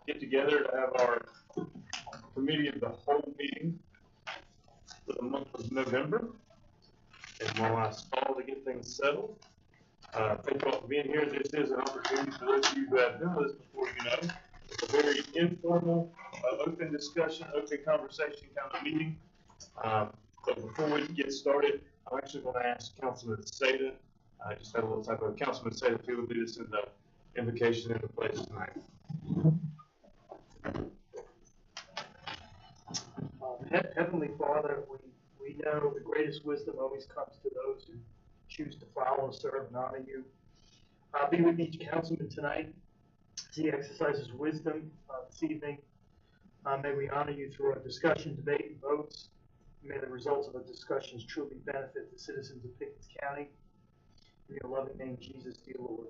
get together to have our committee of the whole meeting for the month of November. And one last call to get things settled. Thank you all for being here. This is an opportunity for those of you who have done this before, it's a very informal, open discussion, open conversation kind of meeting. But before we get started, I'm actually going to ask Councilman Seda. I just had a little typo. Councilman Seda, if you will do this in the invocation in the place tonight. Heavenly Father, we know the greatest wisdom always comes to those who choose to follow, serve, and honor you. Be with each councilman tonight as he exercises wisdom this evening. May we honor you through our discussion, debate, and votes. May the results of our discussions truly benefit the citizens of Pickens County. In your loving name, Jesus, dear Lord,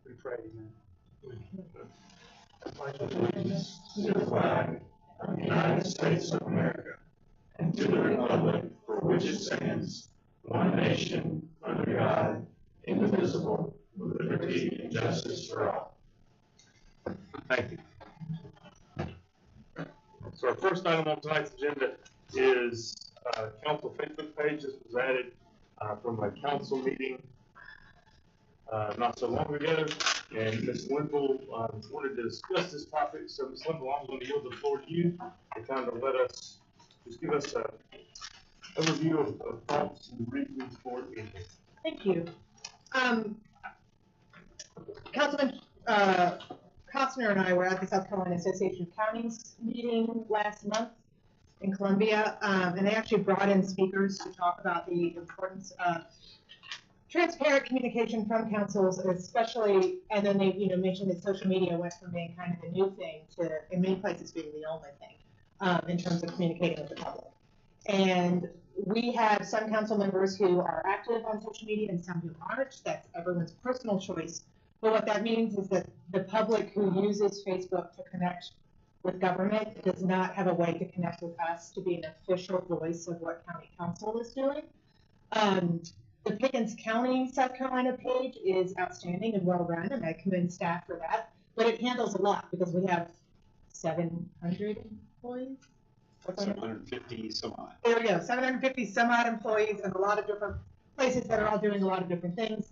we pray, amen. Allegiance to the flag of the United States of America and to the republic for which it stands, one nation, under God, indivisible, with liberty and justice for all. Thank you. So our first item on tonight's agenda is council Facebook page. This was added from a council meeting not so long ago, and Ms. Linville wanted to discuss this topic. So Ms. Linville, I'm going to yield the floor to you to kind of give us an overview of thoughts and reasons for it being here. Thank you. Councilman Costner and I were at the South Carolina Association of Counties meeting last month in Columbia, and they actually brought in speakers to talk about the importance of transparent communication from councils, especially, and then they mentioned that social media went from being kind of the new thing to, in many places, being the only thing in terms of communicating with the public. And we have some council members who are active on social media and some who aren't. That's everyone's personal choice. But what that means is that the public who uses Facebook to connect with government does not have a way to connect with us to be an official voice of what county council is doing. The Pickens County, South Carolina page is outstanding and well run, and I commend staff for that. But it handles a lot because we have 700 employees. 750 some odd. There we go, 750 some odd employees and a lot of different places that are all doing a lot of different things.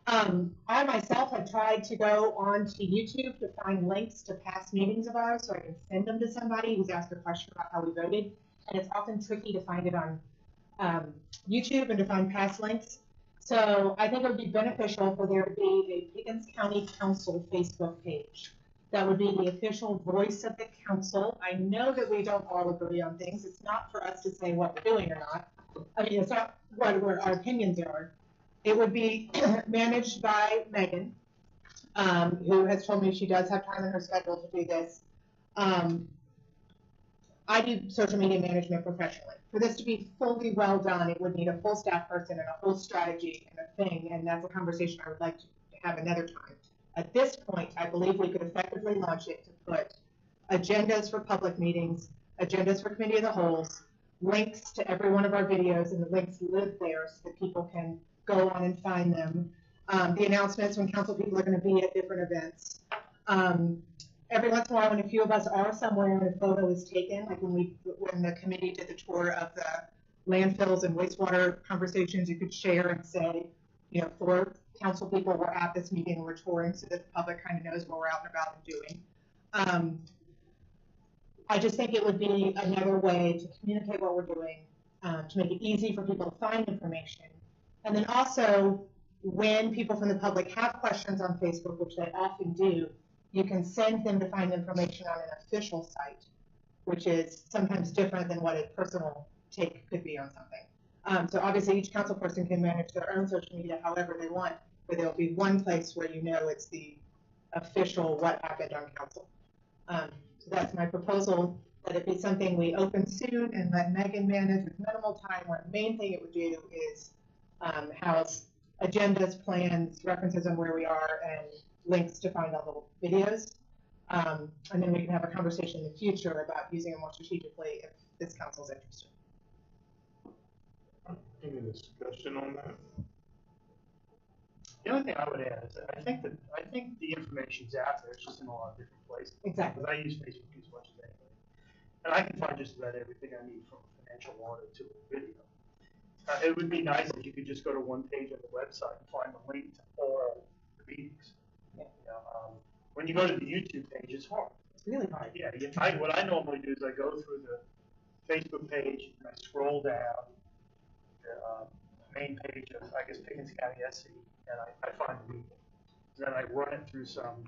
I myself have tried to go on to YouTube to find links to past meetings of ours so I can send them to somebody who's asked a question about how we voted. And it's often tricky to find it on YouTube and to find past links. So I think it would be beneficial for there to be a Pickens County Council Facebook page. That would be the official voice of the council. I know that we don't all agree on things. It's not for us to say what we're doing or not. I mean, it's not what our opinions are. It would be managed by Megan, who has told me she does have time in her schedule to do this. I do social media management professionally. For this to be fully well done, it would need a full staff person and a whole strategy and a thing, and that's a conversation I would like to have another time. At this point, I believe we could effectively launch it to put agendas for public meetings, agendas for committee of the holes, links to every one of our videos, and the links live there so that people can go on and find them. The announcements when council people are going to be at different events. Every once in a while, when a few of us are somewhere and a photo is taken, like when the committee did the tour of the landfills and wastewater conversations, you could share and say, 4 council people were at this meeting and we're touring so that the public kind of knows what we're out and about and doing. I just think it would be another way to communicate what we're doing, to make it easy for people to find information. And then also, when people from the public have questions on Facebook, which they often do, you can send them to find information on an official site, which is sometimes different than what a personal take could be on something. So obviously each council person can manage their own social media however they want, but there'll be one place where it's the official what happened on council. So that's my proposal, that it be something we open soon and let Megan manage with minimal time, where the main thing it would do is house agendas, plans, references on where we are, and links to find all the videos. And then we can have a conversation in the future about using it more strategically if this council is interested. Any discussion on that? The only thing I would add is that I think the information's out there, it's just in a lot of different places. Exactly. Because I use Facebook as much as anybody. And I can find just about everything I need from a financial audit to a video. It would be nice if you could just go to one page on the website and find the link to all the meetings. Yeah. You know, when you go to the YouTube page, it's hard. It's really hard. Yeah, what I normally do is I go through the Facebook page and I scroll down the main page of, I guess, Pickens County SC, and I find the meeting. Then I run it through some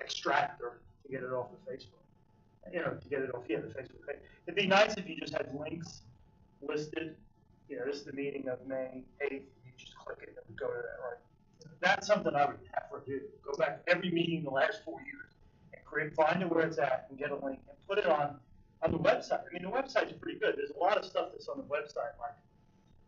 extractor to get it off of Facebook. You know, to get it off, the Facebook page. It'd be nice if you just had links listed. You know, this is the meeting of May 8th. You just click it and go to that, right? That's something I would have to do. Go back to every meeting in the last 4 years and find it where it's at and get a link and put it on the website. I mean, the website's pretty good. There's a lot of stuff that's on the website, like,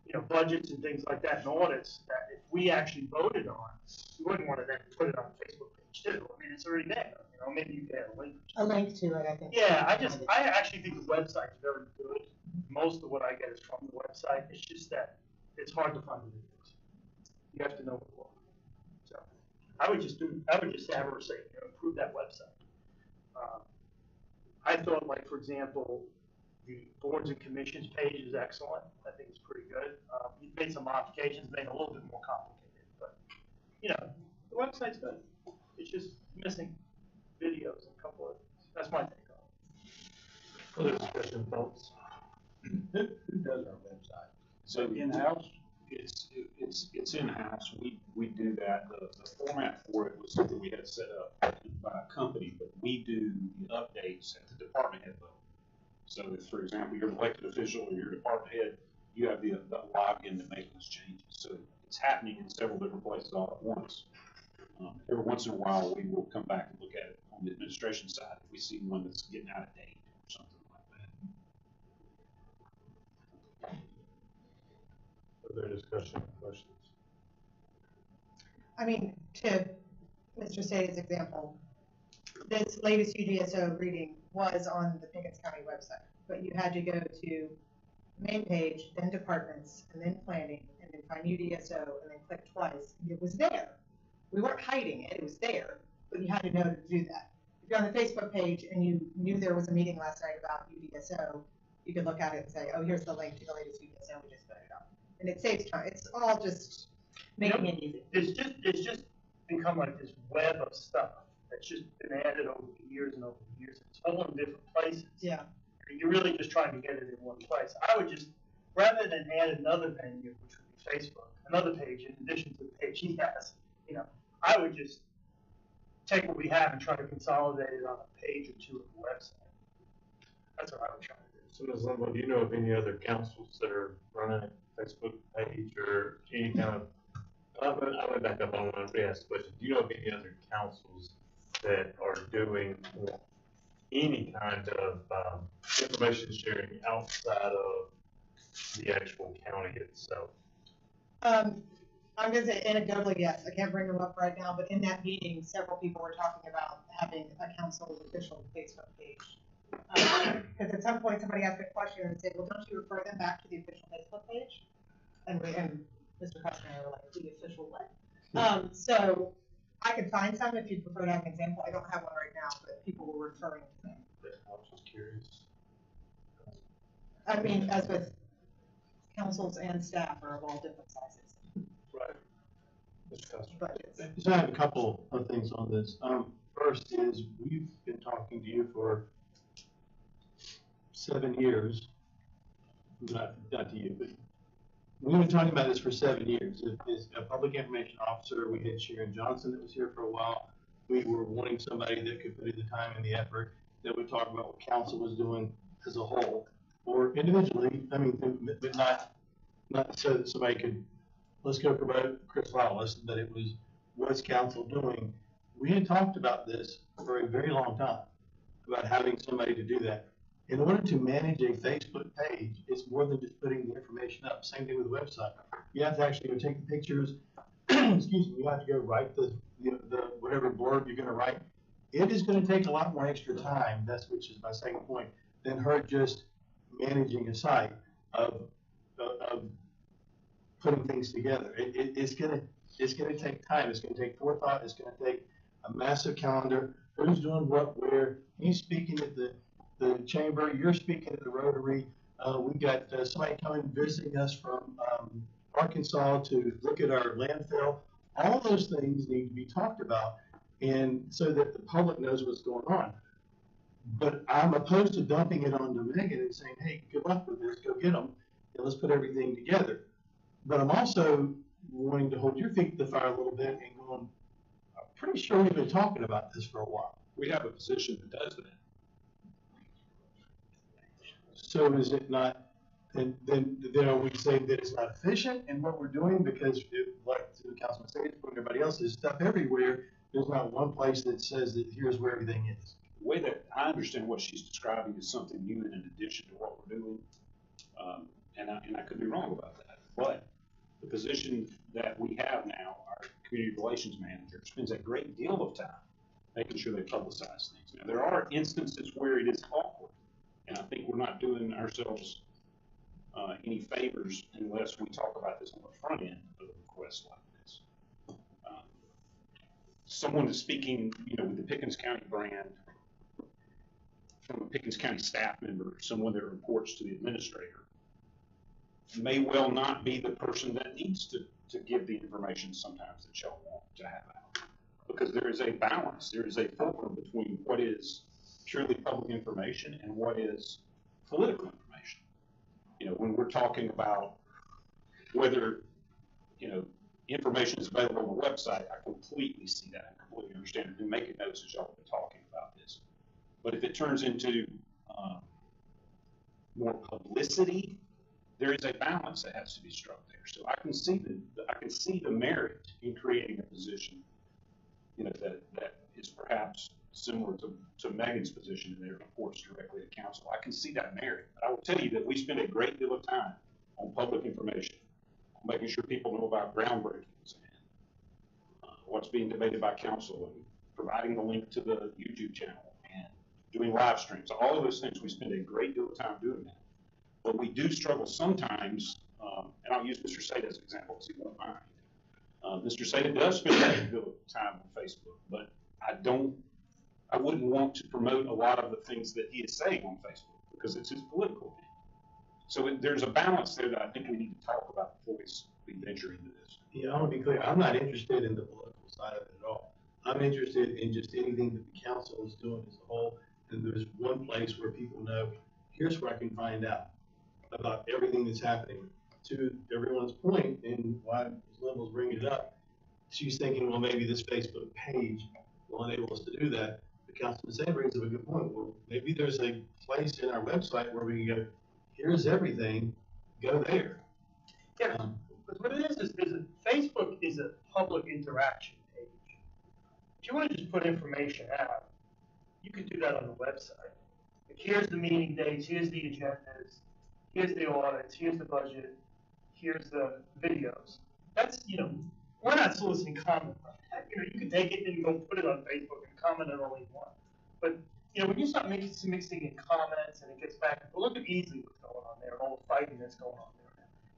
you know, budgets and things like that and audits that if we actually voted on, you wouldn't want to then put it on the Facebook page too. I mean, it's already there. You know, maybe you could add a link. A link to it, I think. Yeah, I actually think the website's very good. Most of what I get is from the website. It's just that it's hard to find the videos. You have to know what to look. So I would just have her say, you know, improve that website. I thought, like, for example, the boards and commissions page is excellent. I think it's pretty good. You've made some modifications, made it a little bit more complicated, but you know, the website's good. It's just missing videos and a couple of things. That's my take on it. Other discussion, thoughts? Who does our website? So in-house? It's in-house. We do that. The format for it was something we had set up by a company, but we do the updates at the department head level. So if, for example, you're an elected official or you're a department head, you have the login to make those changes. So it's happening in several different places all at once. Every once in a while, we will come back and look at it on the administration side if we see one that's getting out of date or something like that. Other discussion, questions? I mean, to Mr. Sadie's example, this latest UDSO reading was on the Pickens County website, but you had to go to main page, then departments, and then planning, and then find UDSO, and then click twice. It was there. We weren't hiding it. It was there, but you had to know to do that. If you're on the Facebook page and you knew there was a meeting last night about UDSO, you could look at it and say, oh, here's the link to the latest UDSO. We just put it up. And it saves time. It's all just making it easy. It's just become like this web of stuff that's just been added over the years and over the years. It's all in different places. Yeah. And you're really just trying to get it in one place. I would just, rather than add another venue, which would be Facebook, another page in addition to the page he has, you know, I would just take what we have and try to consolidate it on a page or two of the website. That's what I would try to do. So, Ms. Limbo, do you know of any other councils that are running a Facebook page or any kind of, I went back up on one and asked the question, do you know of any other councils that are doing any kind of information sharing outside of the actual county itself? I'm going to say anecdotally, yes. I can't bring them up right now, but in that meeting, several people were talking about having a council's official Facebook page. Because at some point, somebody asked a question and said, well, don't you refer them back to the official Facebook page? And Mr. Custer and I were like, the official what? So I could find some if you prefer to have an example. I don't have one right now, but people were referring to them. I was just curious. I mean, as with councils and staff are of all different sizes. Right. Mr. Custer. But it's, So I have a couple of things on this. First is we've been talking to you for 7 years. Not to you, but we've been talking about this for 7 years. As a public information officer, we had Sharon Johnson that was here for a while. We were wanting somebody that could put in the time and the effort that would talk about what council was doing as a whole or individually. I mean, but not so that somebody could, let's go promote Chris Lawless, but it was, what's council doing? We had talked about this for a very long time, about having somebody to do that. In order to manage a Facebook page, it's more than just putting the information up. Same thing with the website. You have to actually go take the pictures. Excuse me. You have to go write the whatever blurb you're going to write. It is going to take a lot more extra time. Which is my second point, than her just managing a site of putting things together. It's going to. It's going to take time. It's going to take forethought. It's going to take a massive calendar. Who's doing what, where? He's speaking at the chamber. You're speaking at the Rotary. We got somebody coming visiting us from Arkansas to look at our landfill. All those things need to be talked about, and so that the public knows what's going on. But I'm opposed to dumping it onto Megan and saying, hey, good luck with this, go get them, and let's put everything together. But I'm also wanting to hold your feet to the fire a little bit and going, I'm pretty sure we've been talking about this for a while. We have a position that does that. So is it not, then are we saying that it's not efficient in what we're doing? Because like the councilman said, everybody else, there's stuff everywhere. There's not one place that says that here's where everything is. The way that I understand what she's describing is something new and in addition to what we're doing. And I could be wrong about that. But the position that we have now, our community relations manager, spends a great deal of time making sure they publicize things. Now, there are instances where it is awkward, and I think we're not doing ourselves any favors unless we talk about this on the front end of a request like this. Someone is speaking, with the Pickens County brand from a Pickens County staff member, someone that reports to the administrator, may well not be the person that needs to give the information sometimes that y'all want to have out. Because there is a balance, there is a fulcrum between what is purely public information and what is political information. When we're talking about whether, information is available on the website, I completely see that and completely understand it. And making notes as y'all have been talking about this. But if it turns into more publicity, there is a balance that has to be struck there. So I can see the merit in creating a position, that is perhaps similar to Megan's position in there, reports directly to council. I can see that merit. But I will tell you that we spend a great deal of time on public information, making sure people know about groundbreakings and what's being debated by council, and providing the link to the YouTube channel and doing live streams. All of those things, we spend a great deal of time doing that. But we do struggle sometimes, and I'll use Mr. Sada as an example because he won't mind. Mr. Sada does spend a great deal of time on Facebook, but I wouldn't want to promote a lot of the things that he is saying on Facebook because it's his political opinion. So there's a balance there that I think we need to talk about before we venture into this. Yeah, I want to be clear. I'm not interested in the political side of it at all. I'm interested in just anything that the council is doing as a whole. And there's one place where people know, here's where I can find out about everything that's happening. To everyone's point, and why Ms. Lynn was bringing it up, she's thinking, well, maybe this Facebook page will enable us to do that. The Councilman Say brings up a good point. Well, maybe there's a place in our website where we can go, here's everything, go there. Yeah, but what it is Facebook is a public interaction page. If you want to just put information out, you could do that on the website. Like, here's the meeting dates, here's the agendas, here's the audits, here's the budget, here's the videos. That's, we're not soliciting comment on that. You can take it and go put it on Facebook and comment on all you want. But, when you start mixing in comments and it gets back, well, look at easily what's going on there, all the fighting that's going on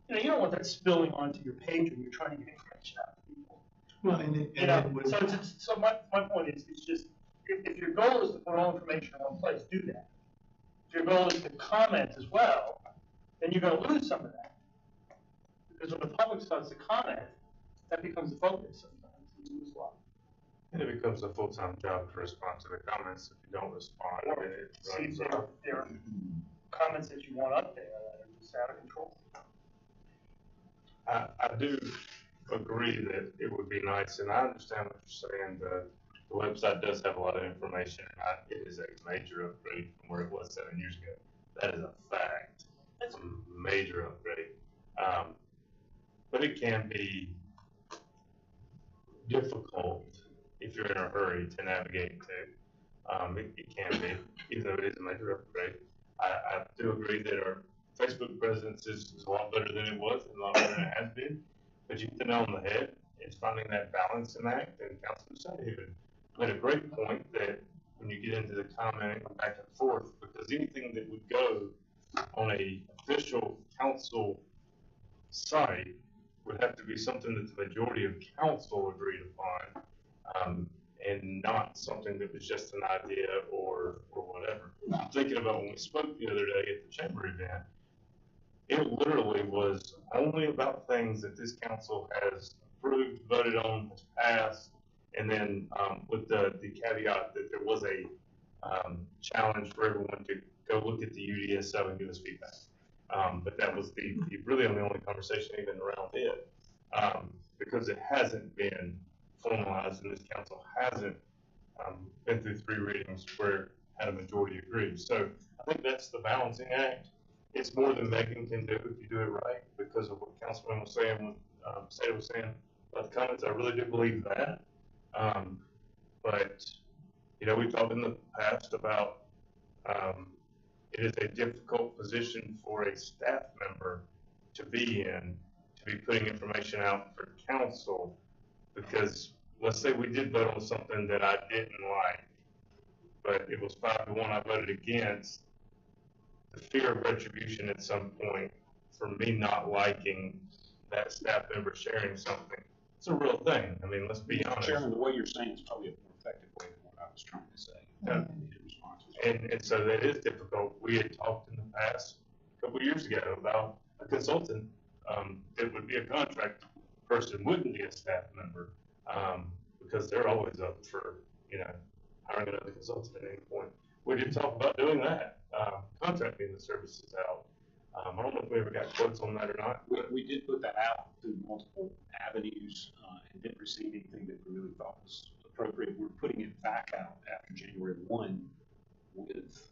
there. You don't want that spilling onto your page when you're trying to get information out to people. Well, So my point is, it's just, if your goal is to put all information in one place, do that. If your goal is to comment as well, then you're going to lose some of that. Because when the public starts to comment, that becomes the focus sometimes. You lose a lot. And it becomes a full-time job to respond to the comments. If you don't respond, Or it see if runs out. there are comments that you want up there that are just out of control. I do agree that it would be nice, and I understand what you're saying. The website does have a lot of information. It is a major upgrade from where it was 7 years ago. That is a fact. It's a major upgrade. But it can be difficult if you're in a hurry to navigate to. It can be, even though it is a major upgrade. I do agree that our Facebook presence is a lot better than it was and a lot better than it has been. But you hit the nail on the head. It's finding that balance in act. And Councilman Sahiv made a great point that when you get into the commenting back and forth, because anything that would go on a official council site would have to be something that the majority of council agreed upon, and not something that was just an idea or whatever. I'm thinking about when we spoke the other day at the chamber event, it literally was only about things that this council has approved, voted on, has passed, and then with the caveat that there was a challenge for everyone to go look at the UDSO and give us feedback. But that was really the only conversation even around it, because it hasn't been formalized and this council hasn't been through 3 readings where had a majority agreed. So I think that's the balancing act. It's more than Megan can do if you do it right, because of what Councilman was saying, what Sada was saying about the comments. I really do believe that. But, you know, we've talked in the past about it is a difficult position for a staff member to be in, to be putting information out for council, because let's say we did vote on something that I didn't like, but it was 5-1, I voted against. The fear of retribution at some point for me not liking that staff member sharing something, it's a real thing. I mean, let's be honest. Chairman, the way you're saying is probably a more effective way than what I was trying to say. And so that is difficult. We had talked in the past, a couple of years ago, about a consultant that would be a contract person, wouldn't be a staff member, because they're always up for, you know, hiring another consultant at any point. We did talk about doing that, contracting the services out. I don't know if we ever got quotes on that or not. We did put that out through multiple avenues and didn't receive anything that we really thought was appropriate. We're putting it back out after January 1 with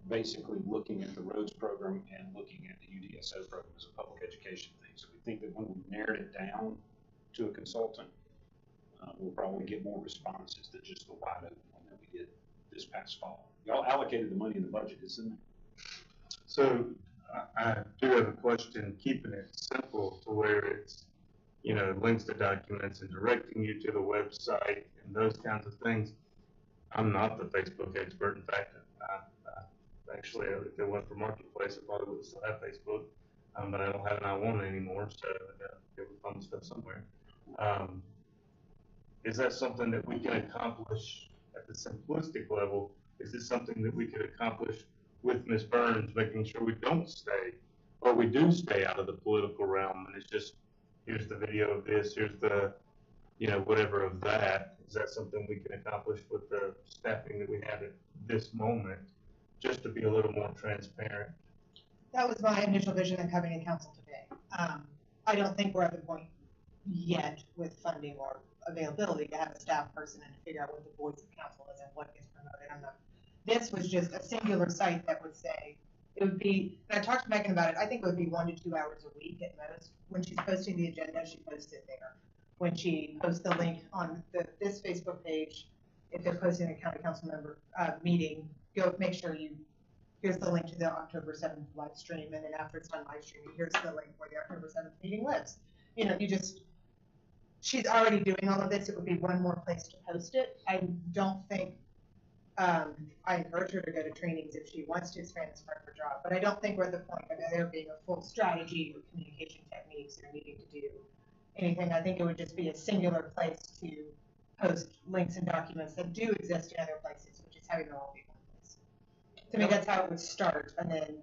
basically looking at the roads program and looking at the UDSO program as a public education thing. So we think that when we narrowed it down to a consultant, we'll probably get more responses than just the wide open one that we did this past fall. Y'all allocated the money in the budget, isn't it? So I do have a question, keeping it simple to where it's, you know, links to documents and directing you to the website and those kinds of things. I'm not the Facebook expert. In fact, actually, if it went for Marketplace, I probably would still have Facebook, but I don't have an I-1 anymore, so I got to get fun stuff somewhere. Is that something that we can accomplish at the simplistic level? Is it something that we could accomplish with Ms. Burns, making sure we don't stay, or we do stay out of the political realm, and it's just, here's the video of this, here's the, you know, whatever of that. Is that something we can accomplish with the staffing that we have at this moment, just to be a little more transparent? That was my initial vision of having a council today. I don't think we're at the point yet with funding or availability to have a staff person and to figure out what the voice of council is and what gets promoted. I'm not. This was just a singular site that would say, it would be, and I talked to Megan about it, I think it would be 1 to 2 hours a week at most. When she's posting the agenda, she posts it there. When she posts the link on this Facebook page, if they're posting a county council member meeting, go make sure here's the link to the October 7th live stream, and then after it's done live streaming, here's the link where the October 7th meeting lives. You know, she's already doing all of this. It would be one more place to post it. I don't think, I encourage her to go to trainings if she wants to expand this part of her job, but I don't think we're at the point of there being a full strategy or communication techniques or needing to do anything. I think it would just be a singular place to post links and documents that do exist in other places, which is having them all be one place. To me, that's how it would start, and then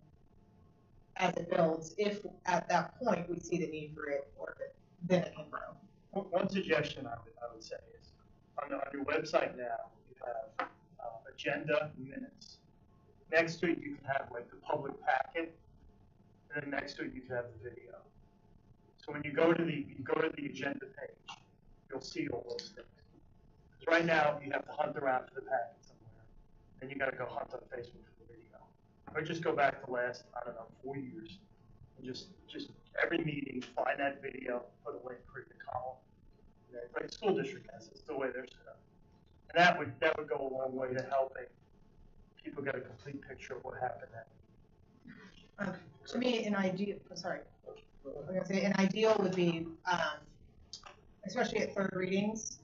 as it builds, if at that point we see the need for it, then it can grow. One suggestion I would say is on your website now, you have agenda minutes. Next to it, you can have like the public packet, and then next to it, you can have the video. So when you go to the agenda page, you'll see all those things. Because right now, you have to hunt around for the packet somewhere, and you got to go hunt on Facebook for the video. Or just go back to the last, 4 years, and just every meeting, find that video, put a link, create a column. Like the school district has, it's the way they're set up. And that would go a long way to helping people get a complete picture of what happened that week. To me, an ideal would be, especially at third readings,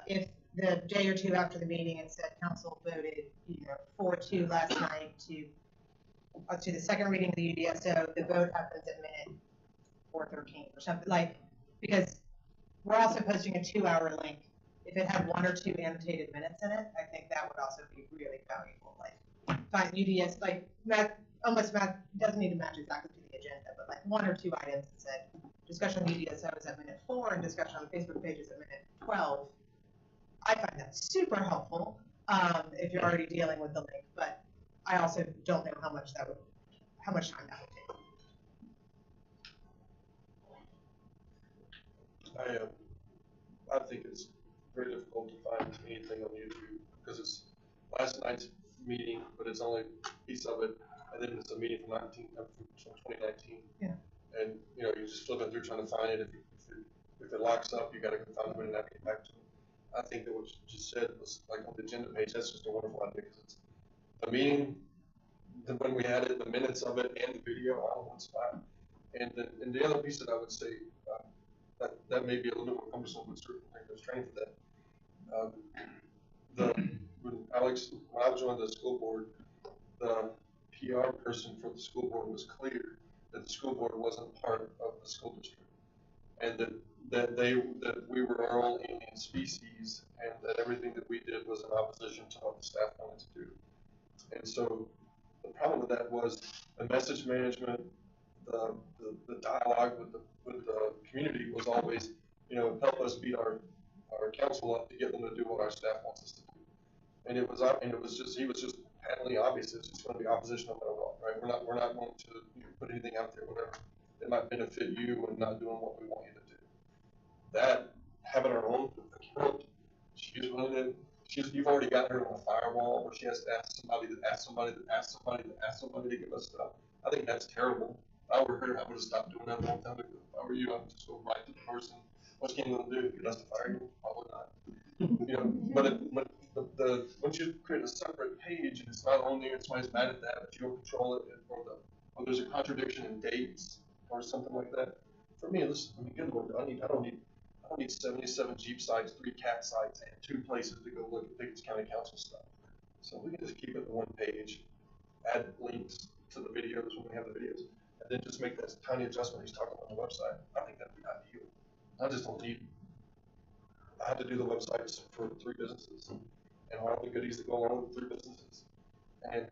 if the day or two after the meeting it said council voted 4-2 last night to to the second reading of the UDSO, the vote happens at minute 413 or something, like, because we're also posting a 2-hour link. If it had 1 or 2 annotated minutes in it, I think that would also be really valuable. Like, find UDS, like, doesn't need to match exactly to the agenda, but like 1 or 2 items that said discussion on UDSO is at minute 4 and discussion on the Facebook page is at minute 12. I find that super helpful if you're already dealing with the link, but I also don't know how much time that would take. I think it's very difficult to find anything on YouTube because it's last night's meeting, but it's only a piece of it, and then it's a meeting from 2019. Yeah. And you're just flipping through trying to find it. If it locks up, you got to go find it and have to get back to it. I think that what you just said was like on the agenda page. That's just a wonderful idea because it's the meeting, when we had it, the minutes of it, and the video all in one spot. And the other piece that I would say. That may be a little more cumbersome, but certainly there's training for that. When I joined the school board, the PR person for the school board was clear that the school board wasn't part of the school district, and that we were our own alien species, and that everything that we did was in opposition to what the staff wanted to do. And so the problem with that was the message management, the dialogue with the community was always, help us beat our council up to get them to do what our staff wants us to do. And he was just patently obvious. It's just going to be opposition no matter what, right? We're not going to put anything out there, whatever that might benefit you and not doing what we want you to do. That having our own account, you've already got her on a firewall where she has to ask somebody to give us stuff. I think that's terrible. If I were her, I would have stopped doing that a long time ago. If I were you, I would just go right to the person. What's Ken going to do? Get us to fire you? Probably not. But once you create a separate page and it's not on there and somebody's mad at that, but you don't control it, or there's a contradiction in dates or something like that. For me, good Lord, I don't need 77 Jeep sites, 3 cat sites, and 2 places to go look at Pickens County Council stuff. So we can just keep it in one page, add links to the videos when we have the videos, and then just make that tiny adjustment he's talking about on the website. I think that'd be ideal. I just don't need. I have to do the websites for 3 businesses and all the goodies that go along with 3 businesses. And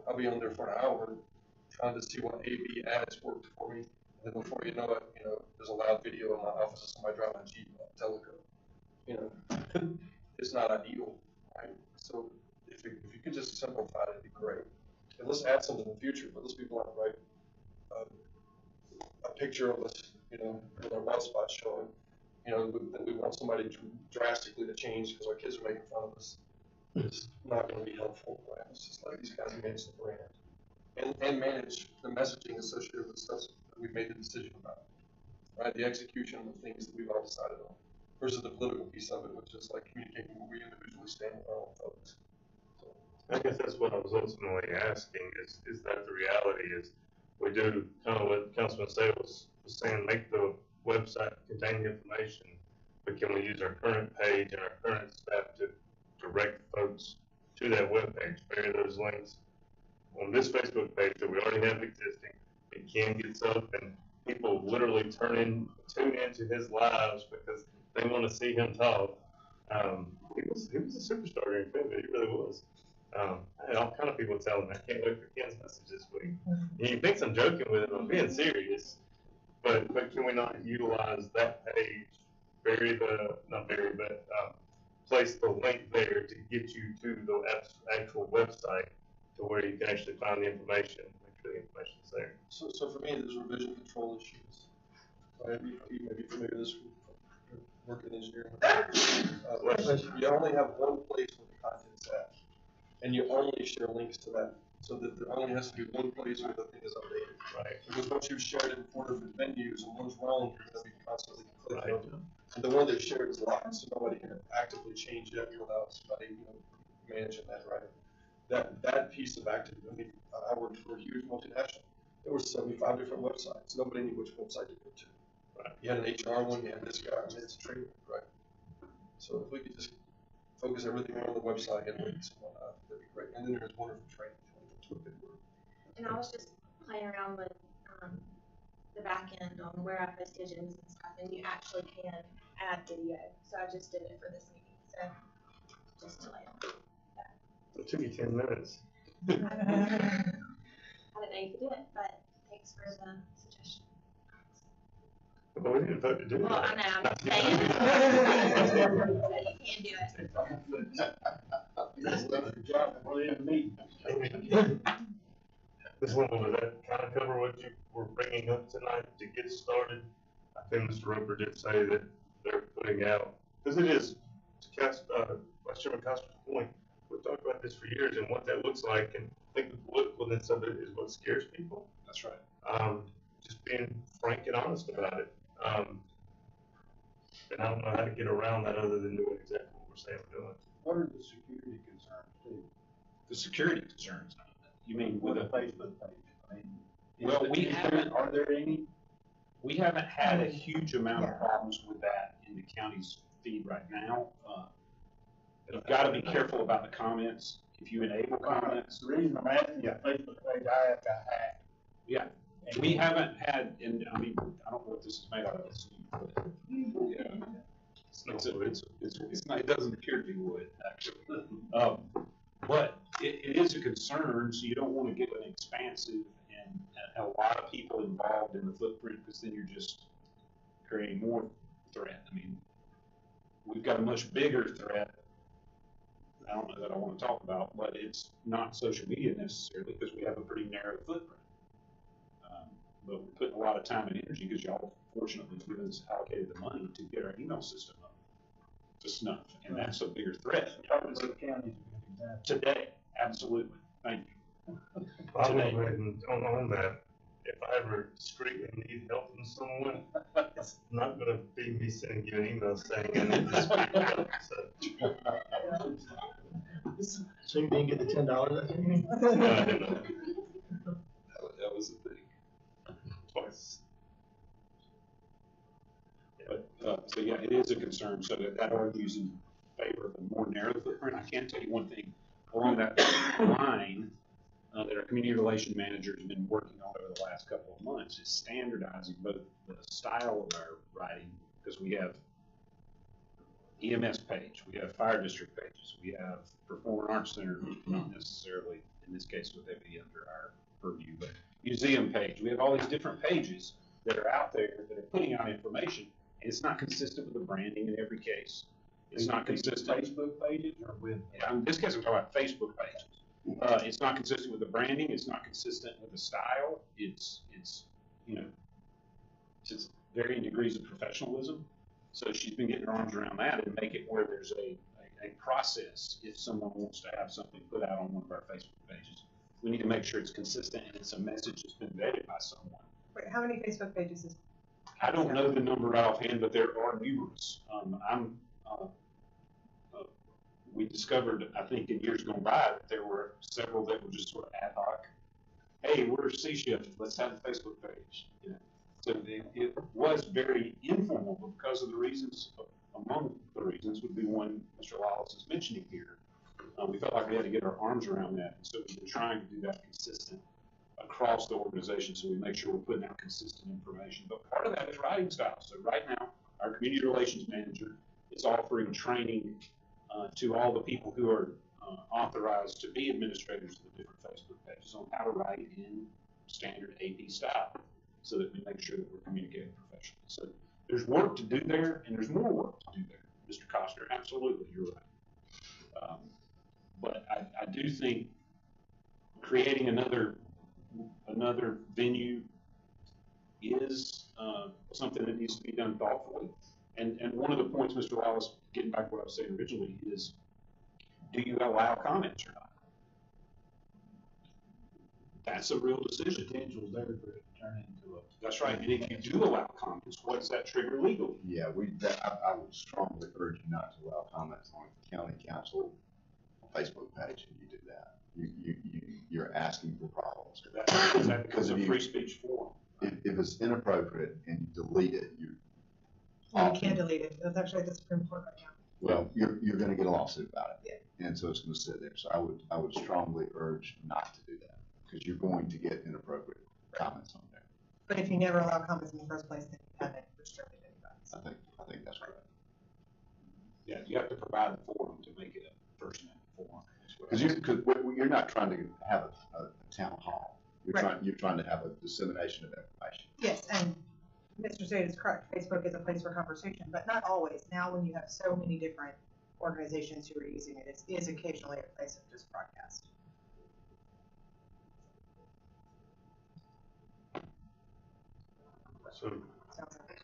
I'll be on there for an hour trying to see what A/B ads worked for me. And then before you know it, there's a loud video in my office of somebody driving a Jeep on Teleco. It's not ideal, right? So if you could just simplify it, it'd be great. And let's add something in the future, but let's be blunt, right? A picture of us, with our bald spots showing, that we want somebody drastically to change because our kids are making fun of us. It's not going to be helpful, right? It's just like these guys manage the brand and manage the messaging associated with stuff that we've made the decision about, right? The execution of the things that we've all decided on versus the political piece of it, which is like communicating where we individually stand with our own folks. So, I guess that's what I was ultimately asking is that the reality is we do kind of what Councilman Sales was saying, make the website contain the information, but can we use our current page and our current staff to direct folks to that web page, bury those links on this Facebook page that we already have existing. It can get up and people literally tune into his lives because they want to see him talk. He was a superstar during COVID. He really was. I had all kind of people telling me, I can't wait for Ken's message this week. He thinks I'm joking with him, I'm being serious. But can we not utilize that page, place the link there to get you to the actual website to where you can actually find the information, make sure the information's there. So for me, there's revision control issues. You may be familiar with this from working in engineering. You only have one place where the content's at, and you only share links to that. So that there only has to be one place where the thing is updated. Right. Because once you've shared it in 4 different venues and one's wrong, you're going to be constantly clicking on it. And the one that's shared is locked, so nobody can actively change it without somebody managing that, right? That piece of activity, I worked for a huge multinational. There were 75 different websites. Nobody knew which website to go to. Right. You had an HR one, you had this guy, and it's a training, right? So if we could just focus everything on the website and links and whatnot, that'd be great. And then there's wonderful training. And I was just playing around with the back end on where I post pigeons and stuff, and you actually can add video. So I just did it for this meeting. So just to let you know. It took you 10 minutes. I didn't know you could do it, but thanks for the suggestion. Well, we didn't vote to do Well, that. I know, I'm just saying. So you can do it. This one, was that kind of cover what you were bringing up tonight to get started? I think Mr. Roper did say that they're putting out, because it is, to Vice Chairman Coster's point, we've talked about this for years and what that looks like, and I think the politicalness of it is what scares people. That's right. Just being frank and honest about it. And I don't know how to get around that other than doing exactly what we're saying we're doing. What are the security concerns too? The security concerns, you mean with a Facebook page? I mean, well, we haven't, are there any? We haven't had a huge amount of problems with that in the county's feed right now. You've got to be careful about the comments. If you enable comments. The reason I'm asking you, Facebook page, I have to hack. Yeah. We haven't had, and I mean, I don't know what this is made out of. Yeah. It's not, it doesn't appear to be wood, actually. But it is a concern, so you don't want to get an expansive and a lot of people involved in the footprint, because then you're just creating more threat. I mean, we've got a much bigger threat. I don't know that I want to talk about, but it's not social media necessarily, because we have a pretty narrow footprint. But we're putting a lot of time and energy, because y'all fortunately given us allocated the money to get our email system up to snuff, and that's a bigger threat. Today, absolutely. Thank you. I'll go ahead and on that. If I ever discreetly need help from someone, it's not going to be me sending you an email saying I need this help. So you didn't get the $10 I gave you? That was the thing. Twice. But, so yeah, it is a concern. So that argues in favor of a more narrow footprint. I can tell you one thing along that line that our community relation manager has been working on over the last couple of months is standardizing both the style of our writing, because we have EMS page, we have fire district pages, we have performing arts center, not necessarily in this case would they be under our purview, but museum page. We have all these different pages that are out there that are putting out information, and it's not consistent with the branding in every case. It's not consistent. Facebook pages or with? Yeah, in this case, I'm talking about Facebook pages. It's not consistent with the branding. It's not consistent with the style. It's you know, it's varying degrees of professionalism. So she's been getting her arms around that and make it where there's a process if someone wants to have something put out on one of our Facebook pages. We need to make sure it's consistent and it's a message that's been vetted by someone. Wait, how many Facebook pages is? I don't know the number right offhand, but there are numerous. We discovered, I think, in years gone by that there were several that were just sort of ad hoc. Hey, we're C shift. Let's have a Facebook page. You know? So it was very informal, but because of the reasons, among the reasons, would be one Mr. Lyles is mentioning here. We felt like we had to get our arms around that, and so we've been trying to do that consistent across the organization, so we make sure we're putting out consistent information. But part of that is writing style. So right now, our community relations manager is offering training to all the people who are authorized to be administrators of the different Facebook pages on how to write in standard AP style, so that we make sure that we're communicating professionally. So there's work to do there, and there's more work to do there. Mr. Coster, absolutely, you're right. But I do think creating another venue is something that needs to be done thoughtfully. And one of the points, Mr. Wallace, getting back to what I was saying originally, is do you allow comments or not? That's a real decision. Potential there for it to turn into a. That's right. And if you do allow comments, what does that trigger legally? Yeah, I would strongly urge you not to allow comments on county council Facebook page if you do that. You're asking for problems. That becomes a free speech forum. If it's inappropriate and you delete it, You can't delete it. That's actually at the Supreme Court right now. well, you're going to get a lawsuit about it. Yeah. And so it's going to sit there. So I would strongly urge not to do that. because you're going to get inappropriate comments on there. But if you never allow comments in the first place, then you haven't restricted anybody. I think that's correct. Yeah, you have to provide a forum to make it a personal forum. Because you're not trying to have a town hall. You're trying to have a dissemination of information. Yes, and Mr. State is correct. Facebook is a place for conversation, but not always. Now, when you have so many different organizations who are using it, it is occasionally a place of just broadcast. So Sounds like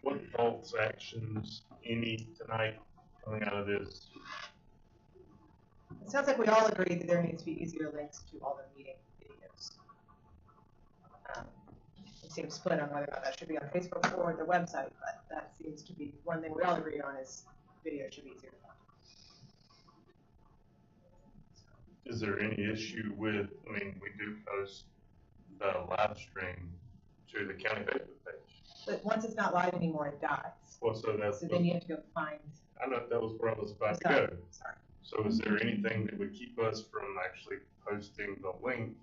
what false actions, any tonight coming out of this? It sounds like we all agree that there needs to be easier links to all the meeting videos. It seems split on whether or not that should be on Facebook or the website, but that seems to be one thing we all agree on is video should be easier to find. Is there any issue with, I mean, we do post the live stream to the county Facebook page. But once it's not live anymore, it dies. Well, so that's, So then you have to go find. I know that was where I was about to Sorry. go. Sorry. So is there anything that would keep us from actually posting the link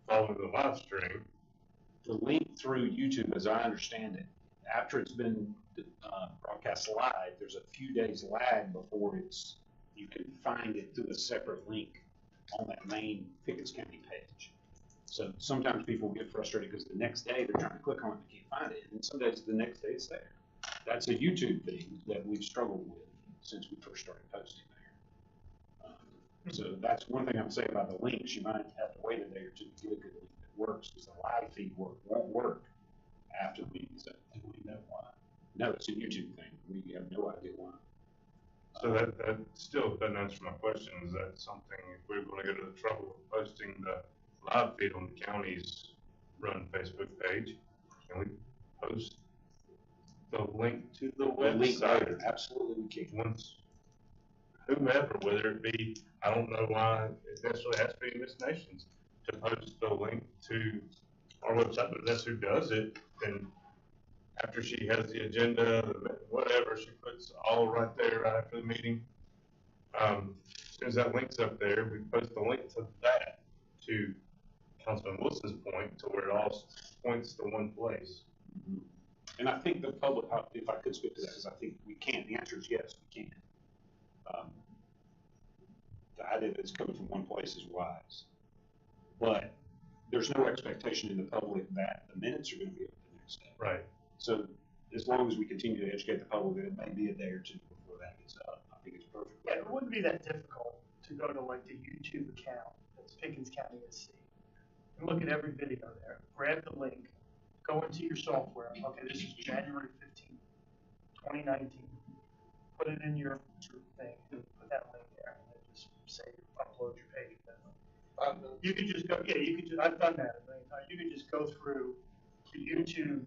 following the live stream? The link through YouTube, as I understand it, after it's been broadcast live, there's a few days lag before you can find it through a separate link on that main Pickens County page. So sometimes people get frustrated because the next day they're trying to click on it and can't find it, and some days the next day it's there. That's a YouTube thing that we've struggled with since we first started posting there. So that's one thing I would say about the links. You might have to wait a day or two to get a good link that works, because the live feed won't work after the meeting's done. Do we know why? No, it's a YouTube thing. We have no idea why. So that still doesn't answer my question. Is that something, if we're going to go to the trouble of posting the live feed on the county's run Facebook page, can we post the link to the website? Absolutely, we can. Once, whomever, whether it be, I don't know why it necessarily has to be Miss Nations to post the link to our website, but if that's who does it, then after she has the agenda, whatever, she puts all right there right after the meeting. As soon as that link's up there, we post the link to that, to Councilman Wilson's point, to where it all points to one place. And I think the public, if I could speak to that, because I think we can. The answer is yes, we can. The idea that it's coming from one place is wise. But there's no expectation in the public that the minutes are going to be up the next day. Right. So as long as we continue to educate the public that it may be a day or two before that gets up, I think it's perfect. Yeah, it wouldn't be that difficult to go to like the YouTube account that's Pickens County SC and look at every video there. Grab the link, go into your software. Okay, this is January 15th, 2019. Put it in your thing and put that link there, and then just say upload your page. You could just go. Yeah, you could. I've done that a million times. You could just go through the YouTube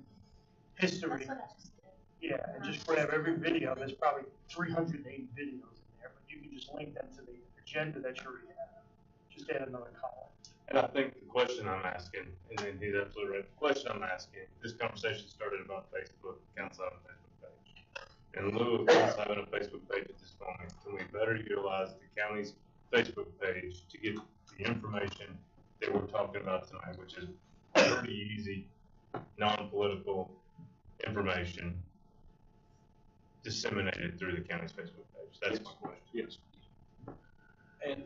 history. That's what I just did. Yeah, and just grab every video. There's probably 380 videos in there, but you can just link them to the agenda that you already have. Just add another column. And I think the question I'm asking, and then he's absolutely right, the question I'm asking, this conversation started about Facebook, council having a Facebook page. In lieu of council having a Facebook page at this moment, can we better utilize the county's Facebook page to get the information that we're talking about tonight, which is pretty easy, non-political information disseminated through the county's Facebook page? That's my question. Yes. And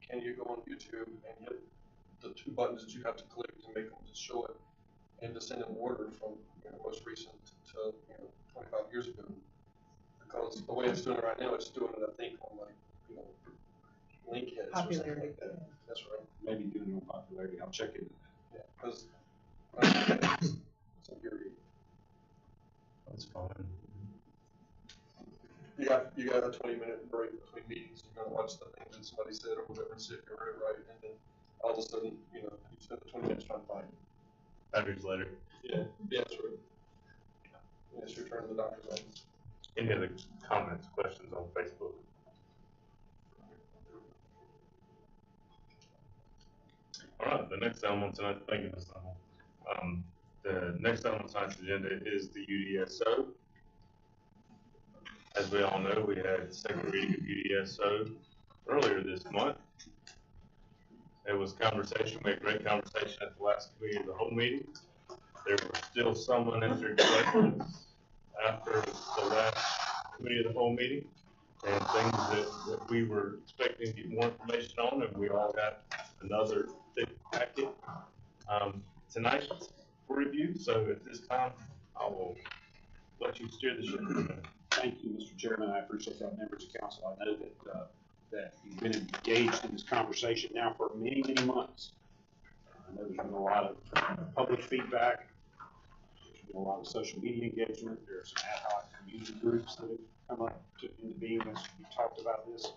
can you go on YouTube and hit the two buttons that you have to click to make them to show it and to send an order from most recent to 25 years ago? Because the way it's doing it right now, it's doing it, I think, on like link heads or something Popularity. like that. That's right. Maybe doing it on popularity. I'll check into that. Yeah, because it's infuriating. That's fine. You got a 20-minute break between meetings. You're gonna watch the thing that somebody said or whatever and see if you read it right, and then all of a sudden, you spend the 20 minutes trying to find it. 5 years later. Yeah, that's right. And it's your turn to the doctor's office. Any other comments, questions on Facebook? All right, the next item on tonight's, thank you, Ms. Noble. The next item on tonight's agenda is the UDSO. As we all know, we had second reading of UDSO earlier this month. It was conversation, we had great conversation at the last committee of the whole meeting. There were still some unanswered questions after the last committee of the whole meeting, and things that we were expecting to get more information on, and we all got another thick packet tonight for review. So at this time, I will let you steer the ship. Thank you, Mr. Chairman. I appreciate that, members of council. I know that you've been engaged in this conversation now for many, many months. I know there's been a lot of public feedback. There's been a lot of social media engagement. There are some ad hoc community groups that have come up into being as we talked about this.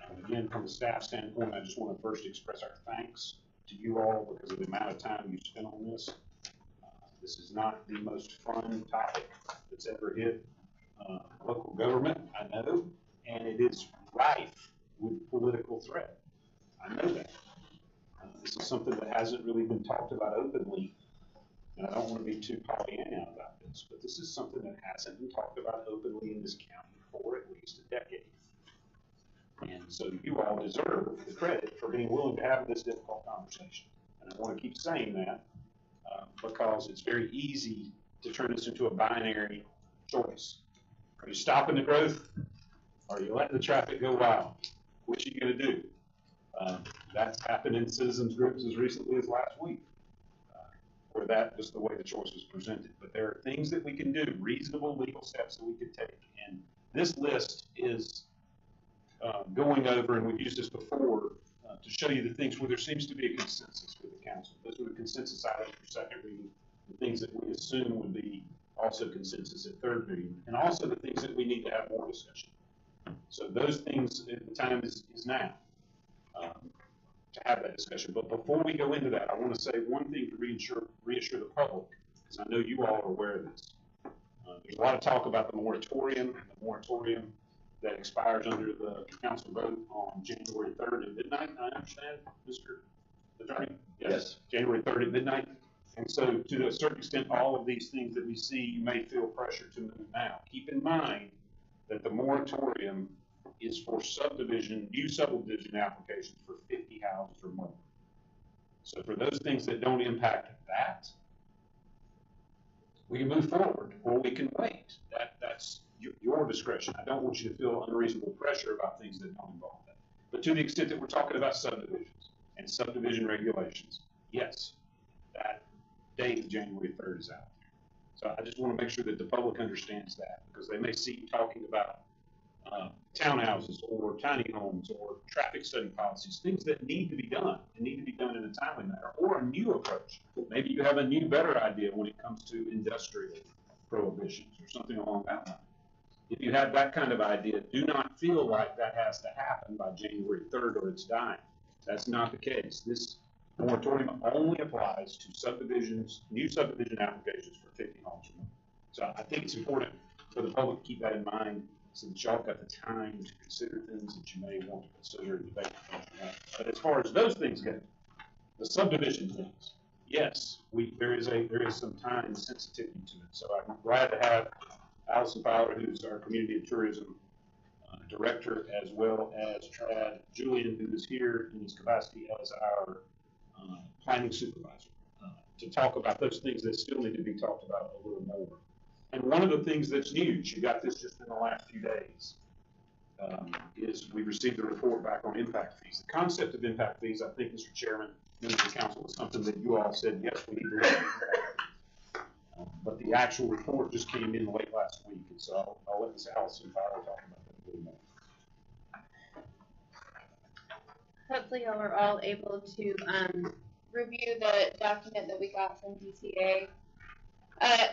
And again, from a staff standpoint, I just want to first express our thanks to you all because of the amount of time you've spent on this. This is not the most fun topic that's ever hit local government, I know, and it is rife with political threat. I know that. This is something that hasn't really been talked about openly, and I don't want to be too Pollyanna about this, but this is something that hasn't been talked about openly in this county for at least a decade. And so you all deserve the credit for being willing to have this difficult conversation. And I want to keep saying that because it's very easy to turn this into a binary choice. Are you stopping the growth? Or are you letting the traffic go wild? Which are you going to do? That's happened in citizens groups as recently as last week, where that was the way the choice was presented. But there are things that we can do, reasonable legal steps that we could take. And this list is going over, and we've used this before, to show you the things where there seems to be a consensus with the council. Those are the consensus items for second reading, the things that we assume would be also consensus at third reading, and also the things that we need to have more discussion. So those things, the time is now to have that discussion. But before we go into that, I want to say one thing to reassure the public, because I know you all are aware of this. There's a lot of talk about the moratorium that expires under the council vote on January 3rd at midnight. I understand, Mr. Attorney? Yes. January 3rd at midnight. And so to a certain extent, all of these things that we see, you may feel pressure to move now. Keep in mind that the moratorium is for new subdivision applications for 50 houses or more. So for those things that don't impact that, we can move forward or we can wait. That's your discretion. I don't want you to feel unreasonable pressure about things that don't involve that. But to the extent that we're talking about subdivisions and subdivision regulations, yes, that date of January 3rd is out there. So I just want to make sure that the public understands that, because they may see you talking about townhouses or tiny homes or traffic study policies, things that need to be done and need to be done in a timely manner, or a new approach. Maybe you have a new, better idea when it comes to industrial prohibitions or something along that line. If you have that kind of idea, do not feel like that has to happen by January 3rd or it's dying. That's not the case. This moratorium only applies to subdivisions, new subdivision applications for 50 homes or more. So I think it's important for the public to keep that in mind, so that y'all got the time to consider things that you may want to consider and debate. But as far as those things go, the subdivision things, yes, there is some time sensitivity to it. So I'm glad to have Allison Fowler, who's our community and tourism director, as well as Julian, who is here in his capacity as our planning supervisor, to talk about those things that still need to be talked about a little more. And one of the things that's news, you got this just in the last few days, is we received a report back on impact fees. The concept of impact fees, I think, Mr. Chairman, members of the council, was something that you all said, yes, we need to look at. But the actual report just came in late last week, and so I'll let Ms. Allison Fowler talk about that a little more. Hopefully y'all are all able to review the document that we got from DTA.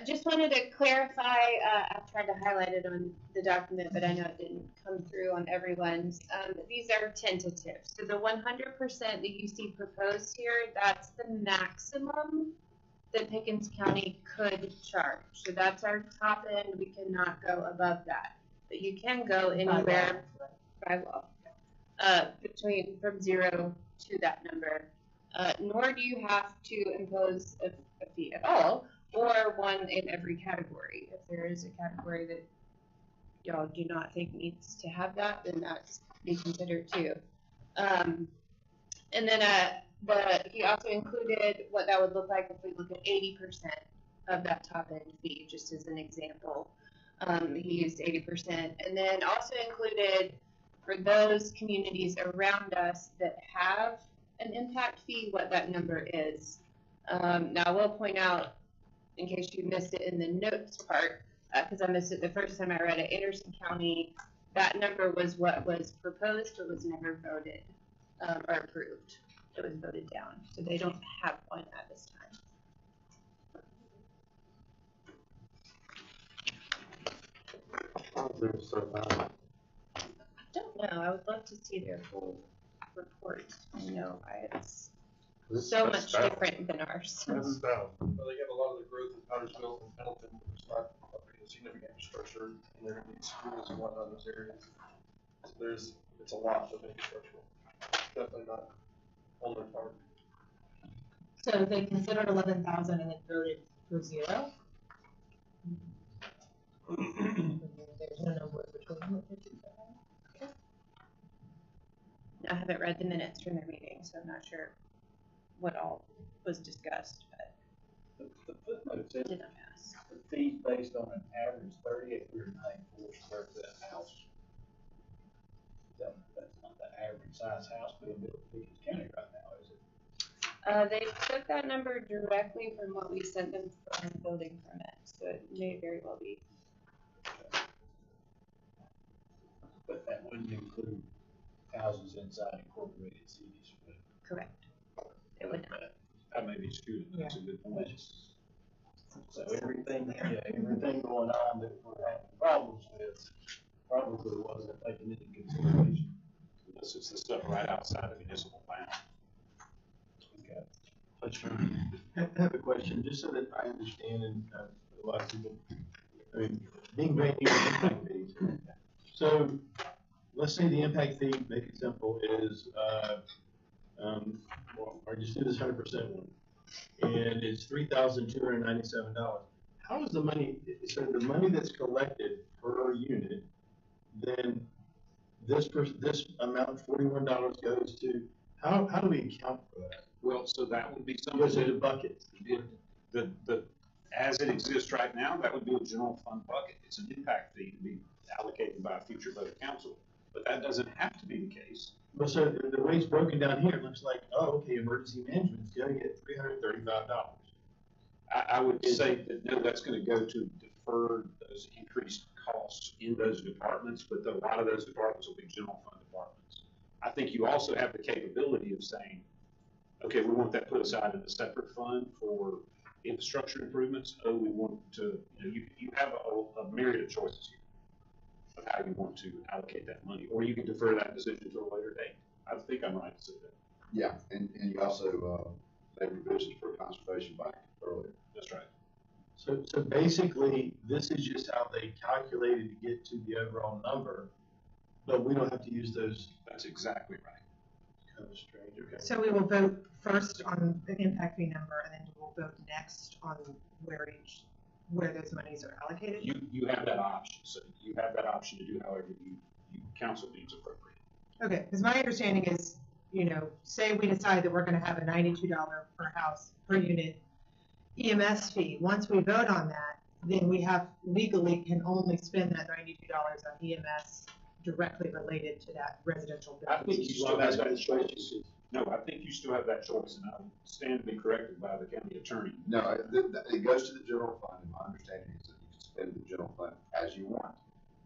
Just wanted to clarify, I tried to highlight it on the document, but I know it didn't come through on everyone's. These are tentative. So the 100% that you see proposed here, that's the maximum that Pickens County could charge. So that's our top end. We cannot go above that. But you can go anywhere by law, from 0 to that number. Nor do you have to impose a fee at all, or one in every category. If there is a category that y'all do not think needs to have that, then that's be considered too. And then He also included what that would look like if we look at 80% of that top end fee, just as an example. He used 80%, and then also included for those communities around us that have an impact fee, what that number is. Now I will point out, in case you missed it in the notes part, because I missed it the first time I read it, Anderson County, that number was what was proposed, but was never voted or approved. It was voted down, so they don't have one at this time. I don't know. I would love to see their full report. I know it's so much different than ours. Well, they have a lot of the growth in Pottersville and Pendleton, but there's not a significant infrastructure, and they're gonna need schools and whatnot in those areas. So it's a lot of infrastructure. Definitely not on their part. So they considered 11,000 and then voted for 0? There's no number between them. I haven't read the minutes from their meeting, so I'm not sure what all was discussed, but The footnote says did not pass. the fee's based on an average 3,894 square foot house. That's not the average size house being built in Pickens County right now, is it? They took that number directly from what we sent them for our building permit, so it may very well be. But that wouldn't include houses inside incorporated cities. Correct. It would not. I may be skewed, that's a good point. So everything going on that we're having problems with probably wasn't taken into consideration. This is the stuff right outside of municipal bounds. I have a question, just so that I understand, and a lot of people, I mean, being brand new to impact fees. So, let's say the impact fee, make it simple, is, or just do this 100% one, and it's $3,297. How is the money, so the money that's collected per unit, then this amount, $41 goes to, how do we account for that? Well, so that would be something. Goes into bucket. As it exists right now, that would be a general fund bucket. It's an impact fee to be allocated by a future vote of council, but that doesn't have to be the case. Well, so the way it's broken down here, it looks like, oh, okay, emergency management's gonna get $335. I would say that no, that's going to go to defer those increased costs in those departments, but a lot of those departments will be general fund departments. I think you also have the capability of saying, okay, we want that put aside in a separate fund for infrastructure improvements. Oh, we want to, you have a myriad of choices here of how you want to allocate that money, or you can defer that decision to a later date. I think I'm right to say that. Yeah, and you also made provisions for conservation back earlier. That's right. So basically, this is just how they calculated to get to the overall number, but we don't have to use those. That's exactly right. Kind of strange, okay. So we will vote first on the impact fee number, and then we'll vote next on where those monies are allocated? You have that option, so you have that option to do however you council deems appropriate. Okay, because my understanding is, say we decide that we're gonna have a $92 per house, per unit EMS fee. Once we vote on that, then we legally can only spend that $92 on EMS directly related to that residential I building. think you still have that choice. No, I think you still have that choice, and I stand to be corrected by the county attorney. No, it goes to the general fund, and my understanding is that you can spend the general fund as you want.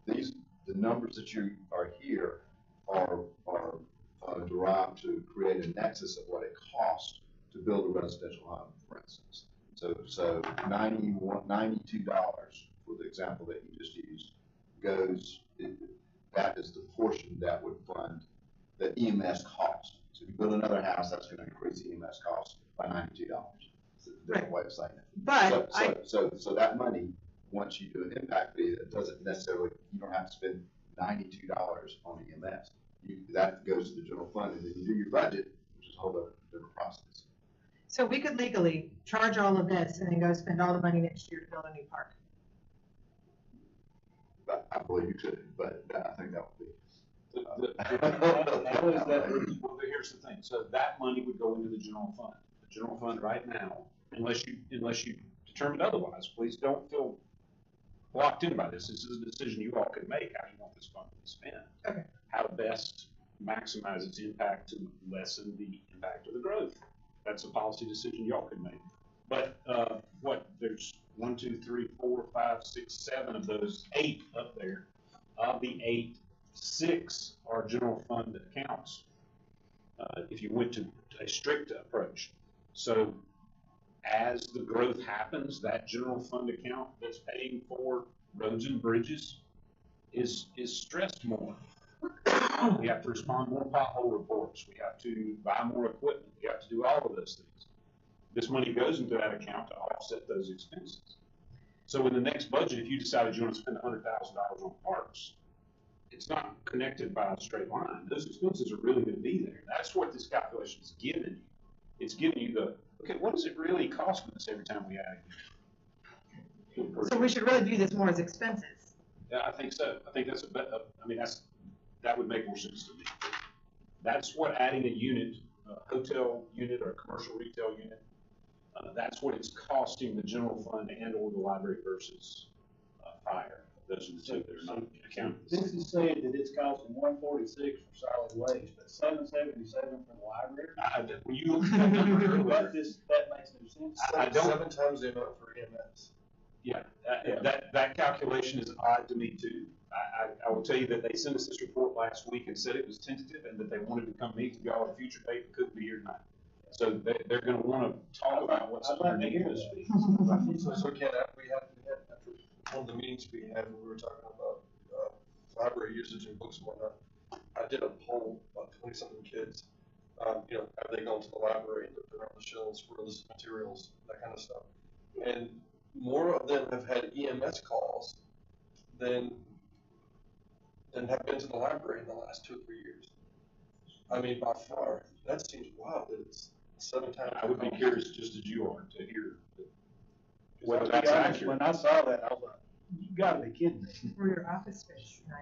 The numbers that you are here are derived to create a nexus of what it costs to build a residential home, for instance. So $92 for the example that you just used that is the portion that would fund the EMS cost. So if you build another house, that's going to increase the EMS cost by $92. It's a different way of saying it. But so that money, once you do an impact fee, that doesn't necessarily, you don't have to spend $92 on EMS. That goes to the general fund, and then you do your budget, which is a whole different process. So we could legally charge all of this and then go spend all the money next year to build a new park. I believe you could, but I think that would be. How is that? Well, here's here's the thing, so that money would go into the general fund. The general fund right now, unless you determine otherwise, please don't feel locked in by this. This is a decision you all can make, how you want this fund to be spent. Okay. How to best maximize its impact to lessen the impact of the growth. That's a policy decision y'all can make. But, there's 1, 2, 3, 4, 5, 6, 7 of those 8 up there. Of the 8, 6 are general fund accounts. If you went to a strict approach. So as the growth happens, that general fund account that's paying for roads and bridges is stressed more. We have to respond more pothole reports. We have to buy more equipment. We have to do all of those things. This money goes into that account to offset those expenses. So in the next budget, if you decided you want to spend $100,000 on parks, it's not connected by a straight line. Those expenses are really going to be there. That's what this calculation is giving you. It's giving you okay, what does it really cost us every time we add it? So we should really view this more as expenses. Yeah, I think so. I think that's that would make more sense to me. That's what adding a unit, a hotel unit or a commercial retail unit, that's what it's costing the general fund and or the library versus fire. Those are the two that are not accounted. This is saying that it's costing $146 for solid waste, but $777 for the library. When you look at that number earlier, that makes no sense. I don't. 7 times the amount for EMS. Yeah, that calculation is odd to me too. I will tell you that they sent us this report last week and said it was tentative and that they wanted to come meet with y'all at a future date, but couldn't be here tonight. So they're going to want to talk about what's underneath this fee. So Ken, after one of the meetings we had, when we were talking about library usage and books and whatnot, I did a poll about 20-something kids. Have they gone to the library and looked around the shelves for illicit materials, that kind of stuff? And more of them have had EMS calls than have been to the library in the last 2 or 3 years. I mean, by far, that seems wild that it's 7 times. I would be curious, just as you are, to hear whether That's that's accurate. When I saw that, I was like, you gotta be kidding me. For your office space, $900.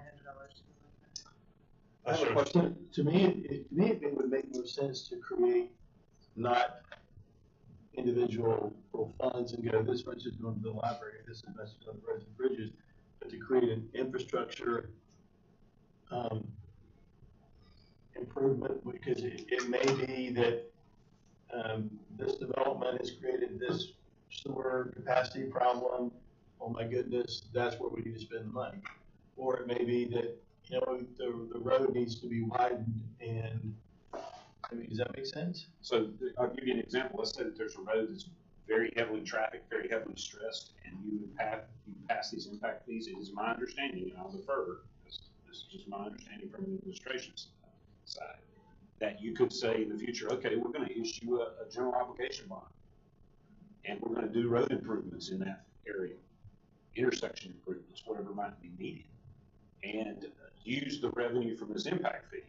I have a question. To me, it would make more sense to create not individual little funds and go, this much is going to the library, this much is going to roads and bridges, but to create an infrastructure improvement, because it may be that this development has created this sewer capacity problem. Oh my goodness, that's where we need to spend the money. Or it may be that, the road needs to be widened and, does that make sense? So I'll give you an example. Let's say that there's a road that's very heavily trafficked, very heavily stressed, and you pass these impact fees. It is my understanding, and I'll defer, this is just my understanding from the administration side, that you could say in the future, okay, we're going to issue a general obligation bond, and we're going to do road improvements in that area, intersection improvements, whatever might be needed, and use the revenue from this impact fee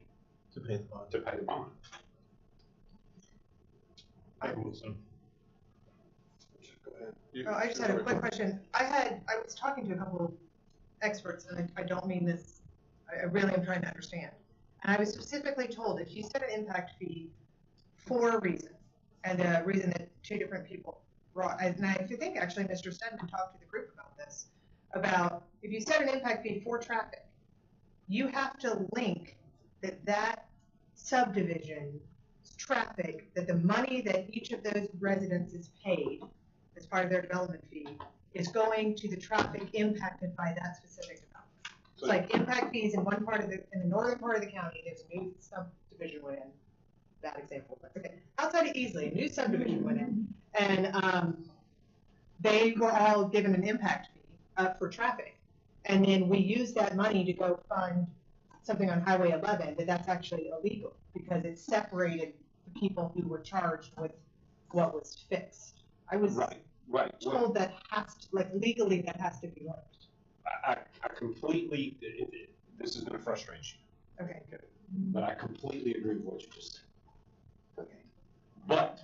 To pay the bond. Go ahead. I just had a quick question. I was talking to a couple of experts, and I don't mean this, I really am trying to understand. And I was specifically told if you set an impact fee for a reason, and a reason that 2 different people brought, and I think actually Mr. Stedman talked to the group about this, about if you set an impact fee for traffic, you have to link that subdivision traffic, that the money that each of those residents is paid as part of their development fee is going to the traffic impacted by that specific development. It's like impact fees in in the northern part of the county, there's a new subdivision went in, bad example, but okay. Outside of Easley, a new subdivision went in, and they were all given an impact fee for traffic. And then we use that money to go fund something on Highway 11, that's actually illegal because it separated the people who were charged with what was fixed. I was told that has to, legally that has to be linked. I completely, this is going to frustrate you. Okay. But I completely agree with what you just said. Okay. But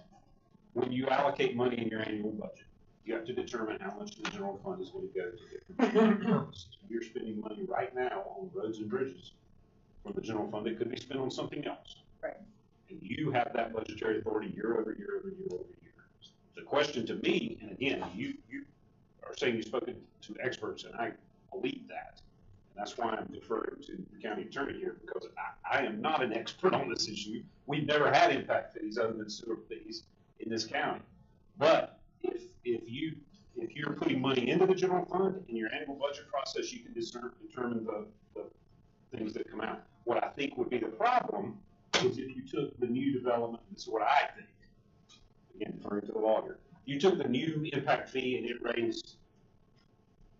when you allocate money in your annual budget, you have to determine how much the general fund is going to go to different purposes. You're spending money right now on roads and bridges from the general fund that could be spent on something else. Right. And you have that budgetary authority year over year over year over year. The question to me, and again, you are saying you've spoken to experts, and I believe that. And that's why I'm deferring to the county attorney here, because I am not an expert on this issue. We've never had impact fees other than sewer fees in this county. But if you're putting money into the general fund in your annual budget process, you can determine the things that come out. What I think would be the problem is if you took the new development, this is what I think, again, referring to the lawyer, you took the new impact fee and it raised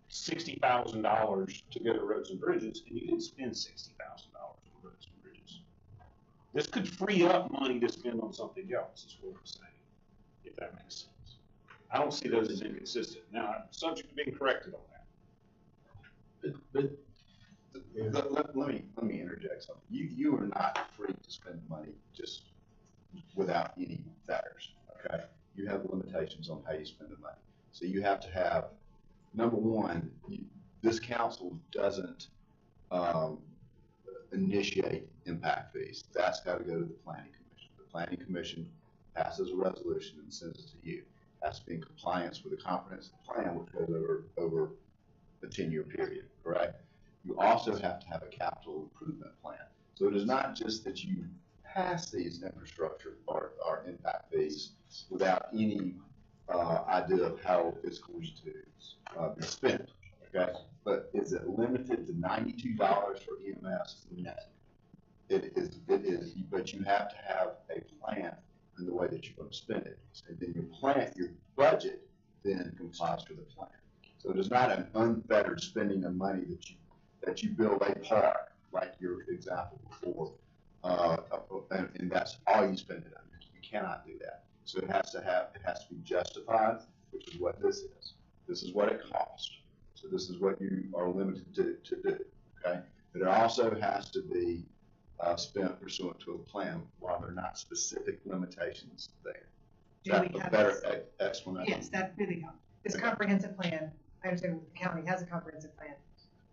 $60,000 to go to roads and bridges, and you didn't spend $60,000 on roads and bridges. This could free up money to spend on something else, is what I'm saying, if that makes sense. I don't see those as inconsistent. Now, I'm subject to being corrected on that. But let me interject something. You are not free to spend money just without any factors. Okay, you have limitations on how you spend the money. So you have to have, number one, this council doesn't initiate impact fees. That's got to go to the planning commission. The planning commission passes a resolution and sends it to you. It has to be in compliance with the comprehensive plan, which goes over a 10-year period, correct? You also have to have a capital improvement plan. So it is not just that you pass these infrastructure or impact fees without any idea of how it's going to be spent, okay? But is it limited to $92 for EMS? No. It is, but you have to have a plan in the way that you're going to spend it. And then your budget then complies to the plan. So it is not an unfettered spending of money that you build a park, like your example before, and that's all you spend it on. You cannot do that. So it has to be justified, which is what this is. This is what it costs. So this is what you are limited to do, okay? But it also has to be spent pursuant to a plan while there are not specific limitations there. Do That's we a have better this? explanation. Yes, that really helps. This comprehensive plan, I understand the county has a comprehensive plan,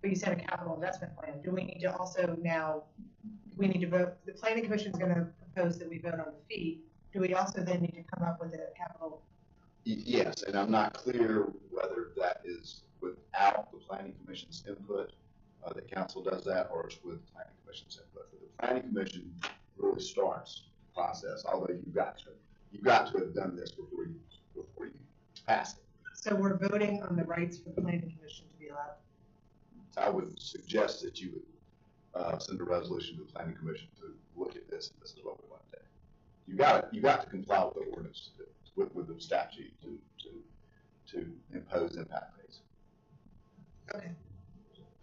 but you said a capital investment plan. Do we need to also now, we need to vote, the planning commission is going to propose that we vote on the fee. Do we also then need to come up with a capital? Yes, and I'm not clear whether that is without the planning commission's input, the council does that, or it's with the planning commission's input. But the planning commission really starts the process, although you've got to have done this before you pass it. So we're voting on the rights for the planning commission to be allowed. I would suggest that you would send a resolution to the planning commission to look at this, and this is what we want to do. You got to comply with the ordinance, with the statute to impose impact fees. Okay.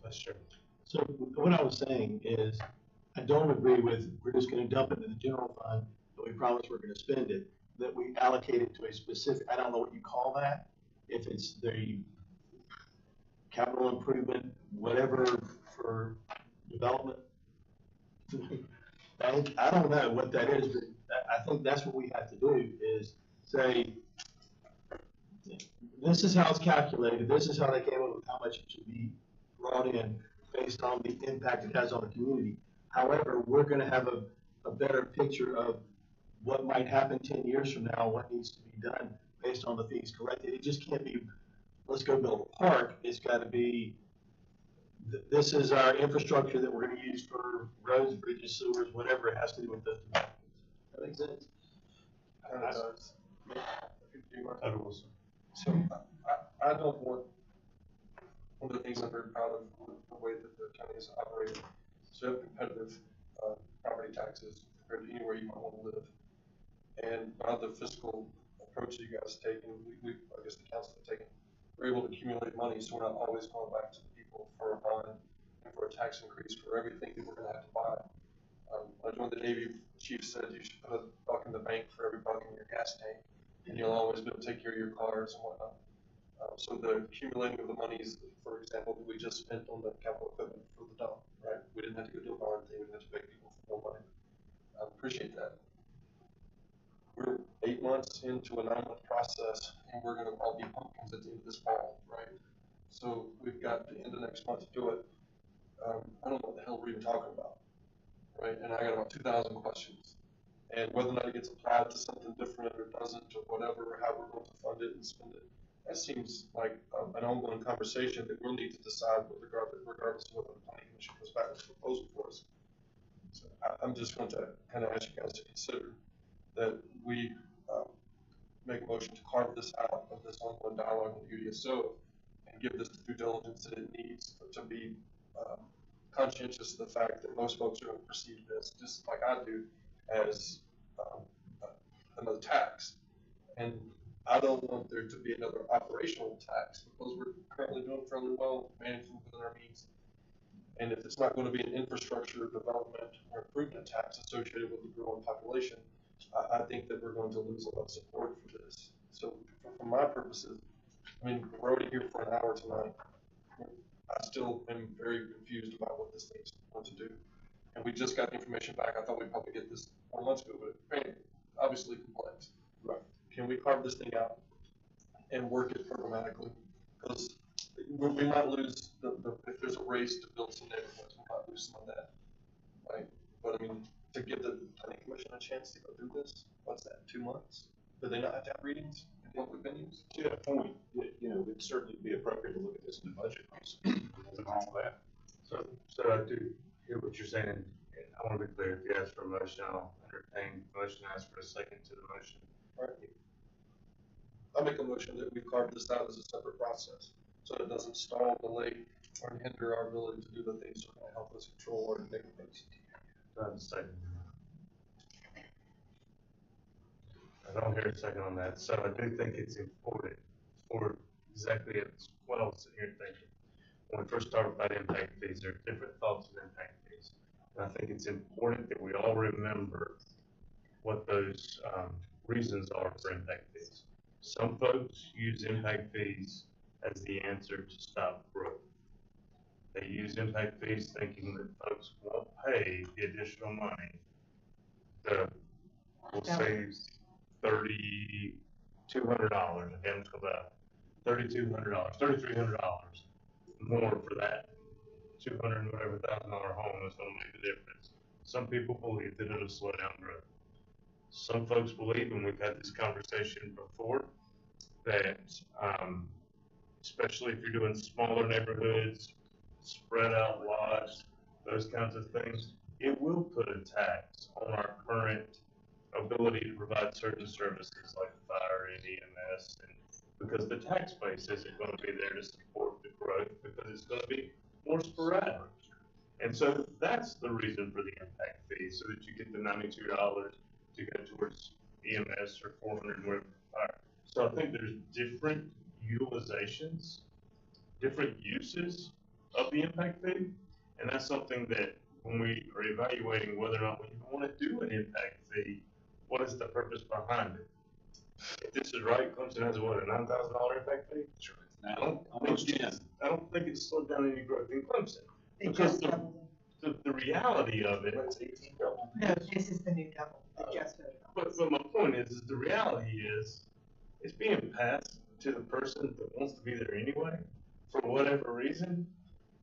That's true. So what I was saying is, I don't agree with, we're just gonna dump it in the general fund, but we promise we're gonna spend it, that we allocate it to a specific, I don't know what you call that, if it's the capital improvement, whatever for development. I don't know what that is, but I think that's what we have to do, is say, this is how it's calculated, this is how they came up with how much it should be brought in based on the impact it has on the community. However, we're gonna have a better picture of what might happen 10 years from now, what needs to be done based on the fees collected. It just can't be, let's go build a park. It's gotta be, this is our infrastructure that we're gonna use for roads, bridges, sewers, whatever it has to do with those developments. That makes sense? So I don't want, one of the things I'm very proud of, the way that the county is operating, so competitive property taxes compared to anywhere you might want to live. And by the fiscal approach that you guys have taken, I guess the council have taken, we're able to accumulate money, so we're not always going back to the people for a bond and for a tax increase for everything that we're going to have to buy. When I joined the Navy, chief said you should put $1 in the bank for every $1 in your gas tank, and you'll always be able to take care of your cars and whatnot. So the accumulating of the monies, for example, that we just spent on the capital equipment for the dump, right? We didn't have to go do a bond thing, we didn't have to beg people for more money. I appreciate that. We're 8 months into a 9-month process, and we're gonna all be pumpkins at the end of this fall, right? So we've got the end of next month to do it. I don't know what the hell we're even talking about, right? And I got about 2,000 questions. And whether or not it gets applied to something different or doesn't or whatever, or how we're going to fund it and spend it, that seems like an ongoing conversation that we'll need to decide regardless of whether the planning commission comes back with a proposal for us. So I'm just going to kind of ask you guys to consider that we make a motion to carve this out of this ongoing dialogue with UDSO and give this the due diligence that it needs to be conscientious of the fact that most folks are going to perceive this, just like I do, as another tax. And I don't want there to be another operational tax because we're currently doing fairly well managing within our means. And if it's not going to be an infrastructure development or improvement tax associated with the growing population, I think that we're going to lose a lot of support for this. So for my purposes, I mean, we're already here for an hour tonight. I still am very confused about what this thing's going to do. And we just got the information back. I thought we'd probably get this 4 months ago, but it's obviously complex. Right. Can we carve this thing out and work it programmatically? Because we might lose if there's a race to build some neighborhoods, we might lose some of that. Right? But I mean, to give the planning commission a chance to go do this, what's that, 2 months? Do they not have to have readings in public venues? To that point, you know, it'd certainly be appropriate to look at this in the budget process. Nothing wrong with that. So I do hear what you're saying, and I want to be clear. If you ask for a motion, I'll entertain the motion. Ask for a second to the motion. All right. I'll make a motion that we carve this out as a separate process, so it doesn't stall, delay, or hinder our ability to do the things that will help us control our neighborhoods. Second. I don't hear a second on that. So I do think it's important for exactly as well as here thinking. When we first started about impact fees, there are different thoughts of impact fees. And I think it's important that we all remember what those reasons are for impact fees. Some folks use impact fees as the answer to stop growth. They use impact fees thinking that folks won't pay the additional money. We'll save $3,200. Again, it's about $3,200, $3,300 more for that 200 and whatever $1,000 home is going to make a difference. Some people believe that it'll slow down growth. Some folks believe, and we've had this conversation before, that especially if you're doing smaller neighborhoods, spread out lots, those kinds of things, it will put a tax on our current ability to provide certain services like fire and EMS, and because the tax base isn't going to be there to support the growth because it's going to be more sporadic. And so that's the reason for the impact fee, so that you get the $92 to go towards EMS or 400 with fire. So I think there's different utilizations, different uses of the impact fee, and that's something that when we are evaluating whether or not we want to do an impact fee, what is the purpose behind it? If this is right, Clemson has what, a $9,000 impact fee? Sure. Now, I don't think it's slowed down any growth in Clemson. Because the reality of it, No, this is the new double. but my point is the reality is it's being passed to the person that wants to be there anyway, for whatever reason.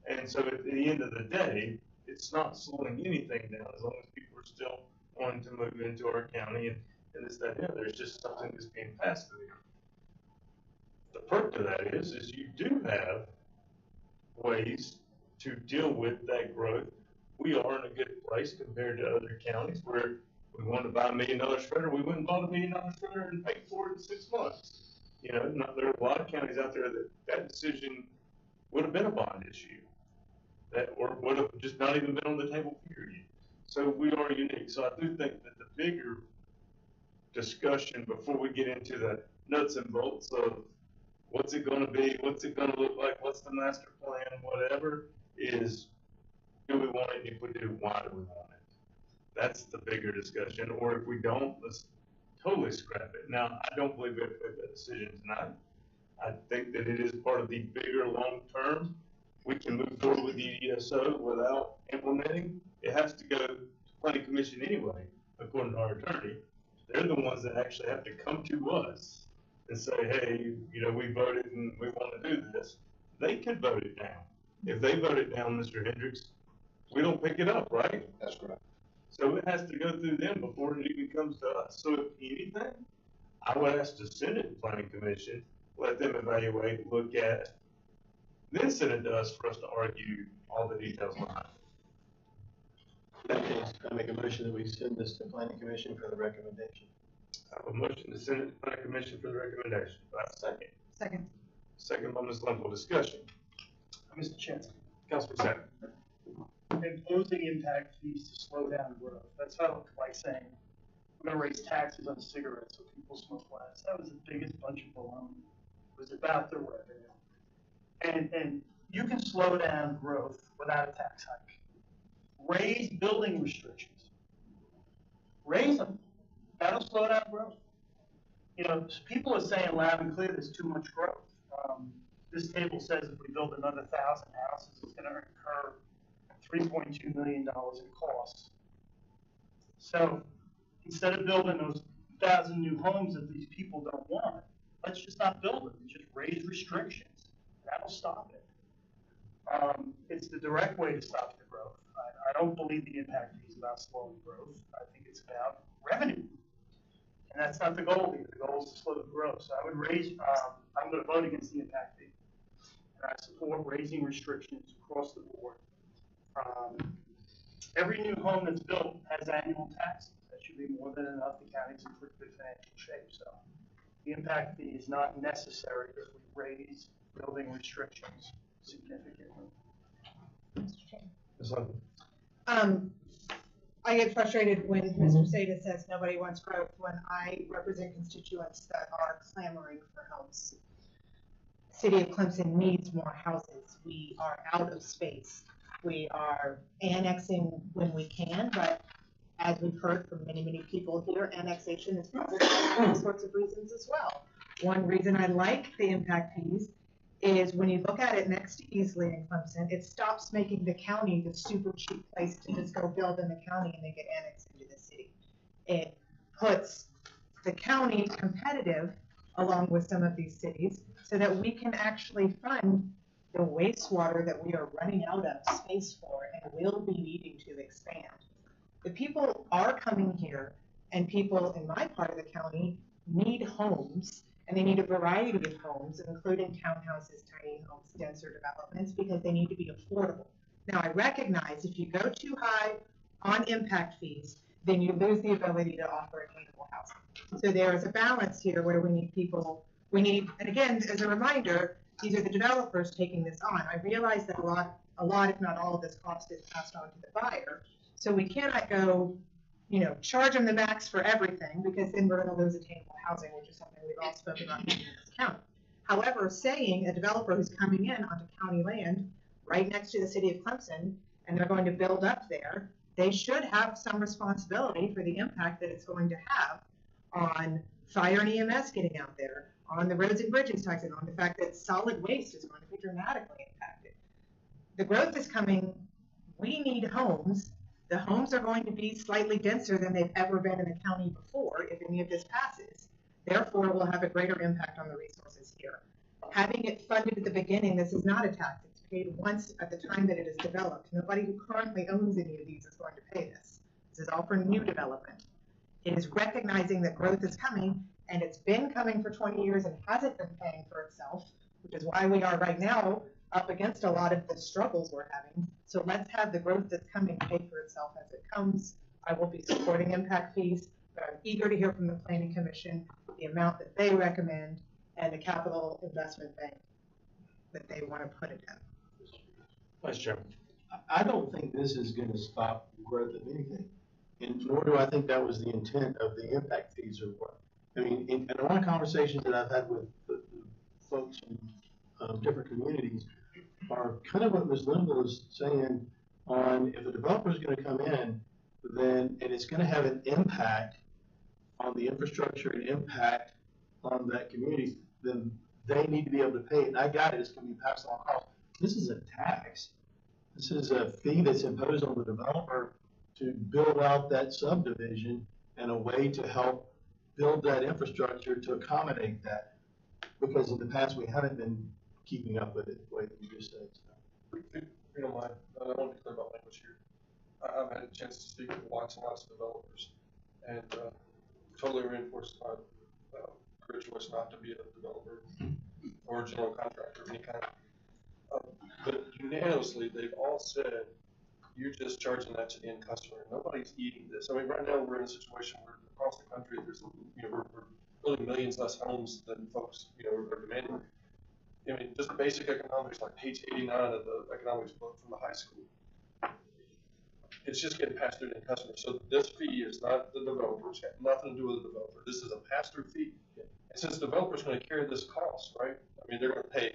And so at the end of the day, it's not slowing anything down as long as people are still wanting to move into our county and this, that, and the other. It's just something that's being passed to them. The perk to that is you do have ways to deal with that growth. We are in a good place compared to other counties where we wanted to buy $1 million shredder. We went and bought $1 million shredder and paid for it in 6 months. You know, there are a lot of counties out there that decision would have been a bond issue, or would have just not even been on the table, period. So we are unique. So I do think that the bigger discussion before we get into the nuts and bolts of what's it going to be, what's it going to look like, what's the master plan, whatever, is do we want it? If we do, why do we want it? That's the bigger discussion. Or if we don't, let's totally scrap it. Now, I don't believe we have to make that decision tonight. I think that it is part of the bigger long term. We can move forward with the ESO without implementing. It has to go to planning commission anyway, according to our attorney. They're the ones that actually have to come to us and say, hey, you know, we voted and we want to do this. They could vote it down. If they vote it down, Mr. Hendricks, we don't pick it up, right? That's correct. So it has to go through them before it even comes to us. So if anything, I would ask the Senate Planning Commission, let them evaluate, look at, then send it to us for us to argue all the details behind it. In that case, I make a motion that we send this to planning commission for the recommendation. I have a motion to send it to Planning Commission for the recommendation. Do I have a second? Second. Second by Ms. Linville. Discussion. Mr. Chairman, Councilman Sapp. imposing impact fees to slow down growth. That's how, like saying, we're gonna raise taxes on cigarettes so people smoke less. That was the biggest bunch of baloney. It was about the revenue. And you can slow down growth without a tax hike. Raise building restrictions. Raise them. That'll slow down growth. You know, people are saying loud and clear there's too much growth. This table says if we build another 1,000 houses, it's going to incur $3.2 million in costs. So instead of building those 1,000 new homes that these people don't want, let's just not build them. Just raise restrictions. That'll stop it. It's the direct way to stop the growth. I don't believe the impact fee is about slowing growth. I think it's about revenue. And that's not the goal here. The goal is to slow the growth. So I would raise, I'm going to vote against the impact fee. And I support raising restrictions across the board. Every new home that's built has annual taxes. That should be more than enough. The county's in pretty good financial shape. So the impact fee is not necessary if we raise building restrictions significantly. Ms. Linville. I get frustrated when Mr. Sada says nobody wants growth when I represent constituents that are clamoring for homes. City of Clemson needs more houses. We are out of space. We are annexing when we can, but as we've heard from many, many people here, annexation is probably for all sorts of reasons as well. One reason I like the impact fees is when you look at it next to Easley and Clemson, it stops making the county the super cheap place to just go build in the county and then get annexed into the city. It puts the county competitive along with some of these cities so that we can actually fund the wastewater that we are running out of space for and will be needing to expand. The people are coming here, and people in my part of the county need homes. And they need a variety of homes, including townhouses, tiny homes, denser developments, because they need to be affordable. Now, I recognize if you go too high on impact fees, then you lose the ability to offer attainable housing. So there is a balance here where we need people, and again, as a reminder, these are the developers taking this on. I realize that a lot, if not all of this cost is passed on to the buyer. So we cannot go, charge them the max for everything, because then we're going to lose attainable housing, which is something we've all spoken about in this county. However, saying a developer who's coming in onto county land right next to the city of Clemson, and they're going to build up there, they should have some responsibility for the impact that it's going to have on fire and EMS getting out there, on the roads and bridges taxing, on the fact that solid waste is going to be dramatically impacted. The growth is coming. We need homes. The homes are going to be slightly denser than they've ever been in the county before if any of this passes. Therefore, we'll have a greater impact on the resources here. Having it funded at the beginning, this is not a tax. It's paid once at the time that it is developed. Nobody who currently owns any of these is going to pay this. This is all for new development. It is recognizing that growth is coming, and it's been coming for 20 years and hasn't been paying for itself, which is why we are right now up against a lot of the struggles we're having. So let's have the growth that's coming pay for itself as it comes. I will be supporting impact fees, but I'm eager to hear from the Planning Commission the amount that they recommend and the capital investment bank that they want to put it in. Vice Chairman. I don't think this is going to stop growth of anything, and nor do I think that was the intent of the impact fees or what. I mean, in a lot of conversations that I've had with the folks in different communities are kind of what Ms. Linville is saying on if a developer is going to come in, then and it's going to have an impact on the infrastructure and impact on that community, then they need to be able to pay it. And I got it, it's going to be passed along cost. This is a tax. This is a fee that's imposed on the developer to build out that subdivision and a way to help build that infrastructure to accommodate that. Because in the past, we haven't been keeping up with it the way that you just said. So. If you don't mind, I want to be clear about language here. I've had a chance to speak with lots and lots of developers, and totally reinforced my career choice not to be a developer or a general contractor of any kind. But unanimously, they've all said, you're just charging that to the end customer. Nobody's eating this. I mean, right now we're in a situation where across the country, there's, we're building millions less homes than folks, are demanding. I mean, just basic economics, like page 89 of the economics book from the high school. It's just getting passed through to the customer. So this fee is not the developer. It's got nothing to do with the developer. This is a pass-through fee. And since the developer's going to carry this cost, right? I mean, they're going to pay.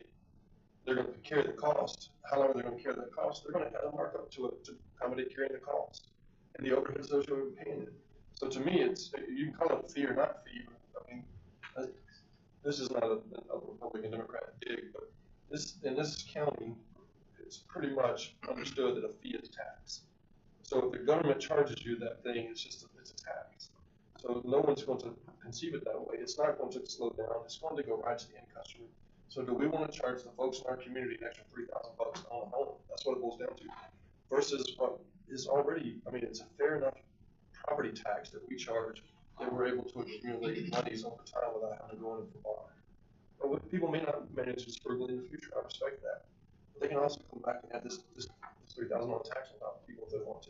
They're going to carry the cost. How long are they going to carry that cost? They're going to have a markup to it to accommodate carrying the cost and the overhead associated with paying it. So to me, it's, you can call it a fee or not fee. I mean, this is not a Republican Democrat dig, but in this county, it's pretty much understood that a fee is tax. So if the government charges you that thing, it's a tax. So no one's going to conceive it that way. It's not going to slow down. It's going to go right to the end customer. So do we want to charge the folks in our community an extra $3,000 on a home? That's what it boils down to. Versus what is already, I mean, it's a fair enough property tax that we charge that we're able to accumulate monies over time without having to go into the bar. But people may not manage this frugally in the future. I respect that. But they can also come back and have this $3,000 tax on top of people if they want to.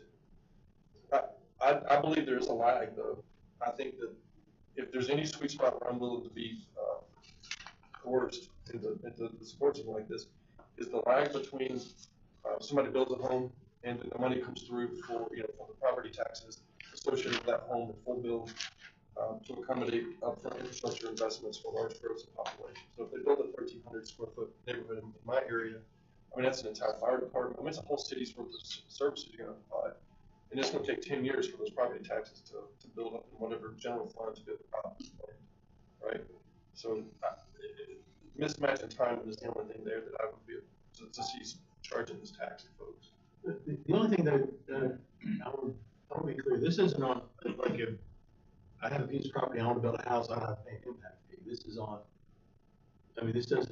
I believe there is a lag, though. I think that if there's any sweet spot where I'm willing to be coerced into support something like this, is the lag between somebody builds a home and the money comes through for for the property taxes associated with that home, the full bill to accommodate upfront infrastructure investments for large growth of population. So if they build a 1,300 square foot neighborhood in my area, I mean that's an entire fire department. I mean it's a whole city's worth of services you're going to provide. And it's going to take 10 years for those property taxes to build up in whatever general fund to be able to property plan, right? So mismatch in time is the only thing there that I would be able to see charging this tax to folks. The only thing that I want to be clear, this isn't on, like if I have a piece of property, I want to build a house, I don't have to pay an impact fee. This is on, I mean, this is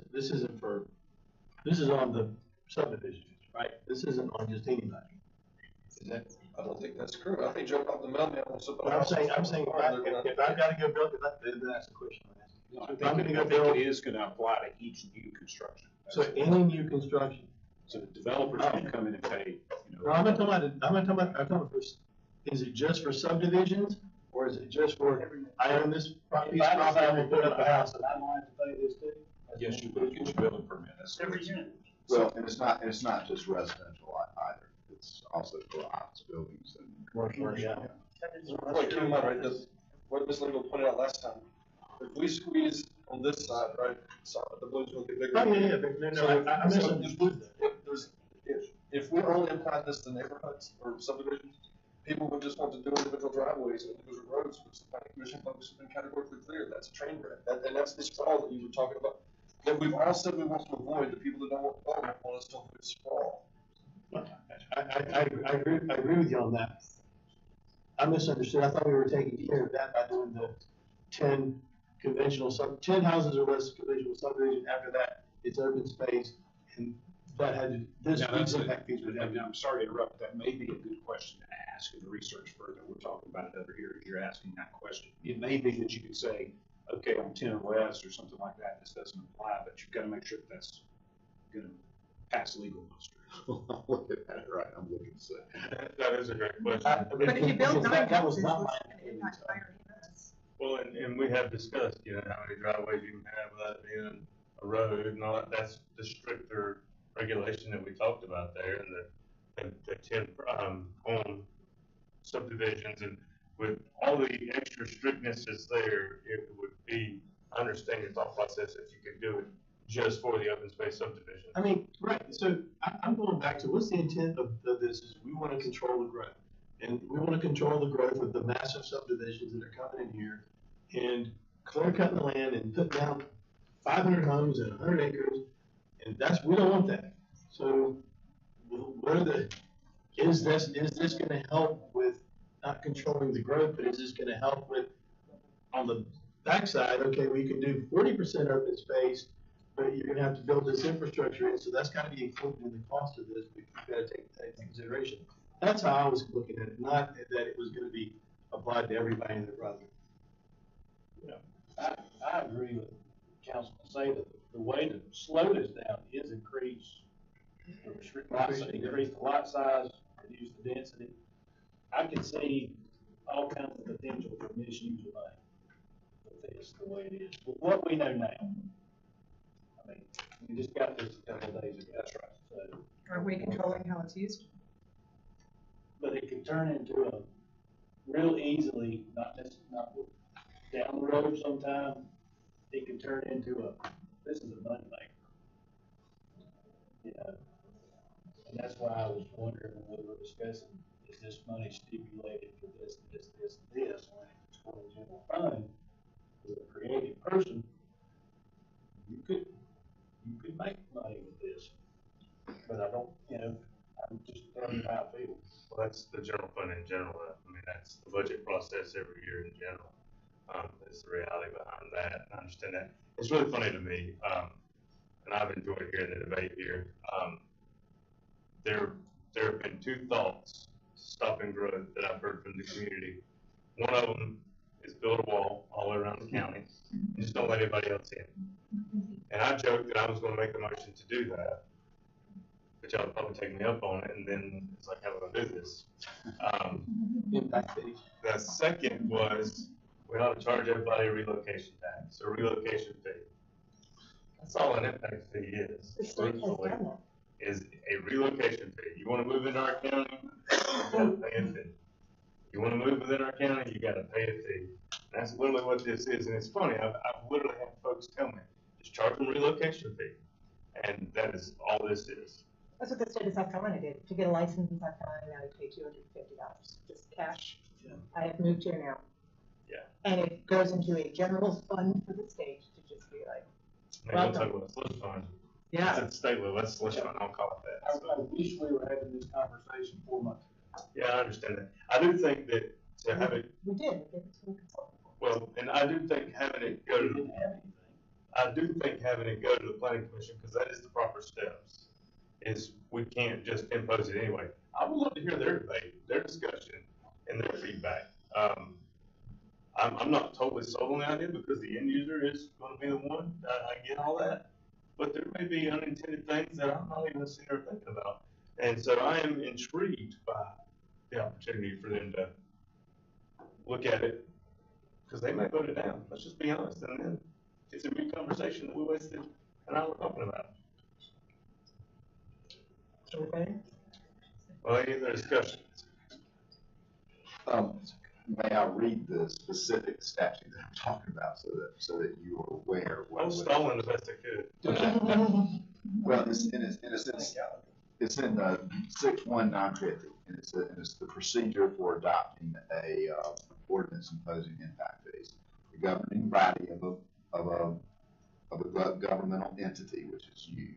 on the subdivisions, right? This isn't on just anybody. I don't think that's true. I think Joe Bob the mailman wants to put a I'm house. saying if I've got to go build, then that's the question I'm asking. No, If I'm going to go I think build, it is going to apply to each new construction. so any new construction. So the developers can come in and pay, No, I'm not talking about is it just for subdivisions or is it just for, I own this property, I'm going to put up a house. I don't have to pay this too. yes, you would get your building permit. That's Every unit. Well, and it's not just residential either. It's also for office buildings and Commercial, yeah. Like keep in mind, right, what Ms. Lingle pointed out last time, if we squeeze on this side, right, so the balloon's going to get bigger. Oh, yeah, but no, I misunderstood that. If we only apply this to neighborhoods or subdivisions, people would just want to do individual driveways and individual roads, which the planning commission folks have been categorically clear, that's a train wreck. And that's the sprawl that you were talking about. That we've all said we want to avoid, the people that don't want development want us to avoid sprawl. I agree with you on that. I misunderstood. I thought we were taking care of that by doing the 10 houses or less conventional subdivision. After that, it's open space, and that had to, these impact fees would have to. I'm sorry to interrupt. That may be a good question to ask in the research further. We're talking about it over here as you're asking that question. It may be that you could say, okay, on 10 or less or something like that, this doesn't apply, but you've got to make sure that that's going to pass legal muster. I'll look at that, right, I'm looking to say. That is a great question. But if you build 9 that was houses, not it's my going to impact higher units. Well, and we have discussed, how many driveways you can have without being a road and all that. That's the stricter regulation that we talked about there, and the 10 home subdivisions, and with all the extra strictness that's there, it would be, I understand your thought process if you could do it just for the open space subdivision. I mean, right, so I'm going back to what's the intent of this is we want to control the growth. And we want to control the growth of the massive subdivisions that are coming in here and clear cutting the land and put down 500 homes and 100 acres. And we don't want that. So is this going to help with not controlling the growth, but is this going to help with on the backside, okay, we can do 40% open space, but you're going to have to build this infrastructure in, so that's got to be included in the cost of this, but you've got to take that into consideration. That's how I was looking at it, not that it was gonna be applied to everybody in the project. I agree with Councilman Say that the way to slow this down is increase increase the lot size, reduce the density. I can see all kinds of potential for misuse of money with this, the way it is. With what we know now, I mean, we just got this a couple of days ago. That's right. So, Are we controlling how it's used? but it could turn into a real easily, not down the road sometime, it could turn into this is a money maker. You know, and that's why I was wondering when we were discussing, is this money stipulated for this, when it's for the general fund, for a creative person, you could make money with this. But I don't, I'm just telling you how I feel. Well, that's the general fund in general. I mean, that's the budget process every year in general. It's the reality behind that. I understand that. It's really funny to me, and I've enjoyed hearing the debate here. There have been two thoughts to stopping growth that I've heard from the community. One of them is build a wall all around the county, and just don't let anybody else in. And I joked that I was going to make a motion to do that, but y'all would probably take me up on it, and then it's like, how am I going to do this? Impact fees. The second was, we ought to charge everybody a relocation tax, a relocation fee. That's all an impact fee is, truthfully, is a relocation fee. You want to move into our county, you got to pay a fee. You want to move within our county, you got to pay a fee. That's literally what this is, and it's funny, I've literally had folks tell me, just charge them a relocation fee, and that is all this is. That's what the state of South Carolina did. To get a license in South Carolina, now you pay $250, just cash. Yeah. I have moved here now. Yeah. And it goes into a general fund for the state to just be like, Maybe we'll talk about slush fund. yeah. It's at the state level, that's slush fund, I'll call it that. I wish we were having this conversation 4 months ago. Yeah, I understand that. I do think that to have it, We did. We gave it to a consultant. well, and I do think having it go We to, didn't have anything. I do think having it go to the planning commission, because that is the proper steps, is we can't just impose it anyway. I would love to hear their debate, their discussion, and their feedback. I'm not totally sold on the idea because the end user is going to be the one, I get all that, but there may be unintended things that I'm not even sitting there thinking about. And so I am intrigued by the opportunity for them to look at it, because they may vote it down. Let's just be honest. And then it's a big conversation that we wasted an hour talking about. Okay. Well, any other discussion? May I read the specific statute that I'm talking about so that you are aware of what? I was stalling the best I could. Okay. Well, it's in a sense, it's in 61950, and it's the procedure for adopting a ordinance imposing impact fees. The governing body of a governmental entity, which is you,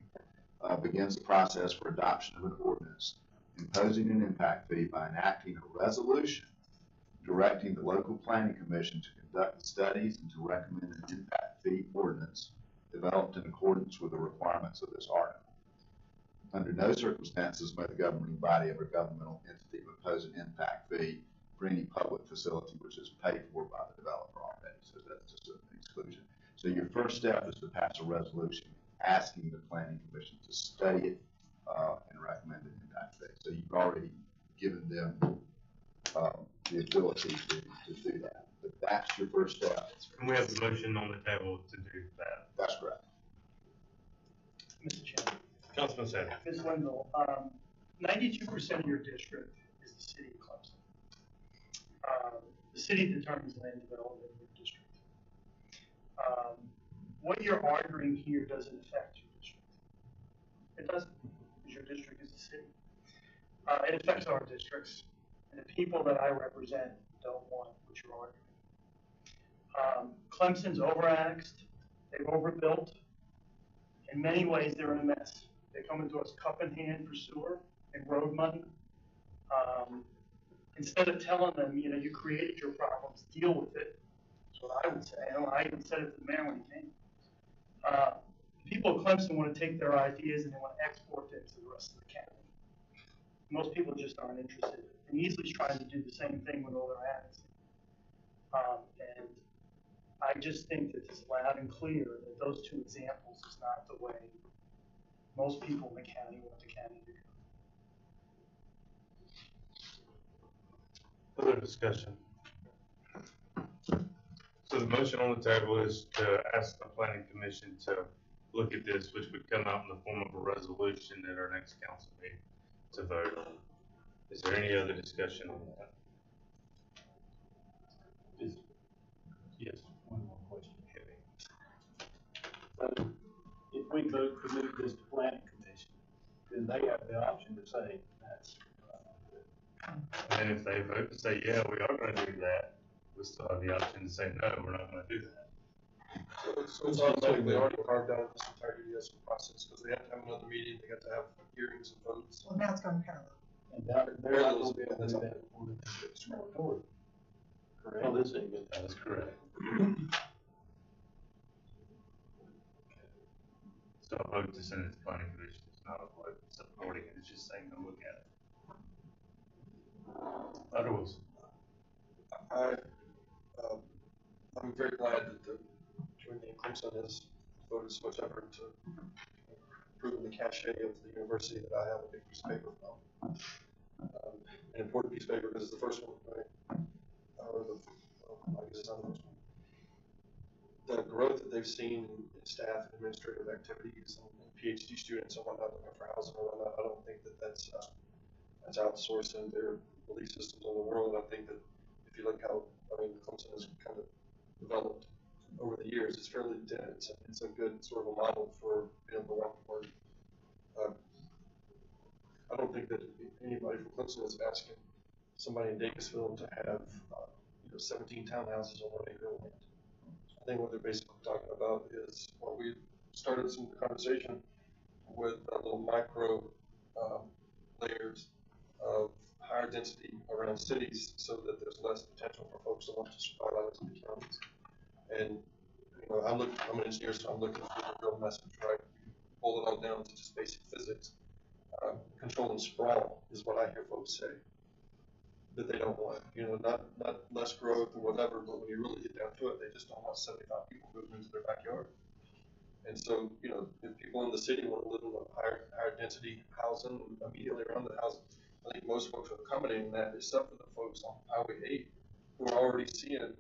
begins the process for adoption of an ordinance imposing an impact fee by enacting a resolution directing the local planning commission to conduct studies and to recommend an impact fee ordinance developed in accordance with the requirements of this article. Under no circumstances may the governing body of a governmental entity impose an impact fee for any public facility which is paid for by the developer already. So that's just an exclusion. So your first step is to pass a resolution asking the planning commission to study it and recommend an impact fee. So you've already given them the ability to do that. But that's your first step. And we have the motion on the table to do that. That's correct. Mr. Chairman. Councilman Satter. Ms. Linville, 92% of your district is the city of Clemson. The city determines land development in your district. What you're arguing here doesn't affect your district. It doesn't, because your district is the city. It affects our districts, and the people that I represent don't want what you're arguing. Clemson's overannexed, they've overbuilt. In many ways, they're in a mess. They come into us cup in hand for sewer and road money. Instead of telling them, you created your problems, deal with it. That's what I would say. I even said it to the mayor when he came. People of Clemson want to take their ideas and they want to export them to the rest of the county. most people just aren't interested. And Easley's trying to do the same thing with all their ads. And I just think that it's loud and clear that those two examples is not the way most people in the county want the county to go. Other discussion? So the motion on the table is to ask the planning commission to look at this, which would come out in the form of a resolution at our next council meeting to vote on. Is there any other discussion on that? Yes. One more question, Kevin. If we vote to move this to planning commission, then they have the option to say that's. And if they vote to say, yeah, we are gonna do that, we still have the option to say, no, we're not gonna do that. So it's automatically already carved out of this entire UDS process, because they have to have another meeting, they have to have hearings and votes. Well, now it's going parallel. And they're not gonna be able to do that before they get this moratorium. Correct? Oh, this ain't good. That's correct. So a vote to send it to planning commission is not a vote supporting it, it's just saying to look at it. Otherwise, I'm very glad that the community in Clemson has devoted so much effort to improving the cachet of the university that I have a big piece of paper from. An important piece of paper because it's the first one, right? I guess it's not the first one. The growth that they've seen in staff and administrative activities and PhD students and whatnot looking for housing and whatnot, I don't think that that's outsourcing their belief systems on the world. I think that if you look how, Clemson has kind of developed over the years, it's fairly dense. It's a good sort of a model for being able to walk to work. I don't think that anybody from Clemson is asking somebody in Davisville to have 17 townhouses on 1 acre of land. I think what they're basically talking about is what we started some conversation with little micro layers of higher density around cities, so that there's less potential for folks to want to survive out into the counties. And I'm an engineer, so I'm looking for the real message, right? Pull it all down to just basic physics. Controlling sprawl is what I hear folks say that they don't want. Not less growth or whatever, but when you really get down to it, they just don't want 75 people moving into their backyard. And so, if people in the city want to live in a higher density housing immediately around the house, I think most folks are accommodating that, except for the folks on Highway 8 who are already seeing,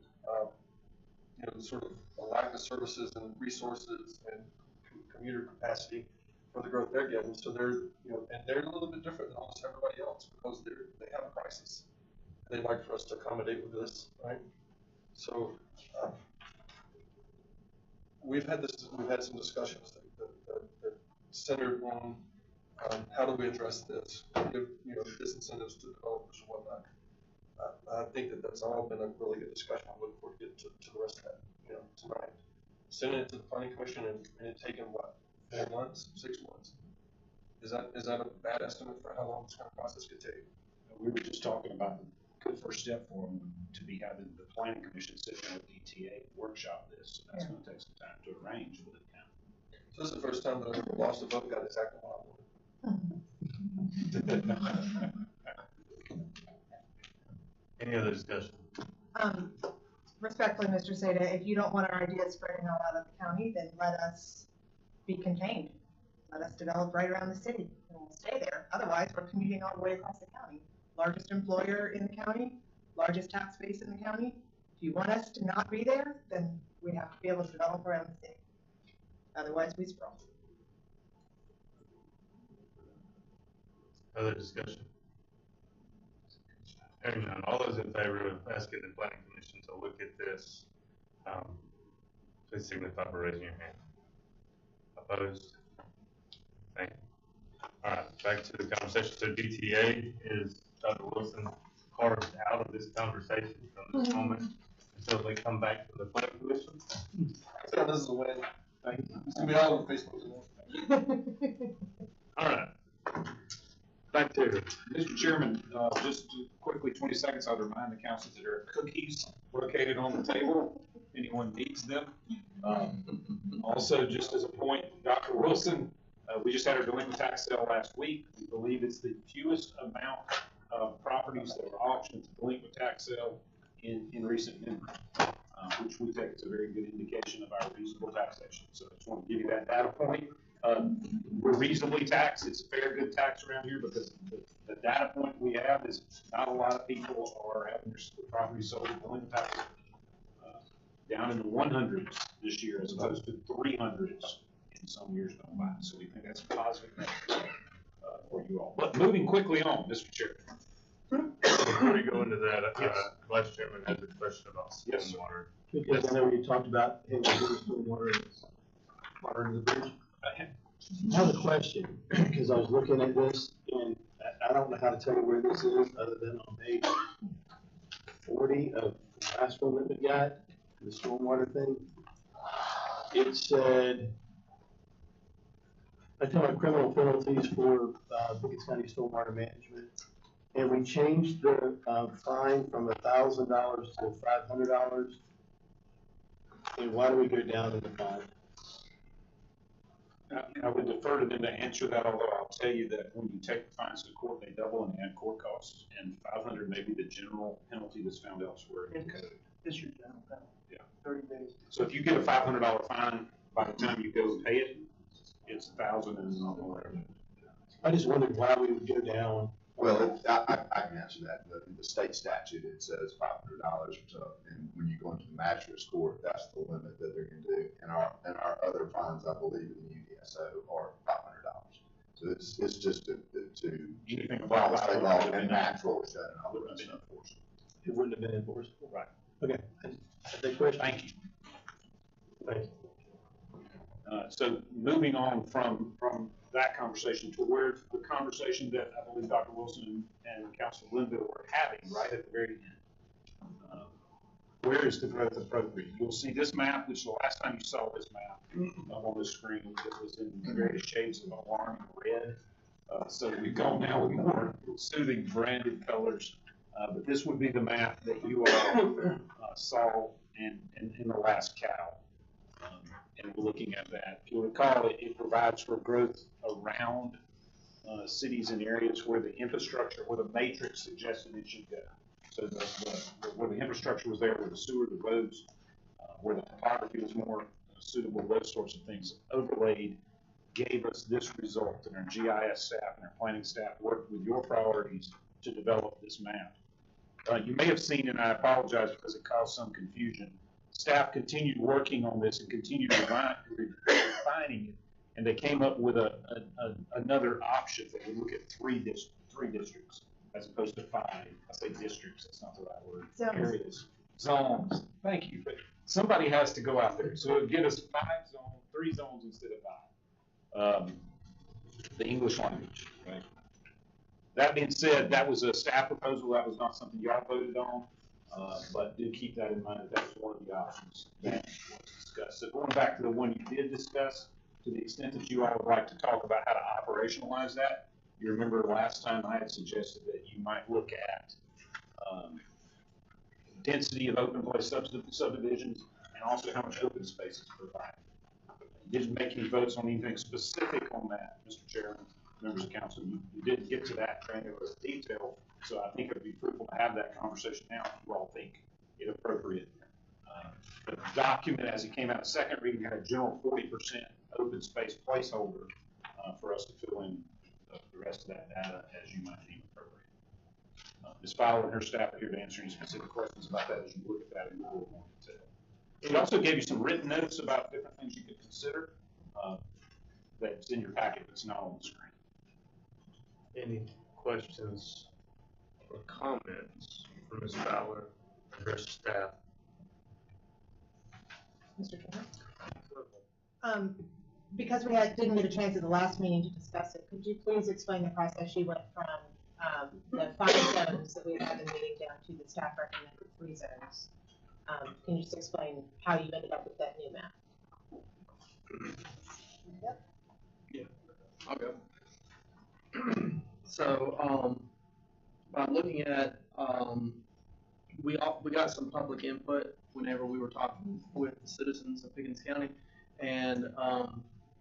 sort of a lack of services and resources and commuter capacity for the growth they're getting. So they're, and they're a little bit different than almost everybody else because they have a crisis. They'd like for us to accommodate with this, right? So we've had some discussions that centered on how do we address this, give disincentives to developers and whatnot. I think that's all been a really good discussion. I'm looking forward to get to the rest of that, tonight. Sending it to the planning commission and it taking what, 4 months, 6 months? Is that a bad estimate for how long this kind of process could take? We were just talking about the good first step for them to be having the planning commission sitting with DTA workshop this. So that's going to take some time to arrange with the county. So this is the first time that I've ever lost a vote, got exactly what I wanted. any other discussion? Respectfully, Mr. Seda, if you don't want our ideas spreading all out of the county, then let us be contained. Let us develop right around the city, and we'll stay there. Otherwise, we're commuting all the way across the county. Largest employer in the county, largest tax base in the county. If you want us to not be there, then we have to be able to develop around the city. Otherwise, we sprawl. Other discussion? Hearing none, all those in favor of asking the planning commission to look at this, please signify by raising your hand. Opposed? Thank you. All right, back to the conversation. So DTA is Dr. Wilson carved out of this conversation from this moment until they come back to the planning commission. So this is a win. It's gonna be all over Facebook today. All right. Back to Mr. Chairman, just quickly, 20 seconds, I'd remind the council that there are cookies located on the table. If anyone needs them. Also, just as a point, Dr. Wilson, we just had our delinquent tax sale last week. We believe it's the fewest amount of properties that were auctioned to delinquent tax sale in recent memory, which we take as a very good indication of our reasonable taxation. So I just want to give you that data point. We're reasonably taxed. It's a fair good tax around here because the data point we have is not a lot of people are having their property sold at delinquent tax. Down in the 100s this year as opposed to 300s in some years gone by. So we think that's a positive for you all. But moving quickly on, Mr. Chair. Before we go into that, Yes. Vice Chairman has a question about Yes, sir. stormwater. Because I know you talked about, hey, we're doing water in the bridge. I have a question, because I was looking at this, and I don't know how to tell you where this is, other than on page 40 of the last one that we got, the stormwater thing. It said, I tell my criminal penalties for Pickens County stormwater management, and we changed the fine from $1,000 to $500. And why do we go down in the fine? I would defer to them to answer that, although I'll tell you that when you take the fines to court, they double and add court costs, and 500 may be the general penalty that's found elsewhere in the code. This your general penalty. Yeah. 30 days. So if you get a $500 fine, by the time you go pay it, it's 1,000 and whatever. I just wondered why we would go down. Well, I can answer that. The state statute, it says $500. So, and when you go into the magistrate's court, that's the limit that they're going to do. And our other fines, I believe, in the UDSO are $500. So it's just to Anything follow above state 500 law would have and been natural shut and all would that have been stuff. enforced. It wouldn't have been enforceable. Right. Okay. That's a question. Thank you. Thank you. So moving on from that conversation to where the conversation that I believe Dr. Wilson and Councilor Linville were having right at the very end. Where is the growth appropriate? You'll see this map, which the last time you saw this map up on the screen, it was in various shades of alarming red. So we've gone now with more soothing branded colors. But this would be the map that you all saw in the last cow. And we're looking at that. If you recall, it provides for growth around cities and areas where the infrastructure, where the matrix suggested it should go. So where the infrastructure was there, where the sewer, the roads, where the topography was more suitable, those sorts of things overlaid gave us this result. And our GIS staff and our planning staff worked with your priorities to develop this map. You may have seen, and I apologize because it caused some confusion, staff continued working on this and continued refining it, and they came up with another option that would look at three districts as opposed to 5. I say districts, that's not the right word. Zones. Areas. Zones. Thank you. But somebody has to go out there. So it would give us 3 zones instead of 5. The English language, right? That being said, that was a staff proposal. That was not something y'all voted on. But do keep that in mind, that was one of the options that was discussed. So going back to the one you did discuss, to the extent that you all would like to talk about how to operationalize that, you remember last time I had suggested that you might look at density of open place subdivisions and also how much open space is provided. You didn't make any votes on anything specific on that, Mr. Chairman, members of council. You didn't get to that granular detail. So I think it would be fruitful to have that conversation now if you all think it appropriate. The document, as it came out of second reading, had a general 40% open space placeholder for us to fill in the rest of that data as you might deem appropriate. Ms. Fowler and her staff are here to answer any specific questions about that as you look at that in a little more detail. It also gave you some written notes about different things you could consider that's in your packet that's not on the screen. Any questions or comments from Ms. Fowler and her staff? Mr. Chairman? Because we didn't get a chance at the last meeting to discuss it, could you please explain the process you went from the 5 zones that we had in the meeting down to the staff recommended 3 zones? Can you just explain how you ended up with that new map? Yep. Yeah, I'll go. So, by looking at, we got some public input whenever we were talking with the citizens of Pickens County, and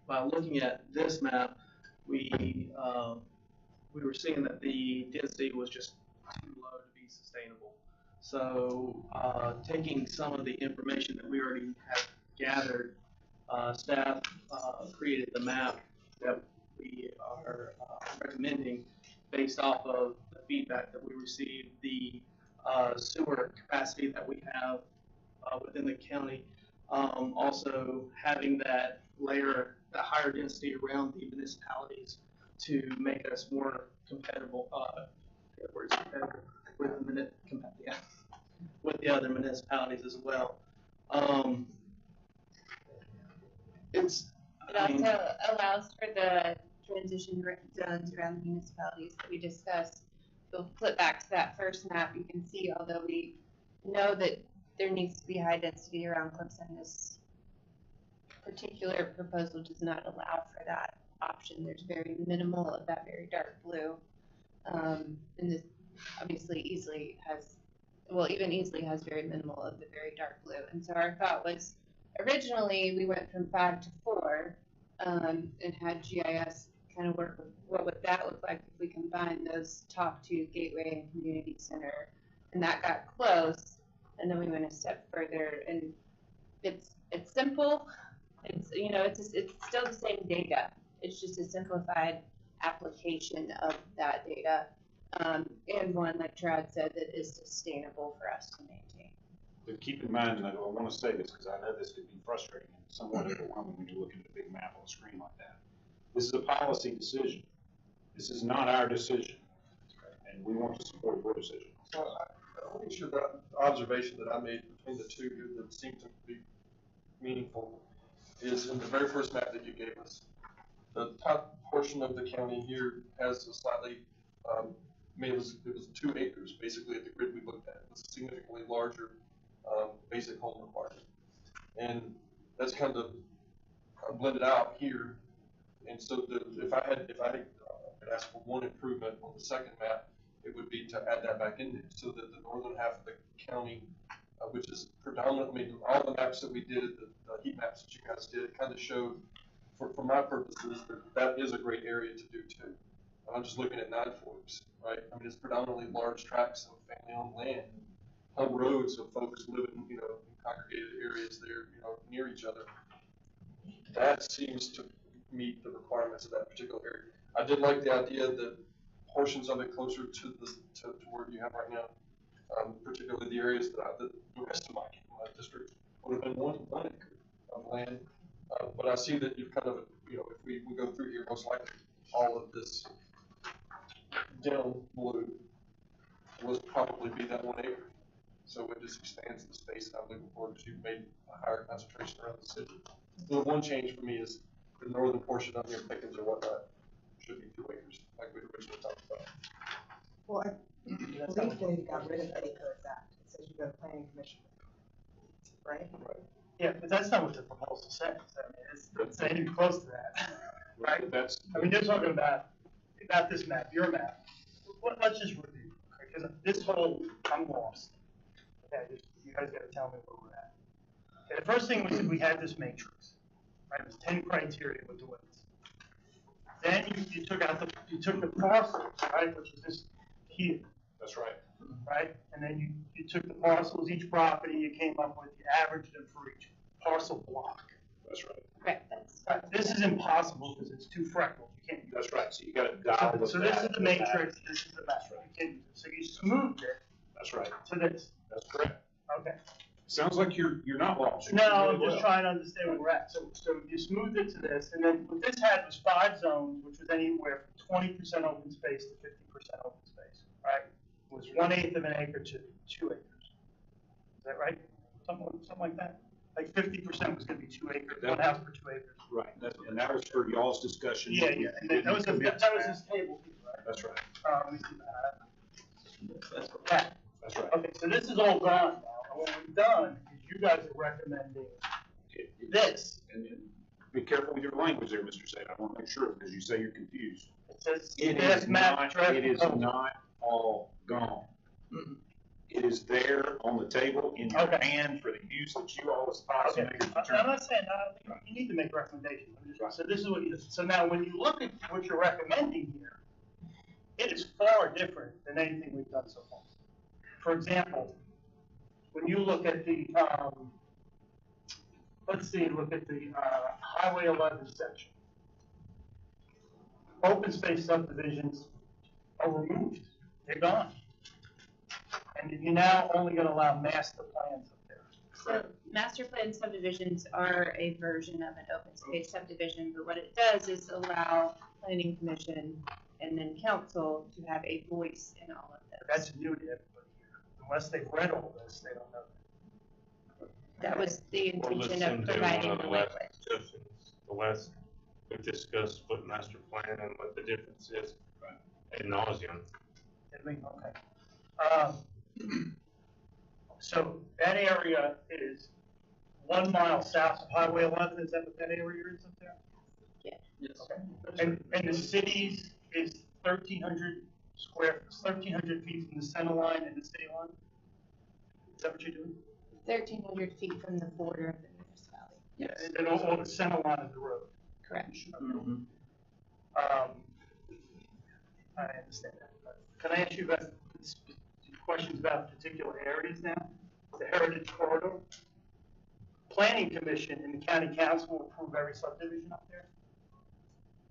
by looking at this map, we we were seeing that the density was just too low to be sustainable. So, taking some of the information that we already have gathered, staff created the map that we are recommending based off of the feedback that we received, the sewer capacity that we have within the county. Also having that layer, the higher density around the municipalities to make us more compatible, with the other municipalities as well. It also allows for the transition zones around the municipalities that we discussed. We'll flip back to that first map. You can see, although we know that there needs to be high density around Clemson, this particular proposal does not allow for that option. There's very minimal of that very dark blue. And this obviously easily has very minimal of the very dark blue. And so our thought was, originally we went from 5 to 4, and had GIS kind of work with what would that look like if we combine those top two, Gateway and Community Center, and that got close. And then we went a step further, and it's simple. It's it's still the same data. It's just a simplified application of that data, and one, like Trad said, that is sustainable for us to maintain. But keep in mind, and I want to say this because I know this could be frustrating and somewhat overwhelming when you're looking at a big map on a screen like that. This is a policy decision. This is not our decision, and we want to support your decision. Well, I want to share that observation that I made between the two here that seemed to be meaningful is in the very first map that you gave us. The top portion of the county here has a slightly, it was 2 acres basically at the grid we looked at. It was a significantly larger basic home requirement, and that's kind of blended out here. And so if I had asked for one improvement on the second map, it would be to add that back in there so that the northern half of the county, which is predominantly all the maps that we did, the heat maps that you guys did, kind of showed, for my purposes, that is a great area to do too. I'm just looking at Nine Forks, right? I mean, it's predominantly large tracts of family-owned land, home roads of folks living, in congregated areas there, near each other. That seems to meet the requirements of that particular area. I did like the idea that portions of it closer to where you have right now, particularly the areas that the rest of my district would have been one acre of land. But I see that you've kind of, if we go through here, most likely all of this dim blue will probably be that 1 acre. So it just expands the space that I'm looking for because you've made a higher concentration around the city. The one change for me is the northern portion of your Pickens or whatnot should be 2 acres, like we originally talked about. Well, I believe they got rid of the Acres Act. It says you go to planning commission, right? Right. Yeah, but that's not what the proposal says. I mean, it's not even close to that, right? You're talking about this map, your map. Let's just review, because this whole, I'm lost. Okay, you guys got to tell me where we're at. Okay, the first thing was that we had this matrix, right? It was 10 criteria with the weights. Then you took the parcels, right, which is this here. That's right. Right? And then you took the parcels, each property, you came up with, you averaged them for each parcel block. That's right. Right. This is impossible because it's too freckled. You can't use it. That's right. So you got to dial So this is the matrix, this is the map. That's right. You can't use it. So you smoothed it That's right. to this. That's correct. Okay. Sounds like you're not lost. No, I'm just trying to understand where we're at. So you smoothed it to this, and then what this had was 5 zones, which was anywhere from 20% open space to 50% open space, right? It was 1/8 of an acre to 2 acres. Is that right? Something like that? Like 50% was gonna be 2 acres, 1 house per 2 acres. Right. And that was for y'all's discussion. Yeah. And that was this table here, right? That's right. Let me see that. That's right. Okay, so this is all gone now. And what we've done is you guys are recommending this. And be careful with your language there, Mr. Said. I want to make sure because you say you're confused. It says It is not all gone. Mm-hmm. It is there on the table in your hand for the use that you all as policymakers determine. I'm not saying you need to make recommendations. So this is what so now when you look at what you're recommending here, it is far different than anything we've done so far. For example, when you look at the, look at the Highway 11 section. Open space subdivisions are removed. They're gone. And you're now only going to allow master plans up there. So master plan subdivisions are a version of an open space subdivision, but what it does is allow planning commission and then council to have a voice in all of those. That's new to everybody here. Unless they've read all this, they don't know that. That was the Or intention listen of to providing one the of language. the last, we discussed what master plan and what the difference is ad nauseum. Okay. So that area is 1 mile south of Highway 11. Is that what that area is up there? Yeah. Yes. Okay. And the cities is 1,300 feet from the center line and the city line? Is that what you're doing? 1,300 feet from the border of the municipality. Yes. And then all the center line of the road. Correct. Mhm. I understand that. Can I ask you about questions about particular areas now? The Heritage Corridor. Planning Commission and the County Council will approve every subdivision up there?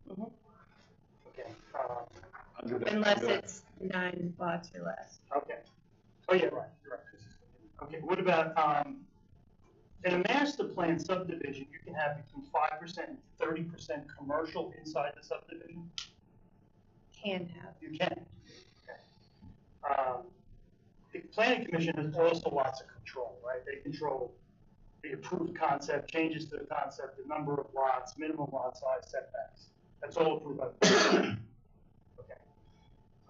Mhm. Okay. Unless it's 9 lots or less. Okay. Oh, yeah, right, you're right. Okay, what about, in a master plan subdivision, you can have between 5% and 30% commercial inside the subdivision? Can have. You can. Okay. The planning commission has also lots of control, right? They control the approved concept, changes to the concept, the number of lots, minimum lot size, setbacks. That's all approved by the planning. Okay.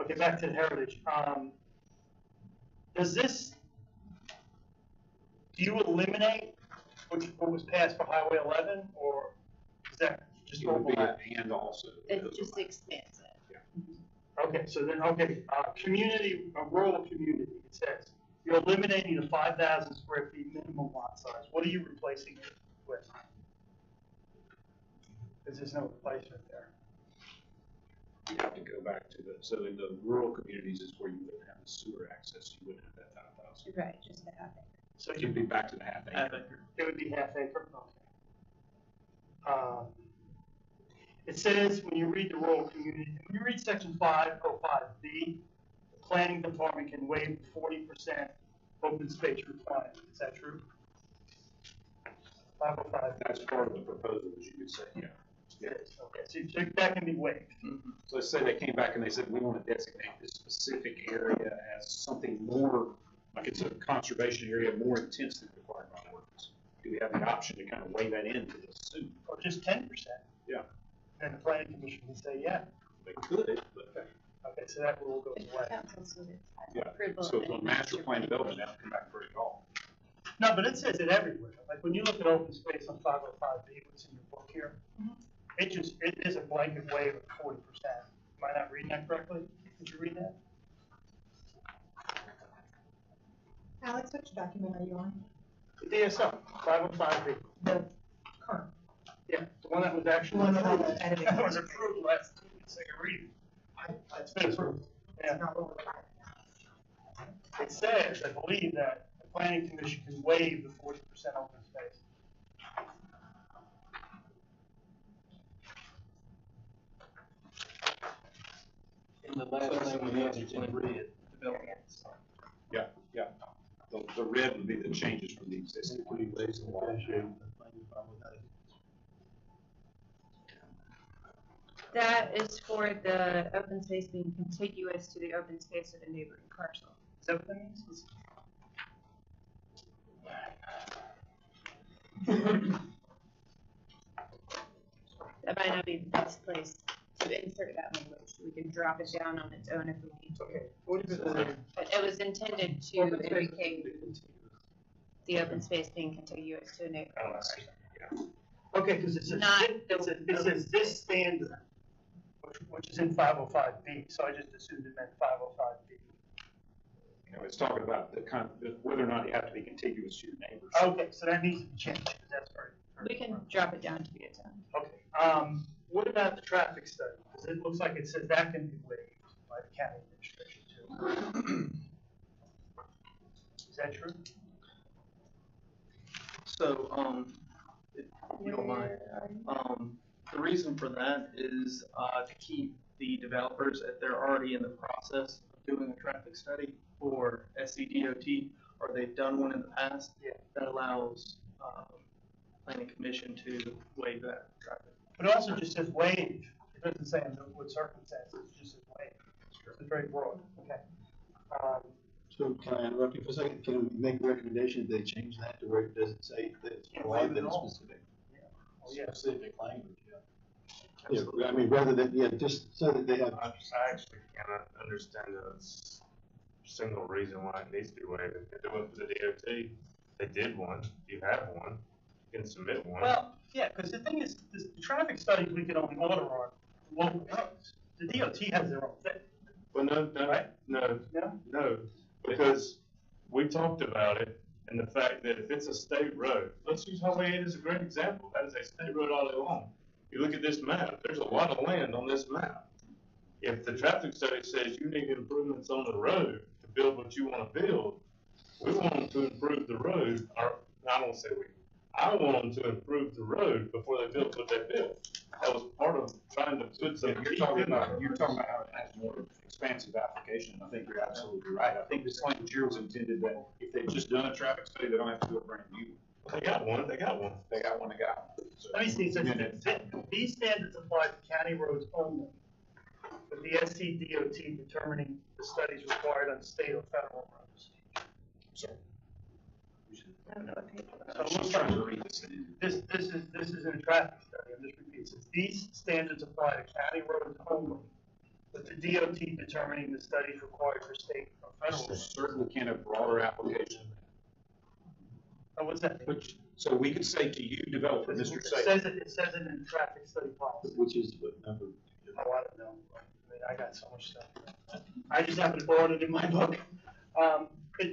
Okay, back to the heritage. Do you eliminate what was passed for Highway 11, or is that just It would be overlap? and also. It just expands it. Okay, so then, rural community, it says, you're eliminating the 5,000 square feet minimum lot size. What are you replacing it with? Because there's no replacement there. You have to go back to so in the rural communities is where you wouldn't have the sewer access, you wouldn't have that 5,000. Right, just a half acre. So You'd be back to the half Half acre. acre. it would be half acre, okay. It says, when you read the rural community, when you read section 505B, the planning department can waive 40% open space requirement. Is that true? 505. That's part of the proposal, as you could say, yeah. Yes, okay, so that can be waived. So let's say they came back and they said, we want to designate this specific area as something more, like it's a conservation area more intense than required by ordinance. Do we have the option to kind of weigh that into the suit? Or just 10%. Yeah. And the planning commission can say, yeah. They could, but. Okay, so that rule goes But away. council sort of has Yeah, approval so of it's any a master plan development, they have to come back for it all. No, but it says it everywhere. Like when you look at open space on 505B, what's in your book here, it is a blanket waiver of 40%. Am I not reading that correctly? Did you read that? Alex, which document are you on? The DSO, 505B. The current. Yeah, the one that was actually The one that had approved. the editing. That was approved last second reading. It's been approved. Yeah. It's not what we're required. It says, I believe, that the planning commission can waive the 40% open space. And the last thing we have is in red, development. Yeah, yeah. The red would be the changes from the existing. That is for the open space being contiguous to the open space of the neighboring parcel. Is that what that means? That might not be the best place to insert that language. We can drop it down on its own if we need to. Okay. What if it's But it was intended to open space? indicate the open space being contiguous to a neighboring Oh, I parcel. see. Yeah. Okay, because it says, Not it says this standard, which is in 505B, so I just assumed it meant 505B. You know, it's talking about whether or not you have to be contiguous to your neighbors. Okay, so that needs to be changed, because that's very. We can drop it down to its own. Okay, what about the traffic study? Because it looks like it says that can be waived. by the county administration too. Is that true? So, if you don't mind, the reason for that is, to keep the developers, if they're already in the process of doing a traffic study for SCDOT, or they've done one in the past, that allows, planning commission to waive that traffic. But it also just says waive. It doesn't say under what circumstances, it just says waive. It's very broad, okay. So can I interrupt you for a second? Can we make a recommendation that they change that to where it doesn't say that it's broad, that it's specific? Oh, yeah. Specific language, Yeah, I mean, rather than, just so that they have. I actually cannot understand a single reason why it needs to be waived. If they went for the DOT, they did one, you have one, you can submit one. Well, yeah, because the thing is, the traffic studies we can only order on local roads. The DOT has their own thing. Well, no, Right? no, because we talked about it and the fact that if it's a state road, let's use Highway 8 as a great example. That is a state road all day long. You look at this map, there's a lot of land on this map. If the traffic study says you need improvements on the road to build what you want to build, we want them to improve the road, or I don't say we, I want them to improve the road before they build what they built. That was part of trying to put some. You're talking about how it has more expansive application. I think you're absolutely right. I think this language here was intended that if they've just done a traffic study, they don't have to do a brand new. They got one. They got one. So, Let me see, it says, these standards apply to county roads only, with the SCDOT determining the studies required on state or federal roads. I don't know what page. So it I'm looks trying like to read this. this is in a traffic study, I'm just repeating, it says, these standards apply to county roads only, with the DOT determining the studies required for state or federal roads. Certainly can have broader application. Oh, what's that mean? So we could say to you, developer, Mr. It Say. says it in the traffic study policy. Which is what number? Oh, I don't know. I mean, I got so much stuff. I just happen to borrow it in my book.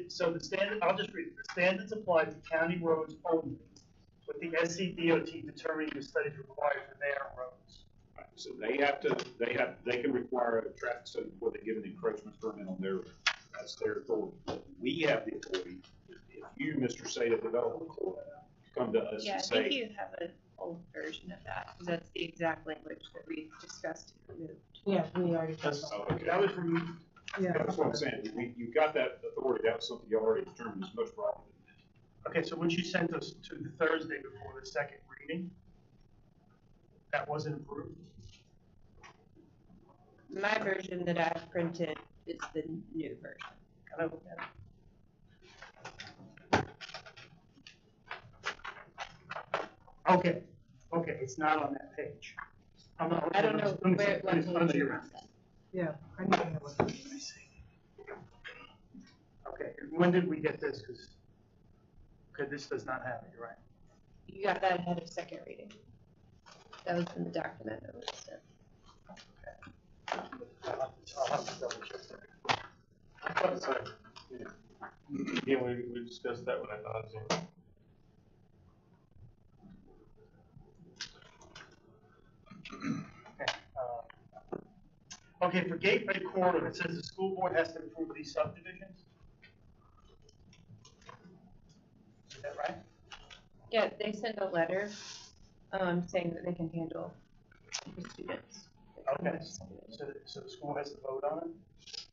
So the standard, I'll just read it. The standards apply to county roads only, with the SCDOT determining the studies required for their roads. Right, so they can require a traffic study before they give an encroachment permit on their road. That's their authority. We have the authority. If you, Mr. Say, the developer, come to us Yeah, I and think say, you have an old version of that, because that's the exact language that we discussed and removed. Yeah, we already. That's, oh, okay. that was removed. Yeah. That's what I'm saying. You got that authority. That was something you already determined is much broader than that. Okay, so what you sent us to the Thursday before the second reading, that wasn't approved? My version that I printed is the new version. Kind of, okay, it's not on that page. I'm not. I don't know let me see. where, what It's under page you're your- on. Yeah, I need to know what. Let me see. Okay, when did we get this? Because this does not have it, you're right. You got that ahead of second reading. That was in the document that was sent. I'll have to double check that. Again, we discussed that one at nauseam. Okay, okay, for Gateway Corridor, it says the school board has to approve these subdivisions? Is that right? Yeah, they sent a letter, saying that they can handle the students. Okay, so the school has to vote on it?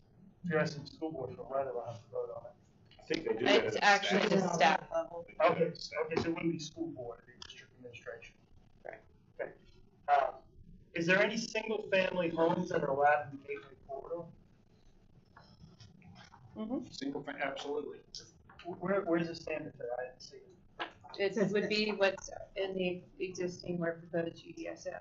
If you're asking the school board for a letter, they'll have to vote on it. I think they do that. It's at actually staff. just staff level. Okay, so it wouldn't be school board, it'd be district administration. Right. Okay. Is there any single-family homes that are allowed in the Gateway Corridor? Single family, absolutely. Where's the standard there? I didn't see it. It would be what's in the existing or proposed UDSO.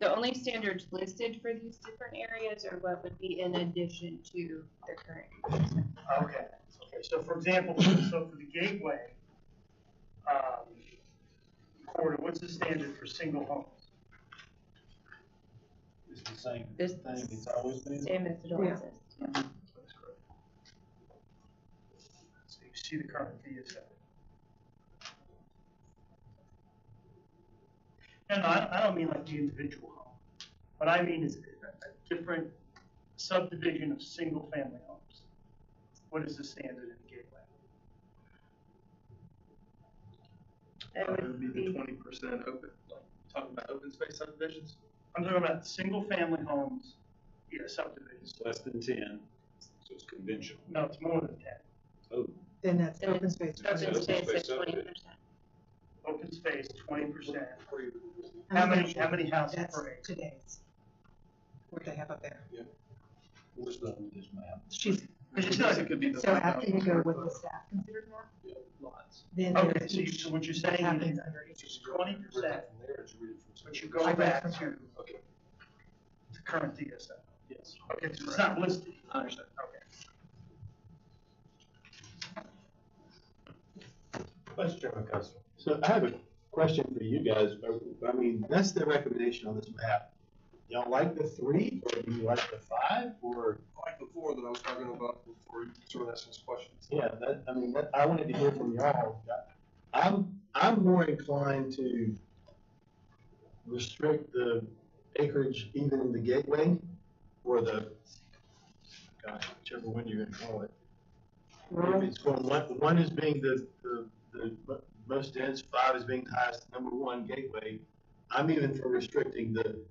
The only standards listed for these different areas are what would be in addition to the current UDSO. Okay, so for example, so for the Gateway, corridor, what's the standard for single homes? It's the same This thing it's always been. same as it always is. Yeah. That's correct. So you see the current DSO. No, I don't mean like the individual home. What I mean is a different subdivision of single-family homes. What is the standard in the gateway? It would be the 20% open, like, talking about open space subdivisions. I'm talking about single-family homes, subdivisions. It's less than 10, so it's conventional. No, it's more than 10. Oh, Then that's open space. Open space at 20%. Open space, 20%. How many houses That's per acre? today's. What they have up there. where's the, this map? She's, It could be the so after you go with the staff considered now, lots. then Okay, there's so, each, so what you're that saying happens is under each. it's 20%, but you go I read back from to her. the current DSO. Yes. Okay, so it's not listed. I understand. Okay. Vice Chairman Custer. So I have a question for you guys. I mean, that's the recommendation on this map. Y'all like the 3, or do you like the 5, or? Like the 4 that I was talking about before you sort of asked us questions. Yeah, I wanted to hear from y'all. I'm more inclined to restrict the acreage even in the gateway, or the, gosh, whichever one you're gonna call it. If it's going, one is being the most dense, 5 is being the highest, number 1 gateway. I'm even for restricting the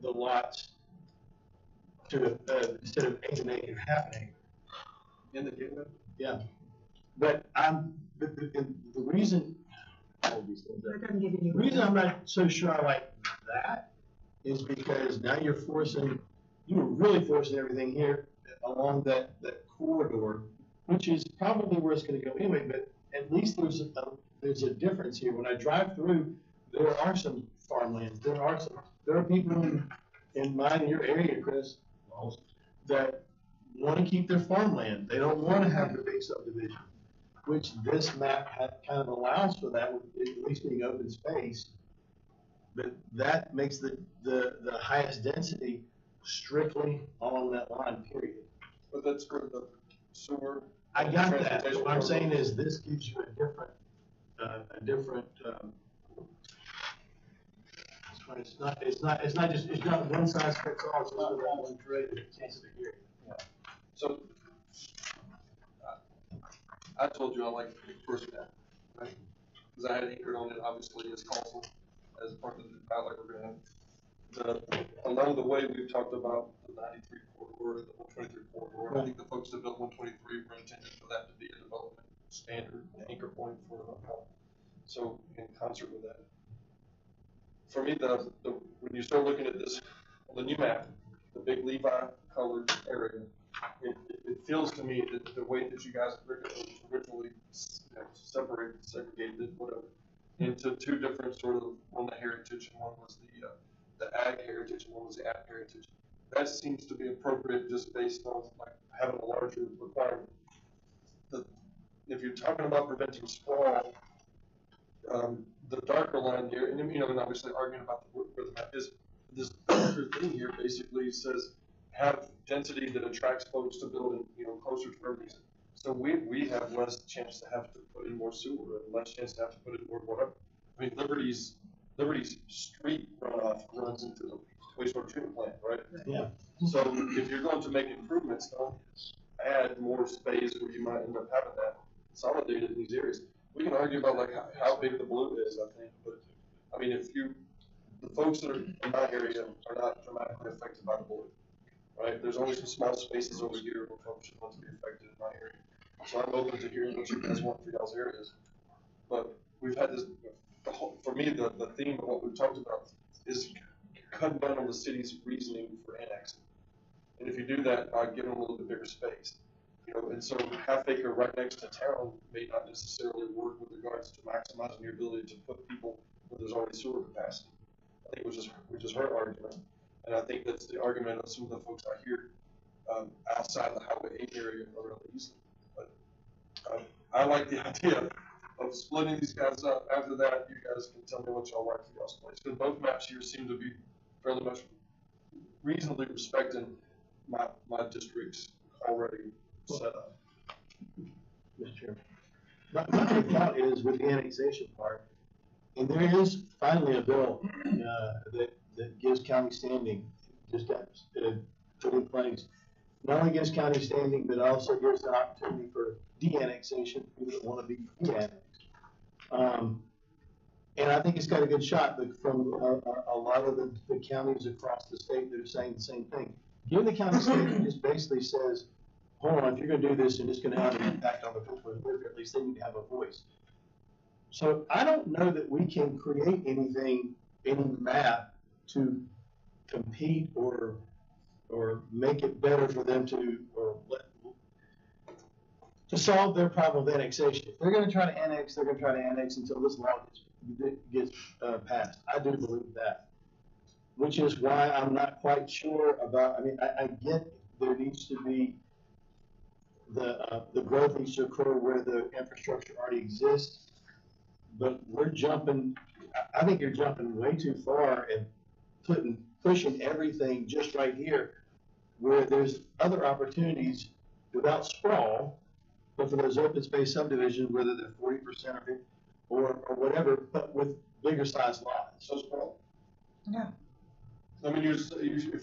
lots to, instead of 1 acre, half an acre. In the gateway? Yeah, but the reason, all these things, They're gonna give you. the reason I'm not so sure I like that is because now you're really forcing everything here along that corridor, which is probably where it's gonna go anyway, but at least there's a difference here. When I drive through, there are some farmlands, there are people in your area, Chris, that want to keep their farmland. They don't want to have the big subdivision, which this map kind of allows for that, with at least being open space. But that makes the highest density strictly along that line, period. But that's for the sewer. I got that. What I'm saying is this gives you a different, it's not one size fits all, it's not one trade, it's here. So, I told you I like the first map, right? Because I had anchored on it, obviously, as council, as part of the dialogue we're gonna have. Along the way, we've talked about the 93 corridor, the 123 corridor. I think the folks that built 123 were intended for that to be a development standard, an anchor point for so in concert with that. For me, when you start looking at this, on the new map, the big Levi colored area, it feels to me that the way that you guys originally separated, segregated, whatever, into 2 different sort of, one the heritage and one was the ag heritage and one was the app heritage. That seems to be appropriate just based on like having a larger requirement. If you're talking about preventing sprawl, the darker line here, and and obviously arguing about where the map is, this darker thing here basically says have density that attracts folks to build in, closer to urban. So we have less chance to have to put in more sewer and less chance to have to put in more whatever. I mean, Liberty's street runoff runs into the wastewater treatment plant, right? Yeah. So if you're going to make improvements, don't add more space where you might end up having that consolidated in these areas. We can argue about like how big the blue is, I think, but I mean, the folks that are in my area are not dramatically affected by the blue, right? There's only some small spaces over here where folks should want to be affected in my area. So I'm open to hearing what you guys want for y'all's areas. But we've had this, for me, the theme of what we've talked about is cutting down on the city's reasoning for annexing. And if you do that, give them a little bit bigger space. And so half acre right next to town may not necessarily work with regards to maximizing your ability to put people where there's already sewer capacity. I think which is her argument. And I think that's the argument of some of the folks I hear outside the Highway 8 area around the east. But I like the idea of splitting these guys up. After that, you guys can tell me what y'all like for y'all's place. Because both maps here seem to be fairly much reasonably respecting my districts already set up. Mr. Chairman. My thought is with the annexation part, and there is finally a bill that gives county standing, just put in place. Not only gives county standing, but also gives an opportunity for de-annexation, people that want to be de-annexed. And I think it's got a good shot, but from a lot of the counties across the state that are saying the same thing. Give the county statement just basically says, hold on, if you're gonna do this and it's gonna have an impact on the people who live here, at least they need to have a voice. So I don't know that we can create anything, any map to compete or make it better for them to solve their problem of annexation. If they're gonna try to annex, they're gonna try to annex until this law gets passed. I do believe that, which is why I'm not quite sure about, I mean, I get there needs to be the growth needs to occur where the infrastructure already exists, but we're jumping, I think you're jumping way too far and pushing everything just right here where there's other opportunities without sprawl, but for those open space subdivisions, whether they're 40% of it or whatever, but with bigger size lots. So sprawl. No. I mean, if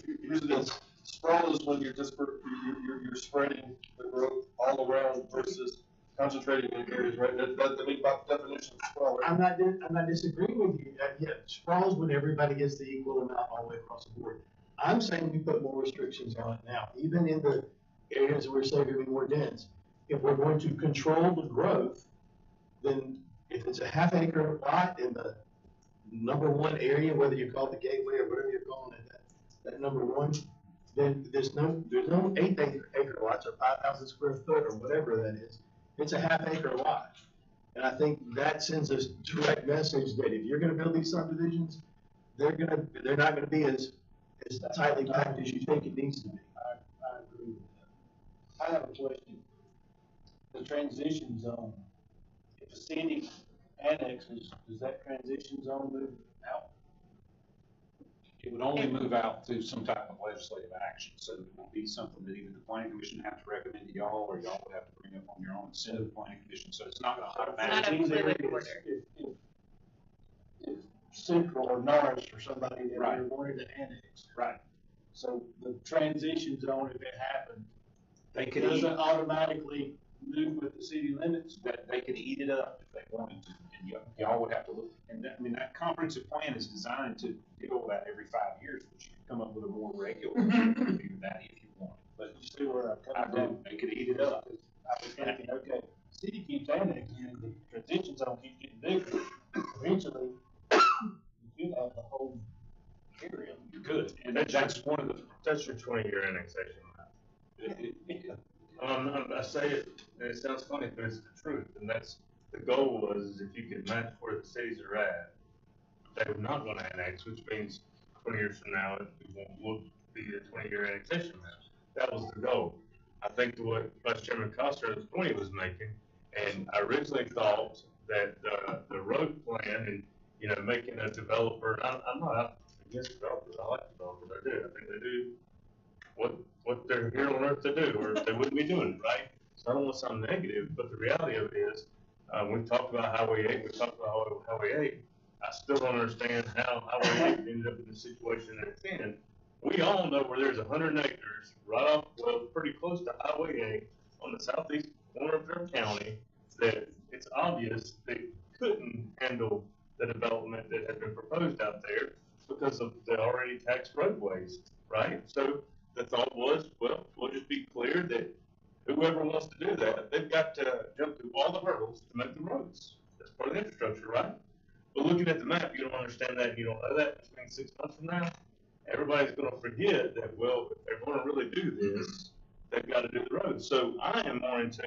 you use this, sprawl is when you're you're spreading the growth all around versus concentrating in areas, right? That I mean, by definition of sprawl. Right? I'm not disagreeing with you. Yeah, sprawl is when everybody gets the equal amount all the way across the board. I'm saying we put more restrictions on it now, even in the areas that we're saying are going to be more dense. If we're going to control the growth, then if it's a half-acre lot in the number one area, whether you call it the gateway or whatever you're calling it, that number one, then there's no 8-acre lots or 5,000 square foot or whatever that is. It's a half-acre lot. And I think that sends a direct message that if you're going to build these subdivisions, they're not going to be as tightly packed as you think it needs to be. I agree with that. I have a question. The transition zone, if a city annexes, does that transition zone move out? It would only move out through some type of legislative action, so it would be something that either the planning commission have to recommend to y'all, or y'all would have to bring up on your own instead of the planning commission, so it's not gonna automatically. Not a completely order. If Central or Norris or somebody that Right. they wanted to annex. Right. So the transition zone, if it happened, They could doesn't automatically move with the city limits. that they could eat it up if they wanted to, and y'all would have to look, and that, I mean, that comprehensive plan is designed to deal with that every 5 years, but you can come up with a more regular review of that if you want. But You see where I'm I coming from? do, they could eat it up. I was thinking, okay, city keeps annexing, the transition zone keeps getting bigger. Eventually, you could have the whole area. You could, and that's one of the, That's your 20-year annexation. I say it, and it sounds funny, but it's the truth, and that's, the goal was if you could match where the cities are at, they were not gonna annex, which means 20 years from now, it won't be a 20-year annexation map. That was the goal. I think to what Vice Chairman Coster's point was making, and I originally thought that the road plan and, making a developer, I'm not against developers, I like developers, I do. I think they do what they're here on earth to do, or they wouldn't be doing it, right? So I don't want to sound negative, but the reality of it is, we talked about Highway 8, we talked about Highway 8. I still don't understand how Highway 8 ended up in the situation that it's in. We all know where there's 100 acres right off, well, pretty close to Highway 8 on the southeast corner of their county, that it's obvious they couldn't handle the development that had been proposed out there because of the already taxed roadways, right? So the thought was, well, we'll just be clear that whoever wants to do that, they've got to jump through all the hurdles to make the roads. That's part of the infrastructure, right? But looking at the map, you don't understand that, and you don't know that, which means 6 months from now, everybody's gonna forget that, well, if they're gonna really do this, they've got to do the roads. So I am more in tune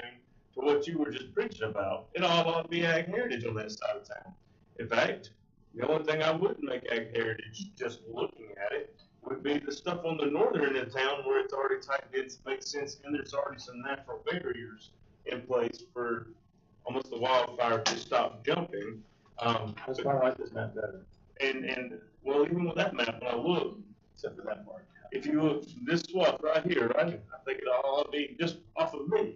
to what you were just preaching about. It all ought to be ag heritage on that side of town. In fact, the only thing I wouldn't make ag heritage, just looking at it, would be the stuff on the northern end of town where it's already tight, it makes sense, and there's already some natural barriers in place for almost the wildfire to stop jumping. That's why I like this map better, And well, even with that map, when I look, except for that part. if you look this swath right here, right, I think it all ought to be just off of me.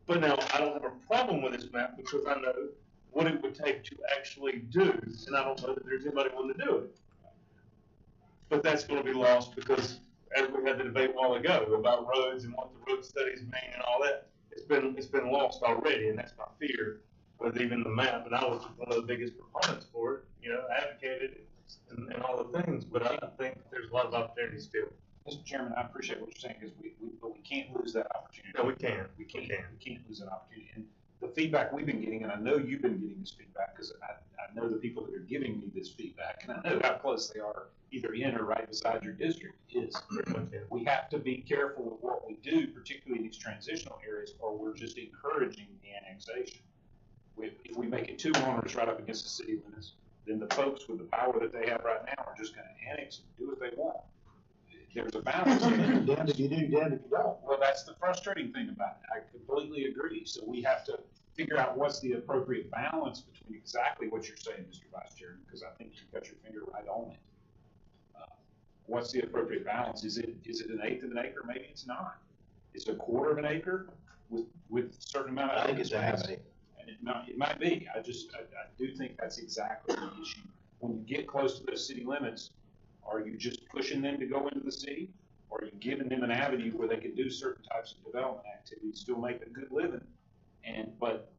But now I don't have a problem with this map because I know what it would take to actually do, and I don't know that there's anybody willing to do it. But that's going to be lost because as we had the debate a while ago about roads and what the road studies mean and all that, it's been lost already, and that's my fear with even the map. And I was one of the biggest proponents for it, you know, advocated and all the things. But I think there's a lot of opportunities still. Mr. Chairman, I appreciate what you're saying, because but we can't lose that opportunity. No, we can't. We can't lose that opportunity. And the feedback we've been getting, and I know you've been getting this feedback, because I know the people that are giving me this feedback, and I know how close they are, either in or right beside your district, is we have to be careful with what we do, particularly in these transitional areas, or we're just encouraging the annexation. If we make it too onerous right up against the city limits, then the folks with the power that they have right now are just going to annex and do what they want. There's a balance. Damned if you do, damned if you don't. Well, that's the frustrating thing about it. I completely agree. So we have to figure out what's the appropriate balance between exactly what you're saying, Mr. Vice Chairman, because I think you've got your finger right on it. What's the appropriate balance? Is it an eighth of an acre? Maybe it's not. It's a quarter of an acre with a certain amount of. I think it's a half acre. And it might be. I do think that's exactly the issue. When you get close to those city limits, are you just pushing them to go into the city? Or are you giving them an avenue where they can do certain types of development activities, still make a good living, but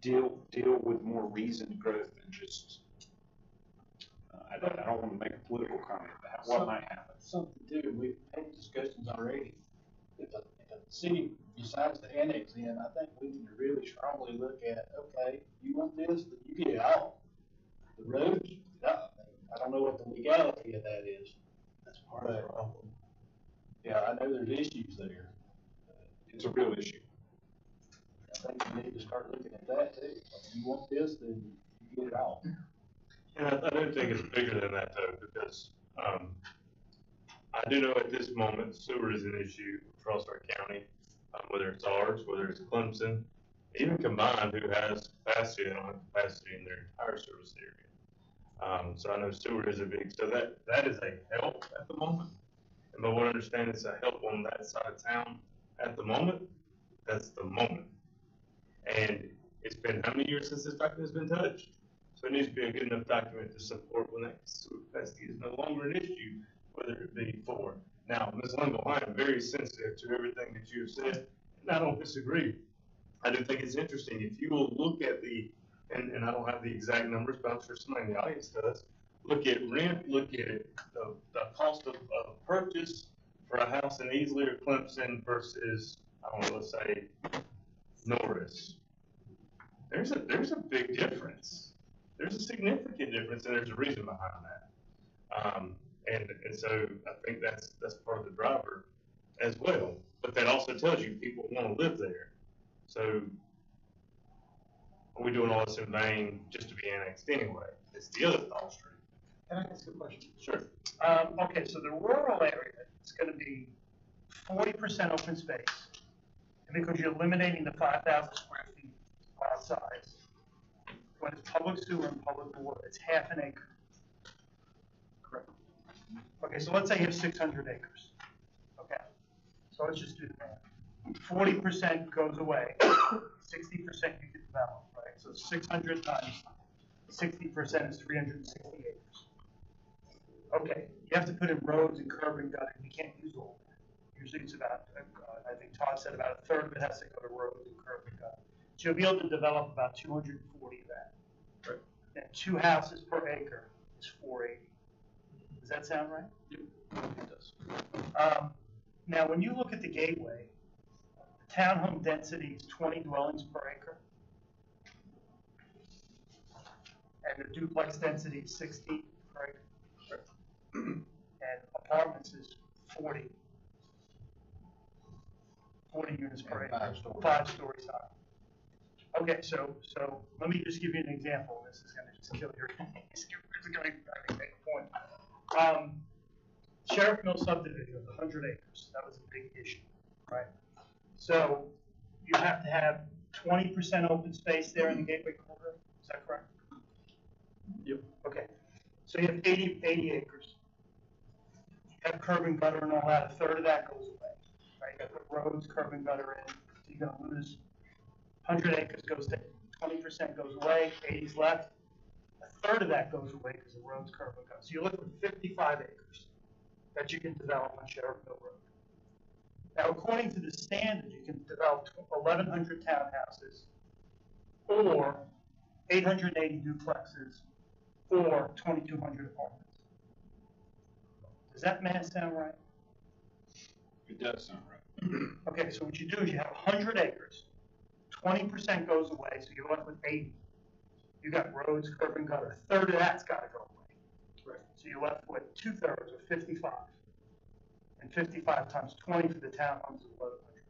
deal with more reasoned growth than just, I don't want to make a political comment about what might happen. Something to do, we've had discussions already. If a city decides to annex in, I think we need to really strongly look at, okay, you want this, then you get it all. The roads, I don't know what the legality of that is. That's part of the problem. Yeah, I know there's issues there. It's a real issue. I think we need to start looking at that too. If you want this, then you get it all. And I do think it's bigger than that though, because I do know at this moment sewer is an issue across our county, whether it's ours, whether it's Clemson, even combined, who has capacity, they don't have capacity in their entire service area. So I know sewer is a big, so that is a help at the moment. And by what I understand, it's a help on that side of town at the moment. That's the moment. And it's been how many years since this document has been touched? So it needs to be a good enough document to support when that sewer capacity is no longer an issue, whether it be for. Now, Ms. Linville, I am very sensitive to everything that you have said, and I don't disagree. I do think it's interesting. If you will look at and I don't have the exact numbers, but I'm sure somebody in the audience does, look at rent, look at the cost of purchase for a house in Easley or Clemson versus, I don't know, let's say Norris. There's a big difference. There's a significant difference, and there's a reason behind that. And so I think that's part of the driver as well. But that also tells you people want to live there. So are we doing all this in vain just to be annexed anyway? It's the other Fall Street. Can I ask a question? Sure. Okay, so the rural area is going to be 40% open space. And because you're eliminating the 5,000 square feet outside, when it's public sewer and public water, it's half an acre. Correct. Okay, so let's say you have 600 acres. Okay, so let's just do the math. 40% goes away, 60% you can develop, right? So 600 times 60% is 360 acres. Okay, you have to put in roads and curb and gutter. You can't use all of that. Usually it's about, I think Todd said about a third of it has to go to roads and curb and gutter. So you'll be able to develop about 240 of that. Right. And 2 houses per acre is 480. Does that sound right? Yep, it does. Now, when you look at the gateway, the townhome density is 20 dwellings per acre. And the duplex density is 60 per acre. And apartments is 40 units per acre, 5 stories high. Okay, so let me just give you an example. This is going to just kill your. It's going to make a point. Sheriff Mill subdivision was 100 acres. That was a big issue, right? So you have to have 20% open space there in the gateway corridor. Is that correct? Yep. Okay. So you have 80 acres. You have curb and gutter and all that. A third of that goes away. Right? You got to put roads, curb and gutter in. So you're going to lose 100 acres goes to 20% goes away. 80's left. A third of that goes away because the roads, curb and gutter. So you're looking at 55 acres that you can develop on Sheriff Mill Road. Now, according to the standard, you can develop 1,100 townhouses or 880 duplexes or 2,200 apartments. Does that math sound right? It does sound right. Okay, so what you do is you have 100 acres, 20% goes away, so you're left with 80. You got roads, curb and gutter, a third of that's gotta go away. Right. So you're left with 2/3 or 55. And 55 times 20 for the townhomes is 1,100.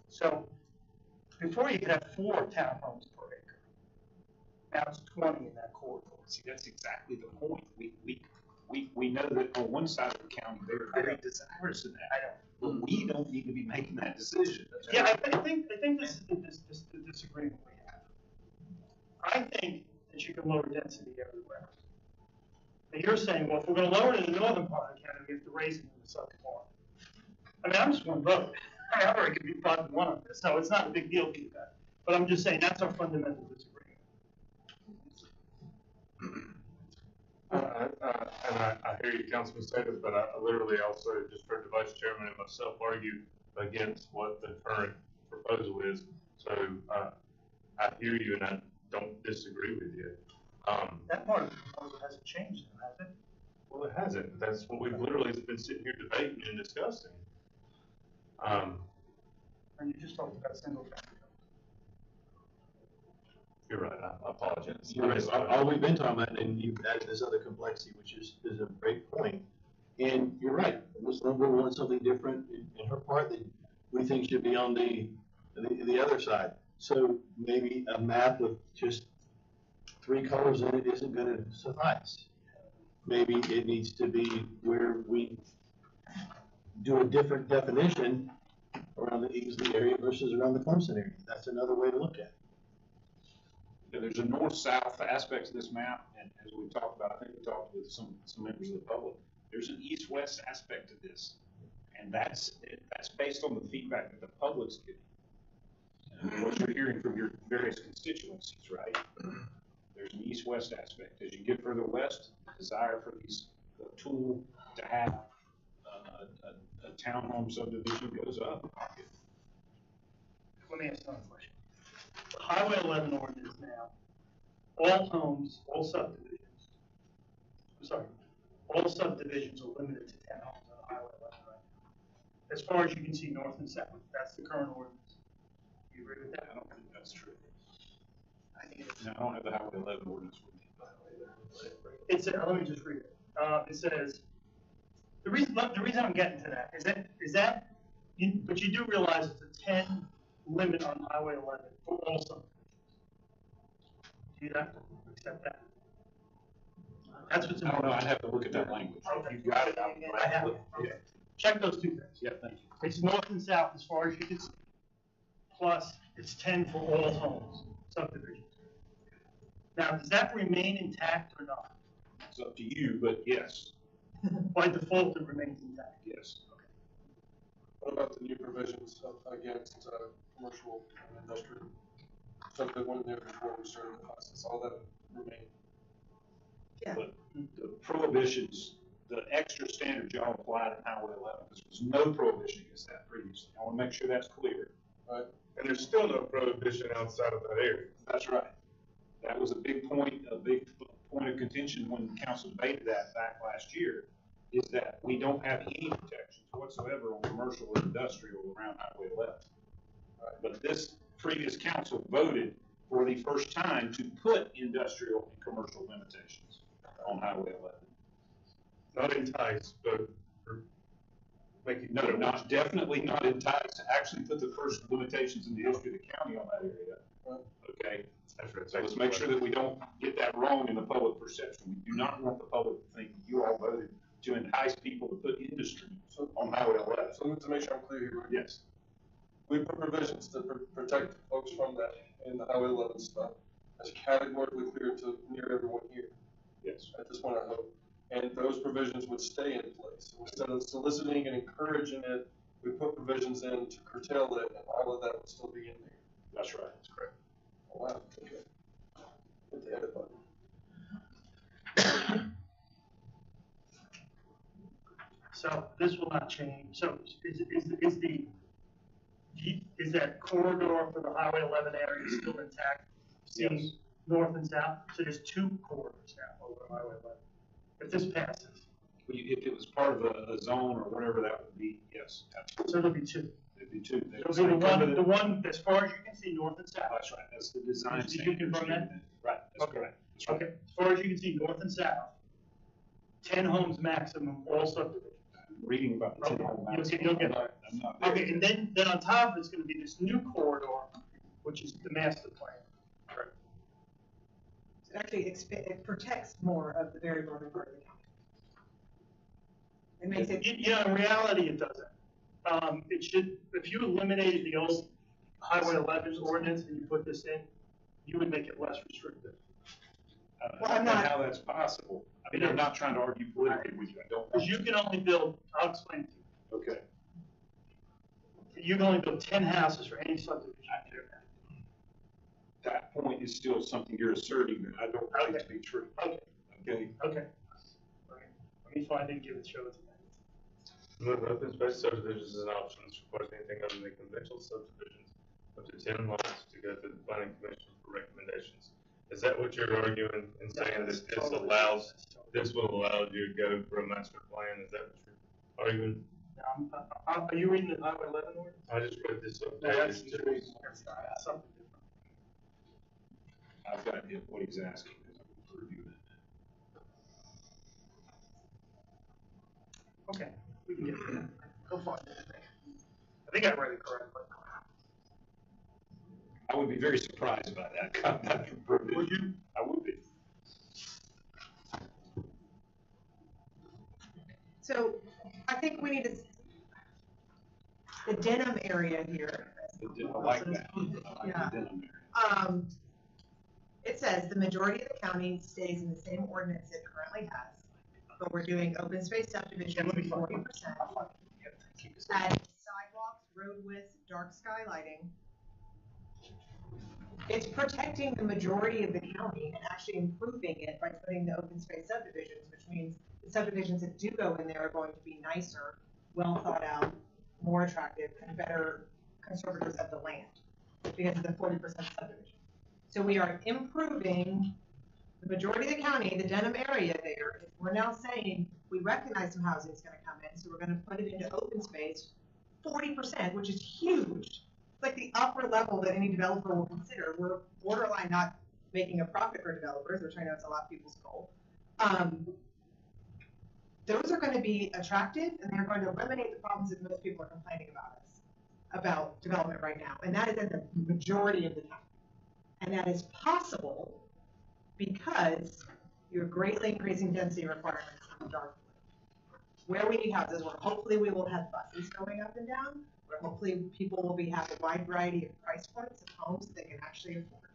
So before you could have 4 townhomes per acre. Now it's 20 in that corridor. See, that's exactly the point. We know that on one side of the county, they're very desirous of that. I know. But we don't need to be making that decision. Yeah, I think this is the disagreement we have. I think that you can lower density everywhere. And you're saying, well, if we're gonna lower it in the northern part of the county, we have to raise it in the southern part. I mean, I'm just one vote. I already could be 5-1 on this, so it's not a big deal to do that. But I'm just saying, that's our fundamental disagreement. I hear you, Councilman Davis, but I literally also just heard the Vice Chairman and myself argue against what the current proposal is. So I hear you and I don't disagree with you. That part of the proposal hasn't changed, has it? Well, it hasn't. That's what we've literally been sitting here debating and discussing. And you just talked about single family. You're right. I apologize. You're right. All we've been talking about, and you've added this other complexity, which is a great point. And you're right. Ms. Lindbergh wants something different in her part that we think should be on the other side. So maybe a map with just 3 colors in it isn't going to suffice. Maybe it needs to be where we do a different definition around the Easley area versus around the Clemson area. That's another way to look at it. Yeah, there's a north-south aspect to this map, and as we talked about, I think we talked with some members of the public, there's an east-west aspect to this, and that's based on the feedback that the public's getting. What you're hearing from your various constituencies, right? There's an east-west aspect. As you get further west, the desire for the tool to have a townhome subdivision goes up. Let me ask another question. The Highway 11 ordinance now, all homes, all subdivisions are limited to 10 homes on Highway 11 right now. As far as you can see, north and south, that's the current ordinance. You agree with that? I don't think that's true. I think it is. No, I don't have the Highway 11 ordinance with me, by the way. It says, let me just read it. It says, the reason I'm getting to that is that but you do realize it's a 10 limit on Highway 11 for all subdivisions. Do you have to accept that? That's what's I don't know, important. I'd have to look at that language. Okay. If you've got it, I'll be I glad have to it. look. Okay. Check those 2 things. Yeah, thank you. It's north and south as far as you can see. Plus, it's 10 for all homes, subdivisions. Now, does that remain intact or not? It's up to you, but yes, By default, it remains intact. yes. What about the new provisions against commercial and industrial? Something went there before we started the process, all that remained. But the prohibitions, the extra standards y'all applied in Highway 11, because there was no prohibition against that previously. I want to make sure that's clear. Right. And there's still no prohibition outside of that area. That's right. That was a big point of contention when the council debated that back last year, is that we don't have any protections whatsoever on commercial or industrial around Highway 11. Right. But this previous council voted for the first time to put industrial and commercial limitations on Highway 11. Not entice, but making. No, definitely not enticed to actually put the first limitations in the history of the county on that area. Okay? That's right. So let's make sure that we don't get that wrong in the public perception. We do not want the public to think that you all voted to entice people to put industry on Highway 11. So to make sure I'm clear here, Yes. we put provisions to protect folks from that in the Highway 11 stuff. That's categorically clear to near everyone here. Yes. At this point, I hope. And those provisions would stay in place. Instead of soliciting and encouraging it, we put provisions in to curtail it, and all of that would still be in there. That's right. That's correct. Oh, wow. Okay. Hit the edit button. So this will not change. So is that corridor for the Highway 11 area still intact? Seeing Yes. north and south? So there's two corridors now over Highway 11. If this passes, If it was part of a zone or whatever that would be, yes, absolutely. so there'll be two. It'd be two. There'll be the one as far as you can see north and south. That's right, that's the design Did you standard. confirm that? Right, that's Okay. correct. That's right. Okay, as far as you can see north and south, 10 homes maximum, all subdivisions. Reading about the 10 Okay, home you'll get I'm that. not there Okay, yet. and then on top of it's gonna be this new corridor, which is the master plan. It actually it protects more of the very northern part of the county. It makes it. In reality, it doesn't. It should, if you eliminated the old Highway 11's ordinance and you put this in, you would make it less restrictive. Well, I I'm don't know not- how that's possible. I mean, I'm not trying to argue politically with you, I don't. Because you can only build, I'll explain to you. Okay. You can only build 10 houses for any subdivision. That point is still something you're asserting that I don't think to be true. Okay, Okay? okay. Let me find it and give it, show it to you. With open space subdivisions as an option, this requires anything other than conventional subdivisions up to 10 lots to go to the planning commission for recommendations. Is that what you're arguing and saying that this will allow you to go for a master plan? Is that what you're arguing? Are you reading the Highway 11 ordinance? I just read this up No, there. that's It's just- something different. I've got what he's asking, because I'm reviewing it. Okay, we can get it. Go find it. I think I read it correctly. I would be very surprised by that comment from Purdue. Would you? I would be. So I think we need to, the Denham area here. I like that. I like Yeah. the denim area. It says the majority of the county stays in the same ordinance it currently has, but we're doing open space subdivision Let me find 40%. it. Adding sidewalks, road widths, dark sky lighting. It's protecting the majority of the county and actually improving it by putting the open space subdivisions, which means the subdivisions that do go in there are going to be nicer, well thought out, more attractive, and better conservators of the land because of the 40% subdivision. So we are improving the majority of the county, the Denham area there. We're now saying we recognize some housing is going to come in, so we're going to put it into open space, 40%, which is huge. It's like the upper level that any developer will consider. We're borderline not making a profit for developers, which I know it's a lot of people's goal. Those are going to be attractive, and they're going to eliminate the problems that most people are complaining about development right now, and that is in the majority of the county. And that is possible because you're greatly increasing density requirements in Dartmouth. Where we need houses, where hopefully we will have buses going up and down, where hopefully people will have a wide variety of price points of homes that they can actually afford.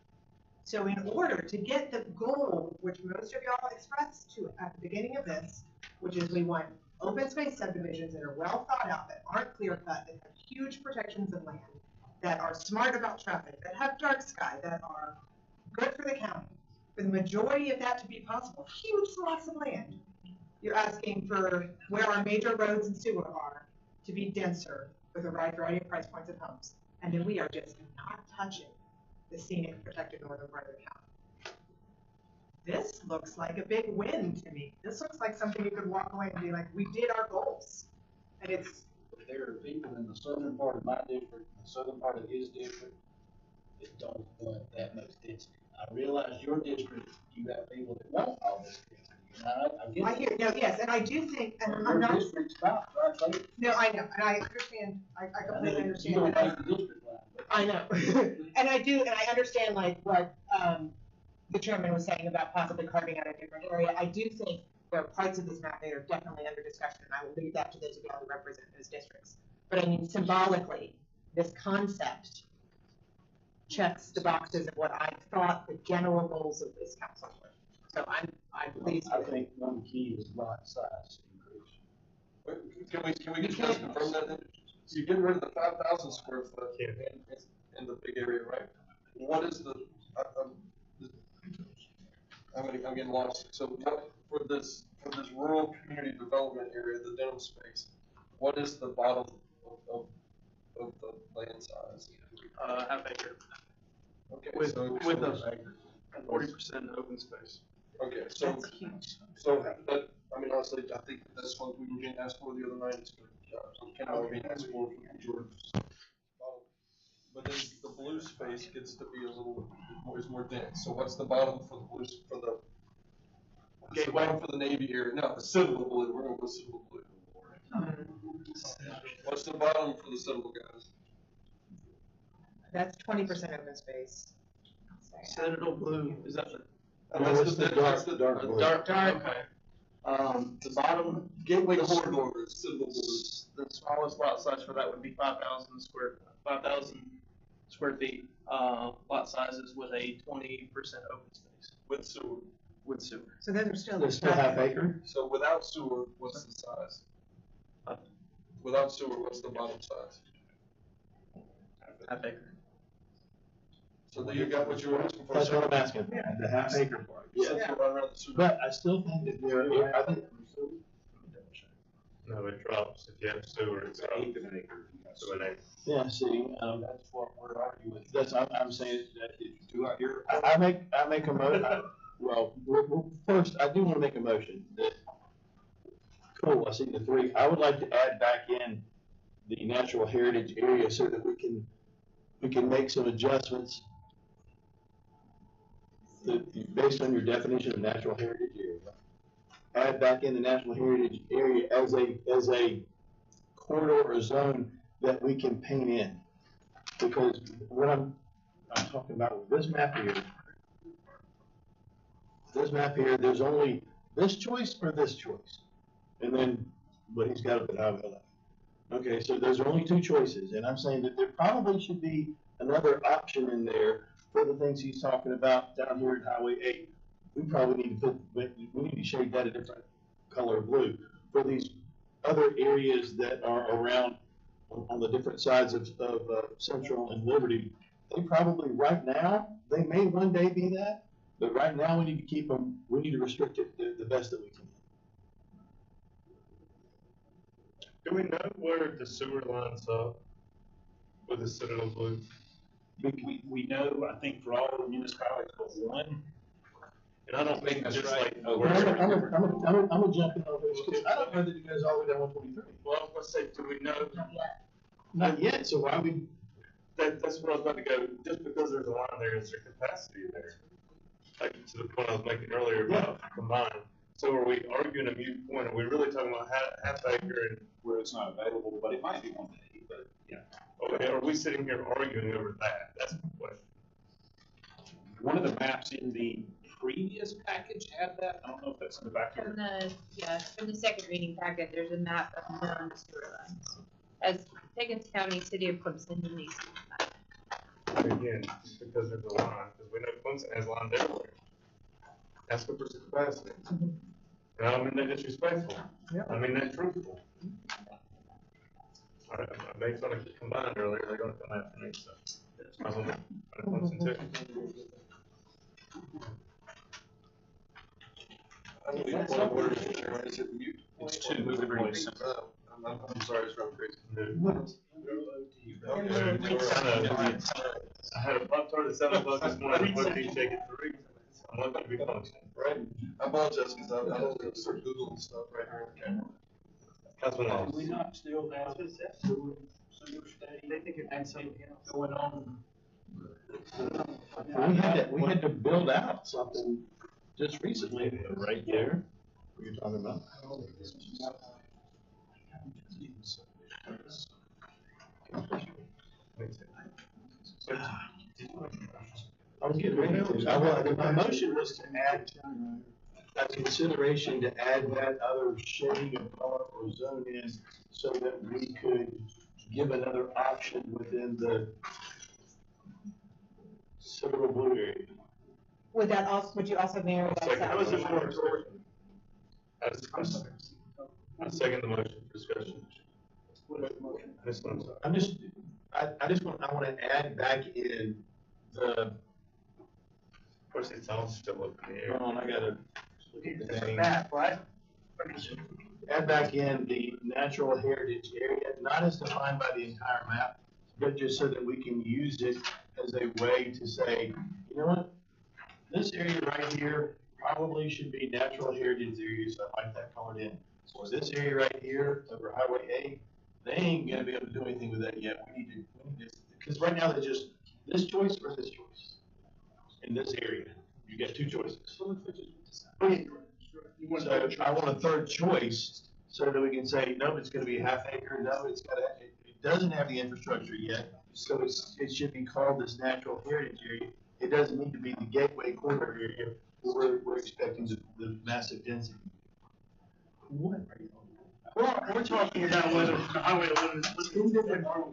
So in order to get the goal, which most of y'all expressed to at the beginning of this, which is we want open space subdivisions that are well thought out, that aren't clear cut, that have huge protections of land, that are smart about traffic, that have dark sky, that are good for the county. For the majority of that to be possible, huge swaths of land, you're asking for where our major roads and sewer are to be denser with a wide variety of price points of homes. And then we are just not touching the scenic protected northern part of the county. This looks like a big win to me. This looks like something you could walk away and be like, we did our goals. And it's, There are people in the southern part of my district, the southern part of his district, that don't want that much density. I realize your district, you have people that want all this density. And I get I it. hear, no, yes, and I do think, and Your I'm not, district stops right there. no, I know, and I understand, I completely You understand don't that. make the district line. but- I know, and I do, and I understand like what the chairman was saying about possibly carving out a different area. I do think there are parts of this map that are definitely under discussion, and I will leave that to those of you who represent those districts. But I mean, symbolically, this concept checks the boxes of what I thought the general goals of this council were. So I'm pleased I with it. think one key is lot size increase. Can we get Chris to confirm that then? So you're getting rid of the 5,000 square foot in the big area, right? What is I'm getting lost. So what, for for this rural community development area, the dental space, what is the bottom of the land size? Half acre, Okay, with so. a 40% open space. Okay, so. That's huge. So that, I mean, honestly, I think that's what we can ask for the other night, is can we ask for George's bottom? But then the blue space gets to be a little, is more dense, so what's the bottom for the blue, for the, what's the bottom for the navy area? No, the citadel blue, we're gonna go citadel blue. What's the bottom for the citadel guys? That's 20% open space. Citadel blue, is that the? That's the dark blue. Dark, okay. The bottom Gateway corridor is citadel blue. the smallest lot size for that would be 5,000 square feet, lot sizes with a 20% open space. With sewer. With sewer. So those are still. It's still half acre? So without sewer, what's the size? Without sewer, what's the bottom size? Half acre. So there you got what you were asking for. That's what I'm asking, the half acre part. Yeah. Right around the sewer. But I still think that there, I think, No, it drops. If you have sewer, it's an eighth of an acre. So an eighth. yeah, see, That's what we're arguing. that's, I'm saying that if you do out here, I make a well, first, I do wanna make a motion that, cool, I see the three, I would like to add back in the natural heritage area so that we can make some adjustments based on your definition of natural heritage area. Add back in the natural heritage area as a corridor or zone that we can paint in. Because what I'm talking about with this map here, there's only this choice or this choice. And then, but he's got it at Highway 11. Okay, so there's only two choices, and I'm saying that there probably should be another option in there for the things he's talking about down here at Highway 8. We probably need to we need to shade that a different color of blue. For these other areas that are around on the different sides of Central and Liberty, they probably right now, they may one day be that, but right now we need to keep them, we need to restrict it the best that we can. Do we know where the sewer lines up with the Citadel Blue? We know, I think, for all the municipalities but one. And I don't think That's just right. like. I'm gonna jump in on this, because I don't know that it goes all the way down 123. Well, let's say, do we know? Not yet, so why we, That's what I was about to go, just because there's a line there, is there capacity there? Like, to the point I was making earlier about combined. So are we arguing a mute point? Are we really talking about half acre and? Where it's not available, but it might be one day, but, yeah. Okay, are we sitting here arguing over that? That's the question. One of the maps in the previous package had that. I don't know if that's in the back From here. from the second reading packet, there's a map of known sewer lines. As Pickens County, City of Clemson, and these. Again, just because there's a line, because we know Clemson has lines everywhere. Ask for some capacity. And I don't mean that disrespectful. Yeah. I mean that truthful. I made fun of combined earlier, they're gonna come after me, so. I was on Clemson too. I don't think one word is there, is it mute? It's two moving places. I'm sorry, it's from crazy. I had a Pop-Tart at 7 o'clock this morning, I wasn't even shaking 3. I'm looking to be functioning. Right, I apologize, because I don't think start Googling stuff right here on the camera. Councilman Laws. Do we not still have sewer study They think it means something else. going on? we had to build out something just recently, right there. What are you talking about? I was getting ready to, my motion was to add, a consideration to add that other shading of color or zone in so that we could give another option within the Citadel Blue area. Would that also, would you also narrow that Second, I was just down? wondering. I second the motion for discussion. This one's. I want to add back in the, Of course, it's all still up in the air. hold on, I gotta look at the It's a thing. map, right? add back in the natural heritage area, not as defined by the entire map, but just so that we can use it as a way to say, you know what? This area right here probably should be natural heritage area, so I like that colored in. Or this area right here over Highway A, they ain't gonna be able to do anything with that yet. We need to, because right now they're just this choice or this choice. In this area, you get two choices. So I want a third choice so that we can say, no, it's gonna be a half acre, no, it doesn't have the infrastructure yet, so it should be called this natural heritage area. It doesn't need to be the gateway corridor area where we're expecting the massive density. What are you talking about? Well, we're talking about whether the highway limit.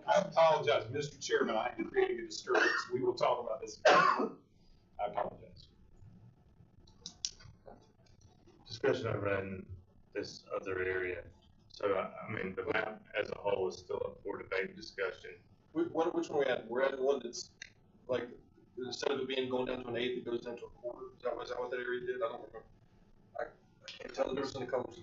I apologize, Mr. Chairman, I am creating a disturbance. We will talk about this. I apologize. Discussion over in this other area. So, I mean, the map as a whole is still up for debate and discussion. Which one are we at? We're at the one that's like, instead of it being going down to an eighth, it goes down to a quarter. Is that what that area did? I don't remember. I can't tell the difference in the colors.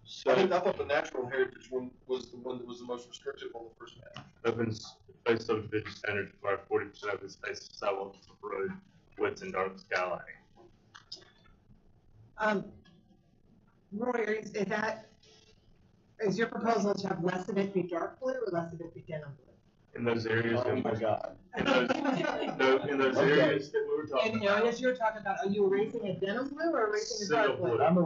So I thought the natural heritage one was the one that was the most restrictive on the first map. Open space subdivision standards require 40% open space, sidewalks, road widths, and dark skylighting. Roy, is your proposal to have less of it be dark blue or less of it be denim blue? In those areas, oh my God. in those areas that we were talking In about. areas you're talking about, are you erasing a denim blue or erasing a dark blue? I'm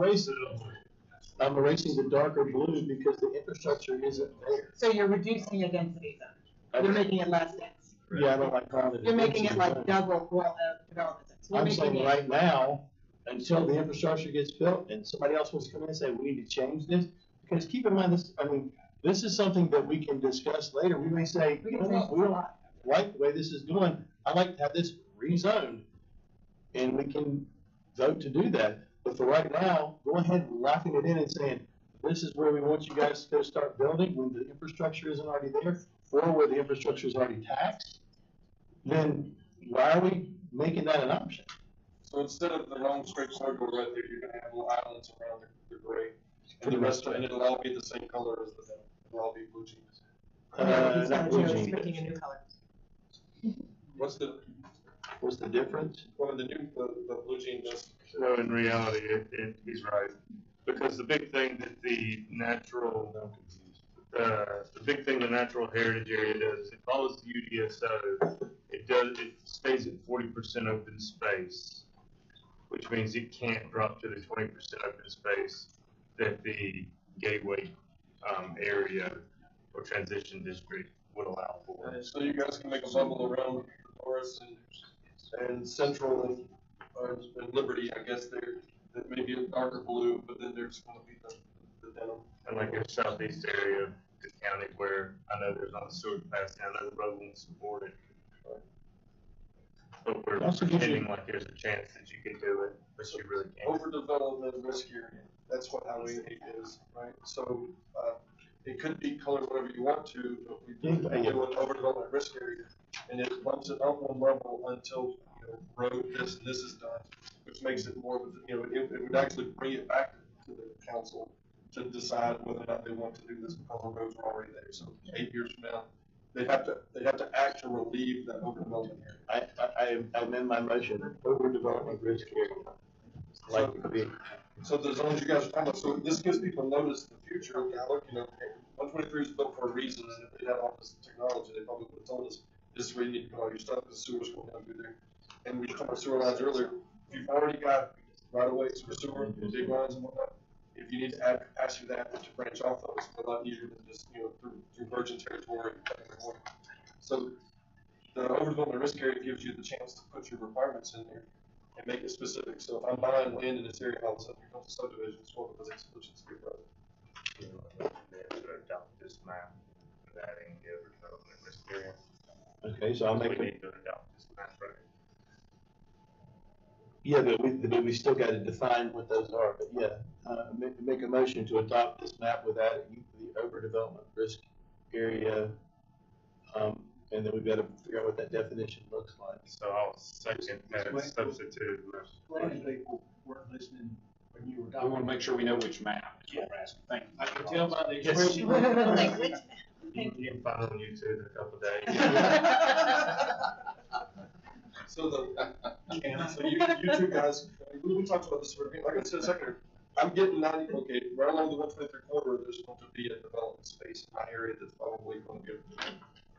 erasing the darker blue because the infrastructure isn't there. So you're reducing your density zone. You're making it less dense. Yeah, I don't like calling it. You're making it like zone. double development zone. So you're I'm making saying it- right now, until the infrastructure gets built and somebody else wants to come in and say, we need to change this, because keep in mind this, I mean, this is something that we can discuss later. We may say, We you can know change what, we don't like the way this is going. I'd like to have this rezoned. And we can vote to do that. But for right now, go ahead and locking it in and saying, this is where we want you guys to go start building when the infrastructure isn't already there, or where the infrastructure is already taxed. Then why are we making that an option? So instead of the long straight corridor right there, you're gonna have little islands around the gray. And the rest of it, it'll all be the same color as the, it'll all be blue jeans. He's not gonna blue do is jeans. making a new color. What's the difference? One of the new, the blue jean does. So in reality, he's right. Because the big thing that the natural heritage area does, it follows the UDSO. It stays at 40% open space, which means it can't drop to the 20% open space that the gateway area or transition district would allow for. So you guys can make a bubble around Norris and Central and Liberty, I guess there, that may be a darker blue, but then there's gonna be the denim. And like your southeast area of the county where I know there's not a sewer capacity, I know the road won't support it. But we're Also gives you- pretending like there's a chance that you can do it, but you really can't. Overdevelopment risk area, that's what Highway 8 is, right? So, it could be colored whatever you want to, but we do an overdevelopment risk area. And it bumps it up one level until, road this and this is done, which makes it more of a, it would actually bring it back to the council to decide whether or not they want to do this because the roads are already there. So 8 years from now, they'd have to act to relieve that overdevelopment area. I amend my motion, overdevelopment risk area. Like it could be. So the zones you guys are talking about, so this gives people notice in the future, okay, look, 123 is built for a reason, and if they had all this technology, they probably would have told us, this is where you need to put all your stuff, the sewer's going down through there. And we talked about sewer lines earlier, if you've already got right of ways for sewer, big lines and whatnot, if you need to add capacity to that to branch off those, it's a lot easier than just, through virgin territory. So the overdevelopment risk area gives you the chance to put your requirements in there and make it specific. So if I'm buying land in this area, all of a sudden it becomes a subdivision, it's one of those exclusions. Adopt this map, adding the overdevelopment risk area. Okay, so I'll make We it. need to adopt this map, right? Yeah, but we still got to define what those are. But yeah, make a motion to adopt this map with adding the overdevelopment risk area. And then we've got to figure out what that definition looks like. So I'll second that substitute. Glad people weren't listening when you were We talking. want to make sure we know which map. Yeah. asking. Thank you. I can tell by the Yes. expression. Language. You can find on YouTube in a couple of days. So so you two guys, we talked about this, like I said a second ago, I'm getting 90, okay, right along the 123 corridor, there's going to be a development space in my area that's probably going to get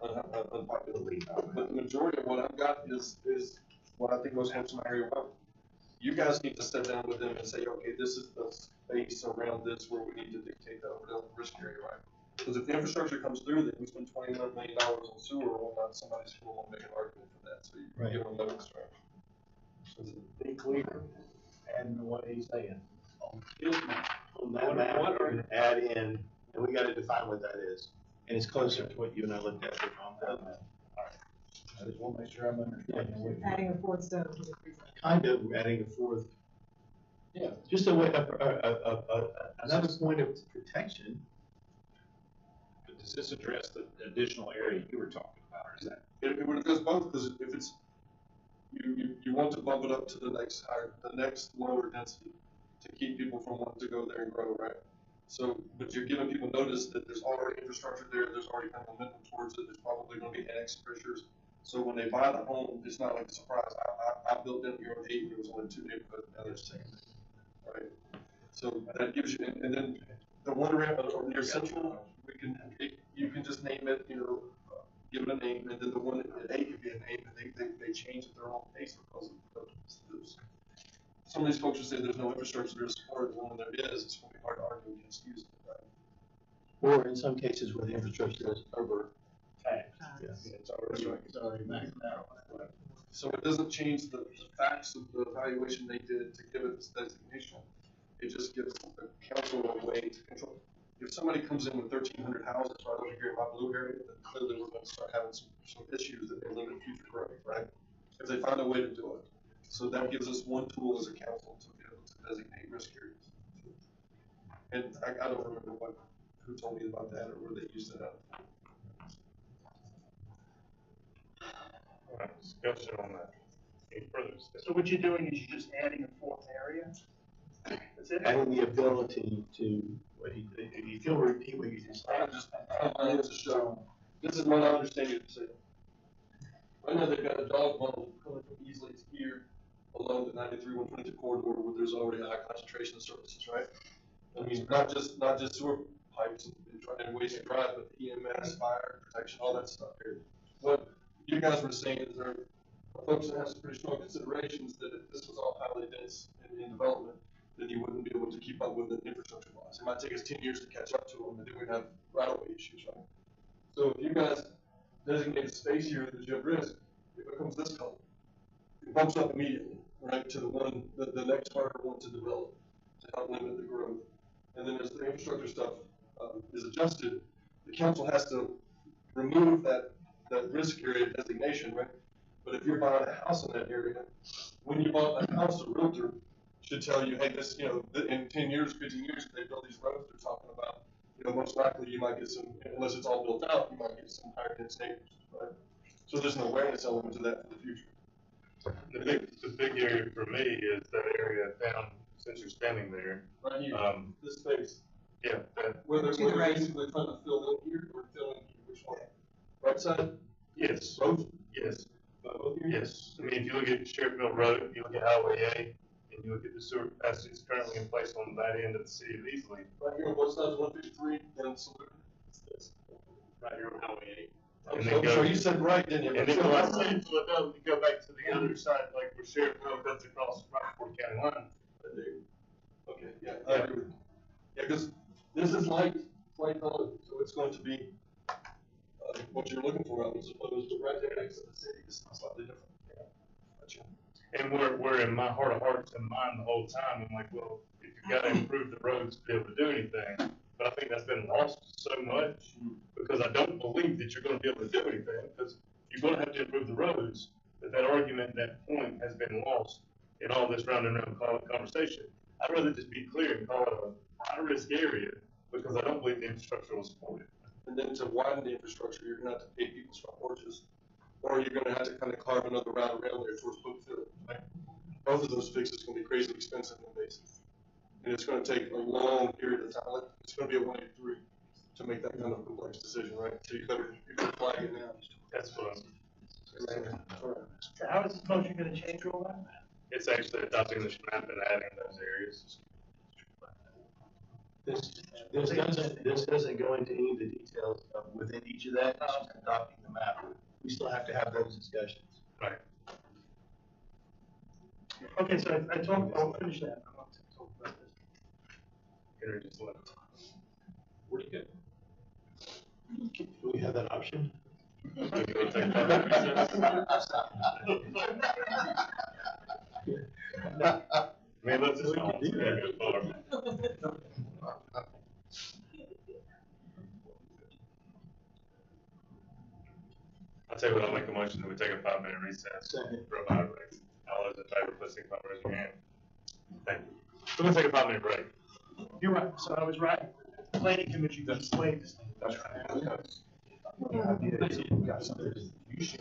unpopular. But the majority of what I've got is what I think most folks in my area want. You guys need to sit down with them and say, okay, this is the space around this where we need to dictate that over the risk area, right? Because if the infrastructure comes through, then we spend $21 million on sewer, well, not somebody's going to make an argument for that, so you give them notice, right? So be clear and what he's saying. On his map. On that map, we're gonna add in, and we gotta define what that is. And it's closer to what you and I looked at on that map. I just want to make sure I'm understanding what you're Adding a fourth stone to the precinct. Kind of adding a fourth. Yeah. Just a way, another point of protection. But does this address the additional area you were talking about, or is that? It goes both, because if it's, you want to bump it up to the next lower density to keep people from wanting to go there and grow, right? So, but you're giving people notice that there's already infrastructure there, there's already kind of momentum towards it, there's probably gonna be annex pressures. So when they buy the home, it's not like a surprise. I built down here on 8, there was only 2 neighborhoods, now there's 6, right? So that gives you, and then the one around near Central, you can just name it, give it a name, and then the one at 8 could be a name, and they change at their own pace because of some of these folks who say there's no infrastructure to support it, when there is, it's going to be hard to argue against using it, right? Or in some cases where the infrastructure is over. It's already maxed out. So it doesn't change the facts of the evaluation they did to give it this designation. It just gives the council a way to control. If somebody comes in with 1,300 houses right over here in my blue area, then clearly we're going to start having some issues that may limit future growth, right? If they find a way to do it. So that gives us one tool as a council to be able to designate risk areas. And I don't remember who told me about that or where they used it at. All right, discussion on that. Any further discussion? So what you're doing is you're just adding a fourth area? That's it? Adding the ability to, what he did, if you still repeat what you just said. I just show, this is what I understand you to say. Right now they've got a dog bundle coming from easily to here along the 93-122 corridor where there's already a high concentration of services, right? I mean, not just sewer pipes and waste and drive, but EMS, fire protection, all that stuff here. What you guys were saying is there are folks that have some pretty strong considerations that if this was all highly dense in development, then you wouldn't be able to keep up with the infrastructure wise. It might take us 10 years to catch up to them, and then we'd have right-of-way issues, right? So if you guys designate a space here that you have risk, it becomes this color. It bumps up immediately, right, to the next harder one to develop to help limit the growth. And then as the infrastructure stuff is adjusted, the council has to remove that risk area designation, right? But if you're buying a house in that area, when you bought that house, a realtor should tell you, hey, this, in 10 years, 15 years, if they build these roads they're talking about, most likely you might get some, unless it's all built out, you might get some higher dense neighbors, right? So there's an awareness element to that for the future. The big area for me is that area down, since you're standing there. Right here, this space. Yeah. Whether basically trying to fill in here or fill in here, which one? Right side? Yes. Both? Yes. Both here? Yes. I mean, if you look at Sherfield Road, you look at Highway A, and you look at the sewer capacity that's currently in place on that end of the city of Easley. Right here on both sides of 153, then Salute. Right here on Highway A. And then so you said right, didn't you? And then when I say Philadelphia, you go back to the other side, like where Sherfield cuts across the Rockport County line. Okay, yeah, I agree with you. Yeah, because this is light color, so it's going to be what you're looking for, as opposed to right there next to the city. It's slightly different. Yeah. Gotcha. And we're in my heart of hearts and mind the whole time. I'm like, well, if you've got to improve the roads to be able to do anything, but I think that's been lost so much because I don't believe that you're going to be able to do anything because you're going to have to improve the roads. But that argument, that point has been lost in all this round and round conversation. I'd rather just be clear and call it a high-risk area because I don't believe the infrastructure will support it. And then to widen the infrastructure, you're going to have to pay people's front porches, or you're going to have to kind of carve another route around there towards Bookfield, right? Both of those fixes can be crazy expensive and invasive. And it's gonna take a long period of time, it's gonna be a 183 to make that kind of complex decision, right? So you better flag it now. That's what I'm, So how is this motion gonna change all that? it's actually adopting the map and adding those areas. This doesn't go into any of the details of within each of that, it's just adopting the map. We still have to have those discussions. Right. Okay, so I'll finish that. I'm not talk about this. Henry just left. Where'd you go? Do we have that option? You wanna take 5 minute recess? I mean, let's just not go forward. I'll tell you what, I'll make a motion that we take a 5 minute recess. For a 5 break. All those in favor, please signify by raising your hand. Thank you. We're gonna take a 5 minute break. You're right, so I was right. Planning commission just waived this thing. That's right. You should.